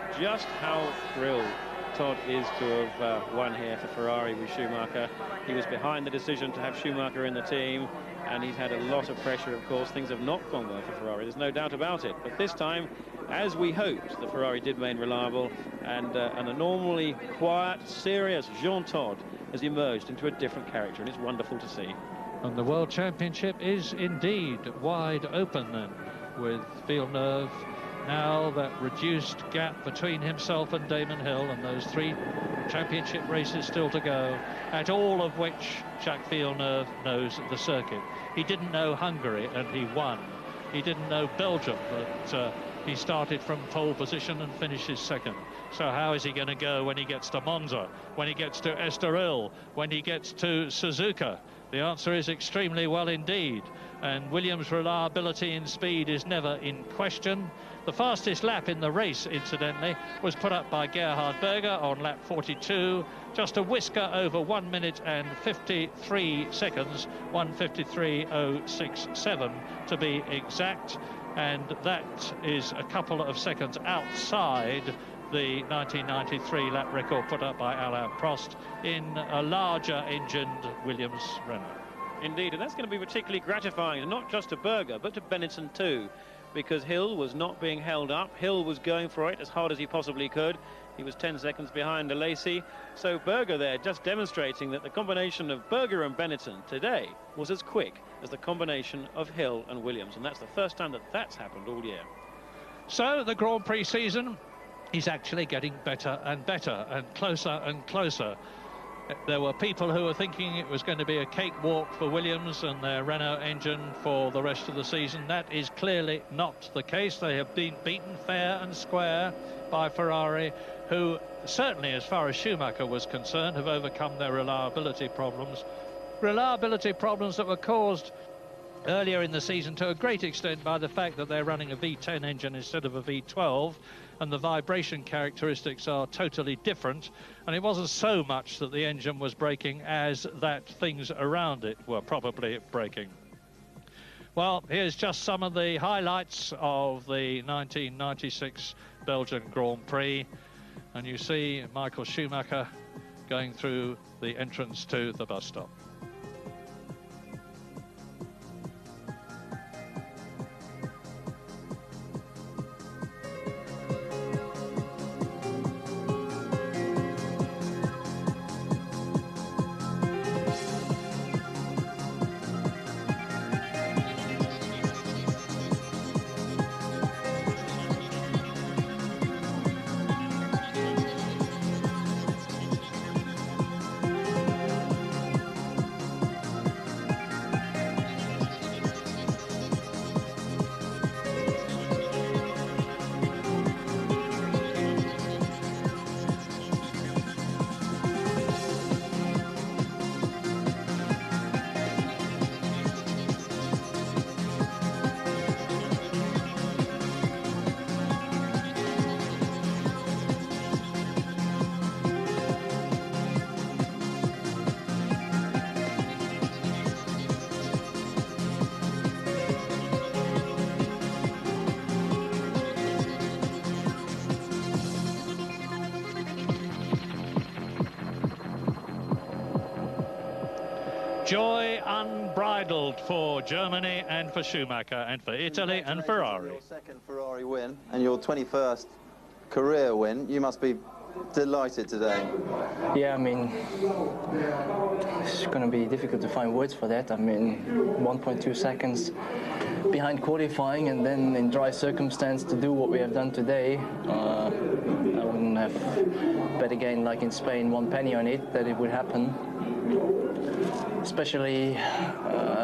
Speaker 7: how thrilled Todt is to have won here for Ferrari with Schumacher. He was behind the decision to have Schumacher in the team, and he's had a lot of pressure. Of course, things have not gone well for Ferrari, there's no doubt about it, but this time, as we hoped, the Ferrari did remain reliable, and a normally quiet, serious Jean Todt has emerged into a different character, and it's wonderful to see.
Speaker 3: And the World Championship is indeed wide open then, with Villeneuve now that reduced gap between himself and Damon Hill, and those 3 championship races still to go, at all of which Jacques Villeneuve knows the circuit. He didn't know Hungary, and he won. He didn't know Belgium, but he started from pole position and finishes second. So how is he going to go when he gets to Monza, when he gets to Estoril, when he gets to Suzuka? The answer is extremely well indeed, and Williams' reliability in speed is never in question. The fastest lap in the race, incidentally, was put up by Gerhard Berger on lap 42, just a whisker over 1 minute and 53 seconds, 1:53.067 to be exact, and that is a couple of seconds outside the 1993 lap record put up by Alain Prost in a larger engined Williams Renault.
Speaker 7: Indeed, and that's going to be particularly gratifying, not just to Berger, but to Benetton too, because Hill was not being held up. Hill was going for it as hard as he possibly could. He was 10 seconds behind Alesi. So Berger there just demonstrating that the combination of Berger and Benetton today was as quick as the combination of Hill and Williams, and that's the first time that that's happened all year.
Speaker 3: So the Grand Prix season is actually getting better and better and closer and closer. There were people who were thinking it was going to be a cakewalk for Williams and their Renault engine for the rest of the season. That is clearly not the case. They have been beaten fair and square by Ferrari, who certainly, as far as Schumacher was concerned, have overcome their reliability problems. Reliability problems that were caused earlier in the season to a great extent by the fact that they're running a V10 engine instead of a V12, and the vibration characteristics are totally different, and it wasn't so much that the engine was breaking as that things around it were probably breaking. Well, here's just some of the highlights of the 1996 Belgian Grand Prix, and you see Michael Schumacher going through the entrance to the bus stop. joy unbridled for Germany and for Schumacher and for Italy and Ferrari.
Speaker 10: Your second Ferrari win and your 21st career win. You must be delighted today.
Speaker 11: Yeah, I mean, it's going to be difficult to find words for that. I mean, 1.2 seconds behind qualifying, and then in dry circumstance to do what we have done today. I wouldn't have bet again, like in Spain, one penny on it, that it would happen. Especially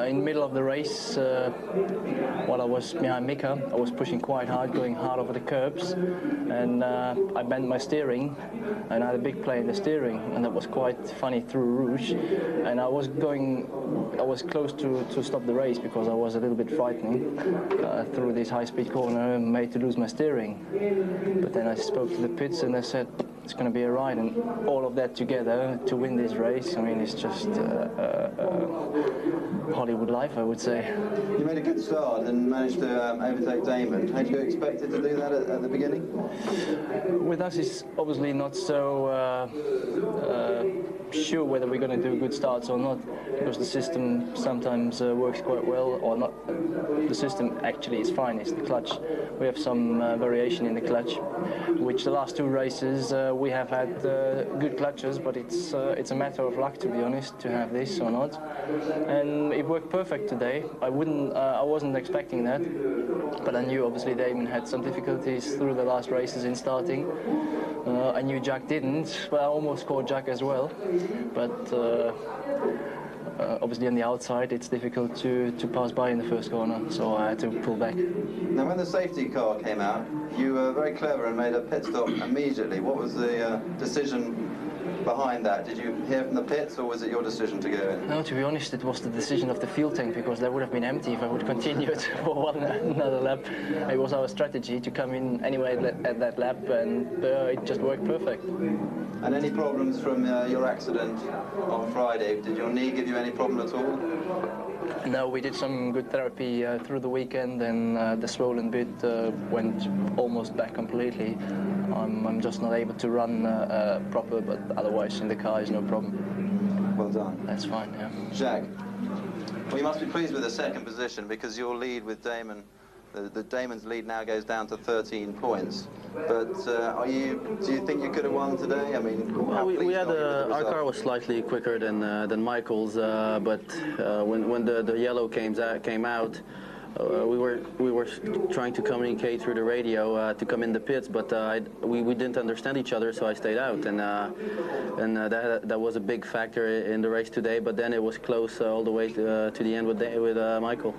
Speaker 11: in the middle of the race, while I was behind Mika, I was pushing quite hard, going hard over the curbs, and I bent my steering, and I had a big play in the steering, and that was quite funny through Rouge. And I was close to stop the race because I was a little bit frightened through this high-speed corner and made to lose my steering. But then I spoke to the pits and I said, it's going to be a ride, and all of that together to win this race, I mean, it's just Hollywood life, I would say.
Speaker 10: You made a good start and managed to overtake Damon. Had you expected to do that at the beginning?
Speaker 11: With us, it's obviously not so sure whether we're going to do good starts or not, because the system sometimes works quite well, or not. The system actually is fine, it's the clutch. We have some variation in the clutch, which the last two races we have had good clutches, but it's a matter of luck, to be honest, to have this or not. And it worked perfect today. I wasn't expecting that, but I knew obviously Damon had some difficulties through the last races in starting. I knew Jack didn't, but I almost caught Jack as well. But obviously on the outside it's difficult to pass by in the first corner, so I had to pull back.
Speaker 10: Now when the safety car came out, you were very clever and made a pit stop immediately. What was the decision behind that? Did you hear from the pits, or was it your decision to go in?
Speaker 11: No, to be honest, it was the decision of the fuel tank, because that would have been empty if I would continue it for another lap. It was our strategy to come in anyway at that lap, and it just worked perfect.
Speaker 10: And any problems from your accident on Friday? Did your knee give you any problem at all?
Speaker 11: No, we did some good therapy through the weekend, and the swollen bit went almost back completely. I'm just not able to run proper, but otherwise in the car is no problem.
Speaker 10: Well done.
Speaker 11: That's fine, yeah.
Speaker 10: Jack, well, you must be pleased with the second position, because your lead with Damon, the Damon's lead now goes down to 13 points. But do you think you could have won today? I mean,
Speaker 5: well, we had our car was slightly quicker than Michael's, but when the yellow came out, we were trying to communicate through the radio to come in the pits, but we didn't understand each other, so I stayed out, and that was a big factor in the race today. But then it was close all the way to the end with Michael.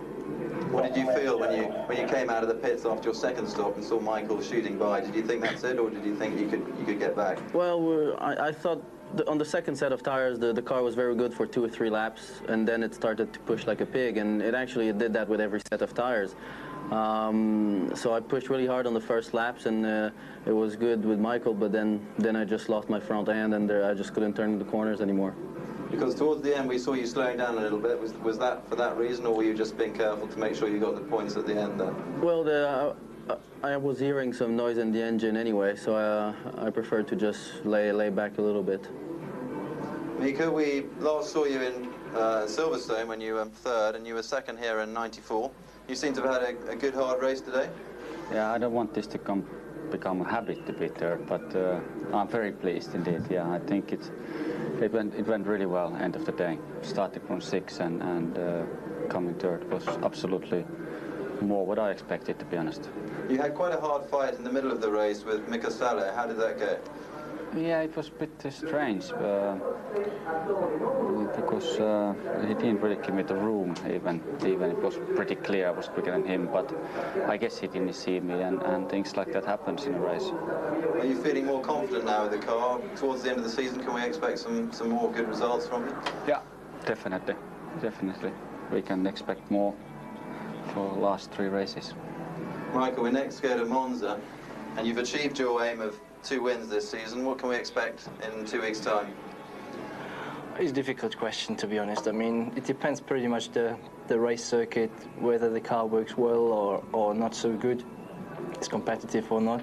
Speaker 10: What did you feel when you came out of the pits after your second stop and saw Michael shooting by? Did you think that's it, or did you think you could get back?
Speaker 5: Well, I thought on the second set of tires, the car was very good for 2 or 3 laps, and then it started to push like a pig, and it did that with every set of tires. So I pushed really hard on the first laps, and it was good with Michael, but then I just lost my front end, and I just couldn't turn the corners anymore.
Speaker 10: Because towards the end we saw you slowing down a little bit. Was that for that reason, or were you just being careful to make sure you got the points at the end then?
Speaker 5: Well, I was hearing some noise in the engine anyway, so I preferred to just lay back a little bit.
Speaker 10: Mika, we last saw you in Silverstone when you were third, and you were second here in '94. You seem to have had a good hard race today.
Speaker 12: Yeah, I don't want this to become a habit to be third, but I'm very pleased indeed. Yeah, I think it went really well end of the day. Starting from 6 and coming third was absolutely more what I expected, to be honest.
Speaker 10: You had quite a hard fight in the middle of the race with Mika Salo. How did that go?
Speaker 12: Yeah, it was a bit strange because he didn't really give me the room. Even it was pretty clear I was quicker than him, but I guess he didn't see me, and things like that happens in a race.
Speaker 10: Are you feeling more confident now with the car? Towards the end of the season, can we expect some more good results from you?
Speaker 12: Yeah, definitely. We can expect more for the last 3 races.
Speaker 10: Michael, we next go to Monza, and you've achieved your aim of 2 wins this season. What can we expect in 2 weeks' time?
Speaker 11: It's a difficult question, to be honest. I mean, it depends pretty much the race circuit, whether the car works well or not so good. It's competitive or not.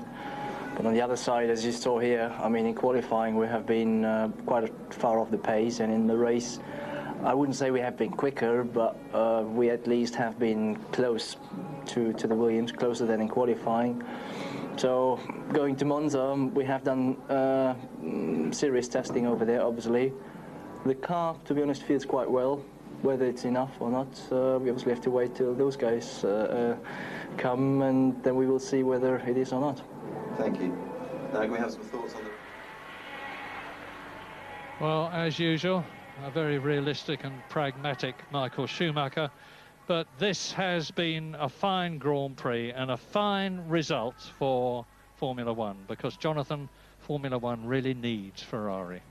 Speaker 11: But on the other side, as you saw here, I mean, in qualifying we have been quite far off the pace, and in the race I wouldn't say we have been quicker, but we at least have been close to the Williams, closer than in qualifying. So going to Monza, we have done serious testing over there, obviously. The car, to be honest, feels quite well. Whether it's enough or not, we obviously have to wait till those guys come, and then we will see whether it is or not.
Speaker 10: Thank you. Now, can we have some thoughts on the...
Speaker 4: Well, as usual, a very realistic and pragmatic Michael Schumacher. But this has been a fine Grand Prix and a fine result for Formula One, because, Jonathan, Formula One really needs Ferrari.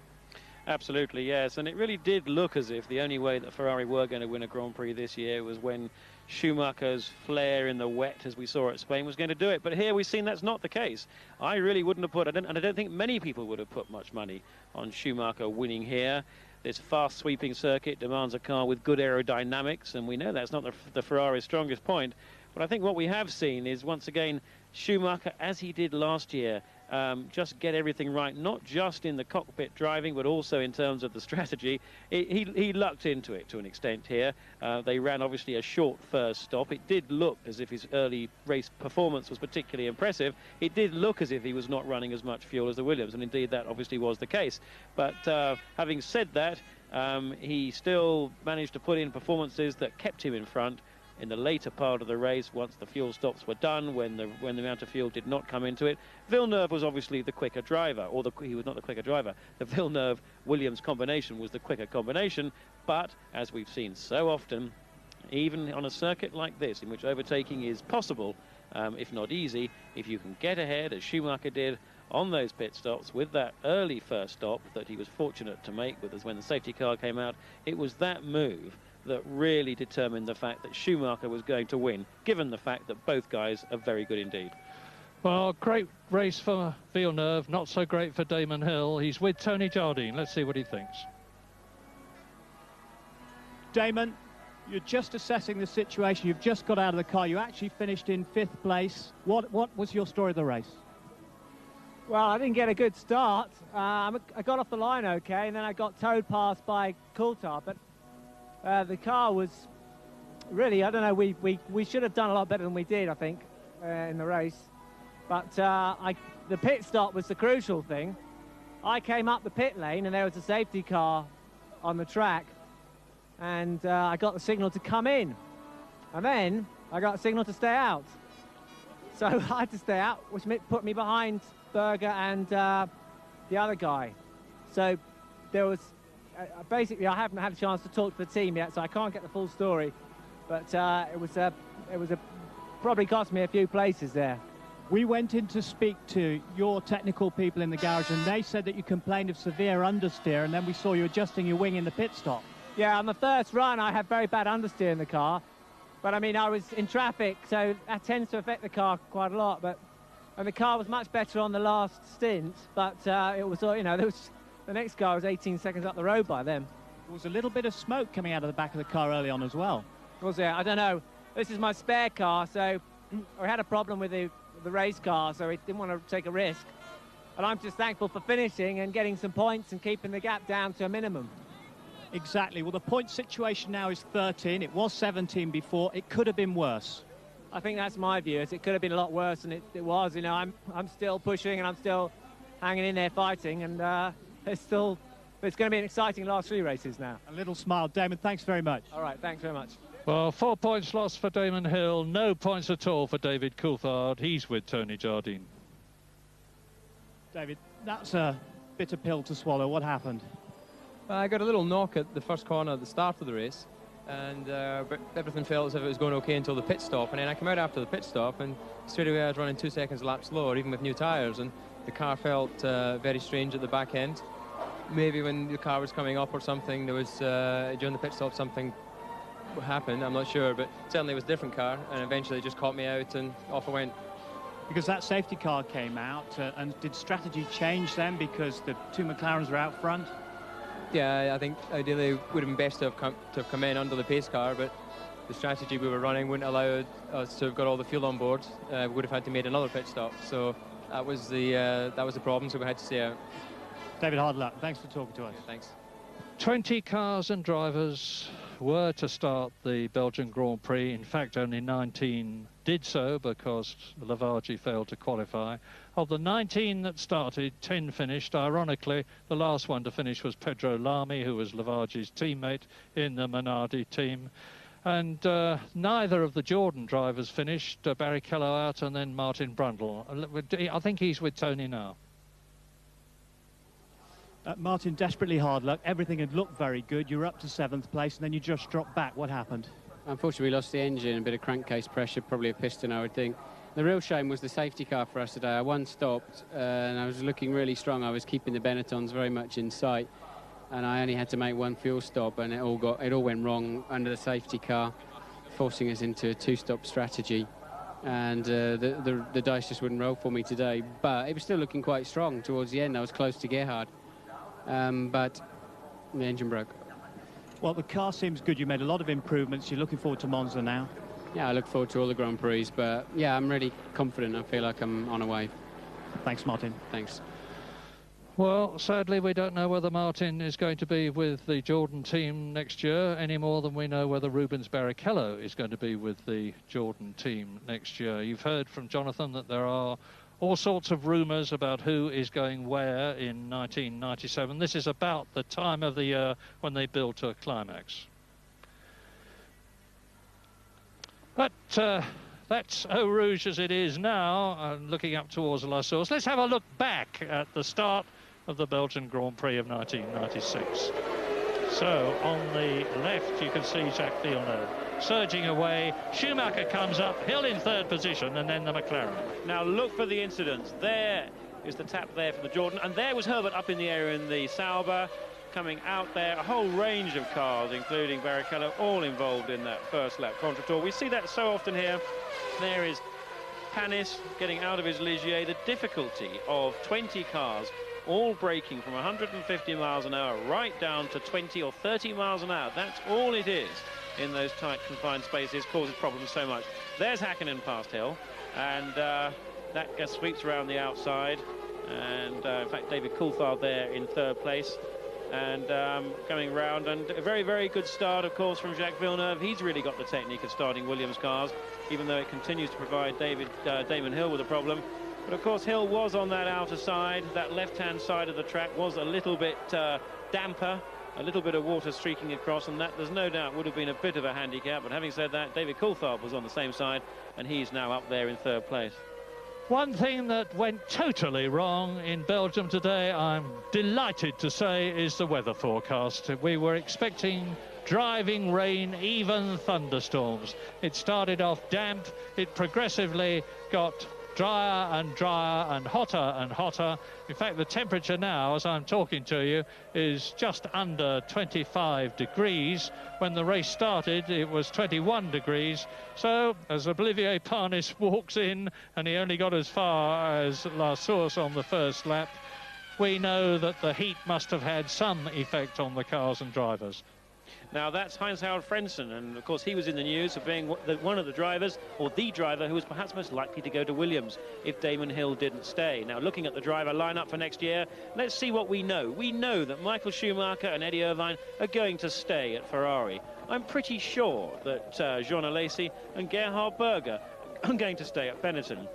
Speaker 7: Absolutely, yes, and it really did look as if the only way that Ferrari were going to win a Grand Prix this year was when Schumacher's flair in the wet, as we saw at Spain, was going to do it. But here we've seen that's not the case. I really wouldn't have put, and I don't think many people would have put much money on Schumacher winning here. This fast sweeping circuit demands a car with good aerodynamics, and we know that's not the Ferrari's strongest point. But I think what we have seen is, once again, Schumacher, as he did last year, just get everything right, not just in the cockpit driving, but also in terms of the strategy. He lucked into it to an extent here. They ran, obviously, a short first stop. It did look as if his early race performance was particularly impressive. It did look as if he was not running as much fuel as the Williams, and indeed that obviously was the case. But having said that, he still managed to put in performances that kept him in front in the later part of the race, once the fuel stops were done, when the amount of fuel did not come into it. Villeneuve was obviously the quicker driver, or he was not the quicker driver. The Villeneuve-Williams combination was the quicker combination, but as we've seen so often, even on a circuit like this, in which overtaking is possible, if not easy, if you can get ahead, as Schumacher did on those pit stops with that early first stop that he was fortunate to make with us when the safety car came out, it was that move that really determined the fact that Schumacher was going to win, given the fact that both guys are very good indeed.
Speaker 4: Well, great race for Villeneuve, not so great for Damon Hill. He's with Tony Jardine. Let's see what he thinks.
Speaker 2: Damon, you're just assessing the situation. You've just got out of the car. You actually finished in 5th place. What was your story of the race?
Speaker 1: Well, I didn't get a good start. I got off the line okay, and then I got towed past by Coulthard, but the car was really, I don't know, we should have done a lot better than we did, I think, in the race. But the pit stop was the crucial thing. I came up the pit lane and there was a safety car on the track, and I got the signal to come in. And then I got a signal to stay out. So I had to stay out, which put me behind Berger and the other guy. So there was... basically, I haven't had a chance to talk to the team yet, so I can't get the full story. But it was probably cost me a few places there.
Speaker 2: We went in to speak to your technical people in the garage, and they said that you complained of severe understeer, and then we saw you adjusting your wing in the pit stop.
Speaker 1: Yeah, on the first run, I had very bad understeer in the car. But, I mean, I was in traffic, so that tends to affect the car quite a lot. And the car was much better on the last stint, but it was, you know, the next car was 18 seconds up the road by then.
Speaker 2: There was a little bit of smoke coming out of the back of the car early on as well.
Speaker 1: Was there? I don't know. This is my spare car, so I had a problem with the race car, so it didn't want to take a risk. And I'm just thankful for finishing and getting some points and keeping the gap down to a minimum.
Speaker 2: Exactly. Well, the point situation now is 13. It was 17 before. It could have been worse.
Speaker 1: I think that's my view. It could have been a lot worse than it was. You know, I'm still pushing and I'm still hanging in there fighting, and it's going to be an exciting last 3 races now.
Speaker 2: A little smile. Damon, thanks very much.
Speaker 1: All right, thanks very much.
Speaker 4: Well, 4 points lost for Damon Hill, no points at all for David Coulthard. He's with Tony Jardine.
Speaker 2: David, that's a bitter pill to swallow. What happened?
Speaker 8: I got a little knock at the first corner at the start of the race, and but everything felt as if it was going okay until the pit stop. And then I came out after the pit stop, and straight away I was running 2 seconds a lap slower, even with new tyres, and the car felt very strange at the back end. Maybe when the car was coming up or something, there was during the pit stop something happened. I'm not sure, but certainly it was a different car, and eventually it just caught me out, and off I went.
Speaker 2: Because that safety car came out, and did strategy change then because the 2 McLarens were out front?
Speaker 8: Yeah, I think ideally it would have been best to have come in under the pace car, but the strategy we were running wouldn't allow us to have got all the fuel on board. We would have had to make another pit stop, so that was the problem. So we had to stay out.
Speaker 2: David, hard luck. Thanks for talking to us.
Speaker 8: Yeah, thanks.
Speaker 3: 20 cars and drivers were to start the Belgian Grand Prix. In fact, only 19 did so because Lavargi failed to qualify. Of the 19 that started, 10 finished. Ironically, the last one to finish was Pedro Lamy, who was Lavargi's teammate in the Minardi team. And neither of the Jordan drivers finished. Barrichello out and then Martin Brundle. I think he's with Tony now.
Speaker 2: Martin, desperately hard luck. Everything had looked very good. You were up to 7th place, and then you just dropped back. What happened?
Speaker 9: Unfortunately, we lost the engine, a bit of crankcase pressure, probably a piston, I would think. The real shame was the safety car for us today. I one stopped, and I was looking really strong. I was keeping the Benettons very much in sight, and I only had to make one fuel stop, and it all went wrong under the safety car, forcing us into a 2-stop strategy. And the dice just wouldn't roll for me today. But it was still looking quite strong towards the end. I was close to Gerhard. But the engine broke.
Speaker 2: Well, the car seems good. You made a lot of improvements. You're looking forward to Monza now.
Speaker 9: Yeah, I look forward to all the Grand Prix, but yeah, I'm really confident. I feel like I'm on a wave.
Speaker 2: Thanks, Martin.
Speaker 9: Thanks.
Speaker 3: Well, sadly, we don't know whether Martin is going to be with the Jordan team next year any more than we know whether Rubens Barrichello is going to be with the Jordan team next year. You've heard from Jonathan that there are all sorts of rumours about who is going where in 1997. This is about the time of the year when they build to a climax. But that's Eau Rouge as it is now, looking up towards La Source. Let's have a look back at the start of the Belgian Grand Prix of 1996. So on the left you can see Jacques Villeneuve surging away. Schumacher comes up, Hill in 3rd position, and then the McLaren.
Speaker 7: Now look for the incidents. There is the tap there for the Jordan, and there was Herbert up in the air in the Sauber. Coming out there, a whole range of cars, including Barrichello, all involved in that first lap contre-tour. We see that so often here. There is Panis getting out of his Ligier. The difficulty of 20 cars all braking from 150 miles an hour right down to 20 or 30 miles an hour. That's all it is in those tight confined spaces, causes problems so much. There's Hakkinen past Hill, and that just sweeps around the outside. And in fact, David Coulthard there in 3rd place. And coming round, and a very, very good start, of course, from Jacques Villeneuve. He's really got the technique of starting Williams cars, even though it continues to provide Damon Hill with a problem. But of course, Hill was on that outer side. That left-hand side of the track was a little bit damper, a little bit of water streaking across, and that, there's no doubt, would have been a bit of a handicap. But having said that, David Coulthard was on the same side, and he's now up there in 3rd place.
Speaker 3: One thing that went totally wrong in Belgium today, I'm delighted to say, is the weather forecast. We were expecting driving rain, even thunderstorms. It started off damp, it progressively got drier and drier and hotter. In fact, the temperature now, as I'm talking to you, is just under 25 degrees. When the race started, it was 21 degrees. So, as Olivier Panis walks in, and he only got as far as La Source on the first lap, we know that the heat must have had some effect on the cars and drivers.
Speaker 7: Now that's Heinz-Harald Frentzen, and of course he was in the news for being one of the drivers, or the driver, who was perhaps most likely to go to Williams if Damon Hill didn't stay. Now looking at the driver lineup for next year, let's see what we know. We know that Michael Schumacher and Eddie Irvine are going to stay at Ferrari. I'm pretty sure that Jean Alesi and Gerhard Berger are going to stay at Benetton.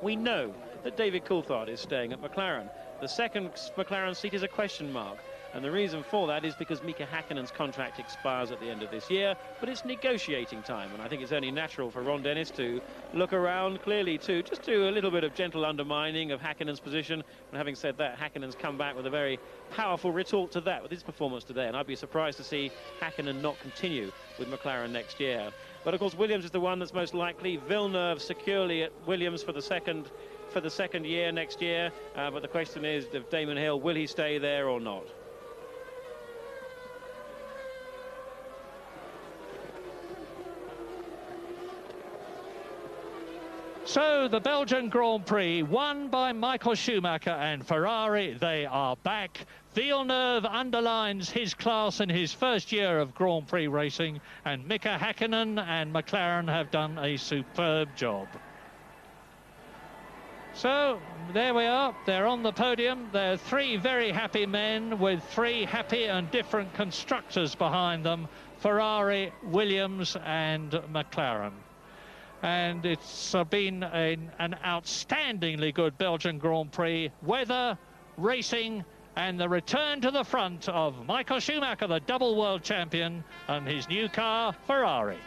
Speaker 7: We know that David Coulthard is staying at McLaren. The second McLaren seat is a question mark. And the reason for that is because Mika Häkkinen's contract expires at the end of this year, but it's negotiating time, and I think it's only natural for Ron Dennis to look around clearly to just do a little bit of gentle undermining of Häkkinen's position. And having said that, Häkkinen's come back with a very powerful retort to that with his performance today, and I'd be surprised to see Häkkinen not continue with McLaren next year. But of course Williams is the one that's most likely. Villeneuve securely at Williams for the second year next year, but the question is, if Damon Hill, will he stay there or not?
Speaker 3: So the Belgian Grand Prix won by Michael Schumacher and Ferrari. They are back. Villeneuve underlines his class in his first year of Grand Prix racing, and Mika Häkkinen and McLaren have done a superb job. So there we are, they're on the podium. They're three very happy men with three happy and different constructors behind them: Ferrari, Williams and McLaren. And it's been an outstandingly good Belgian Grand Prix. Weather, racing and the return to the front of Michael Schumacher, the double world champion, and his new car, Ferrari.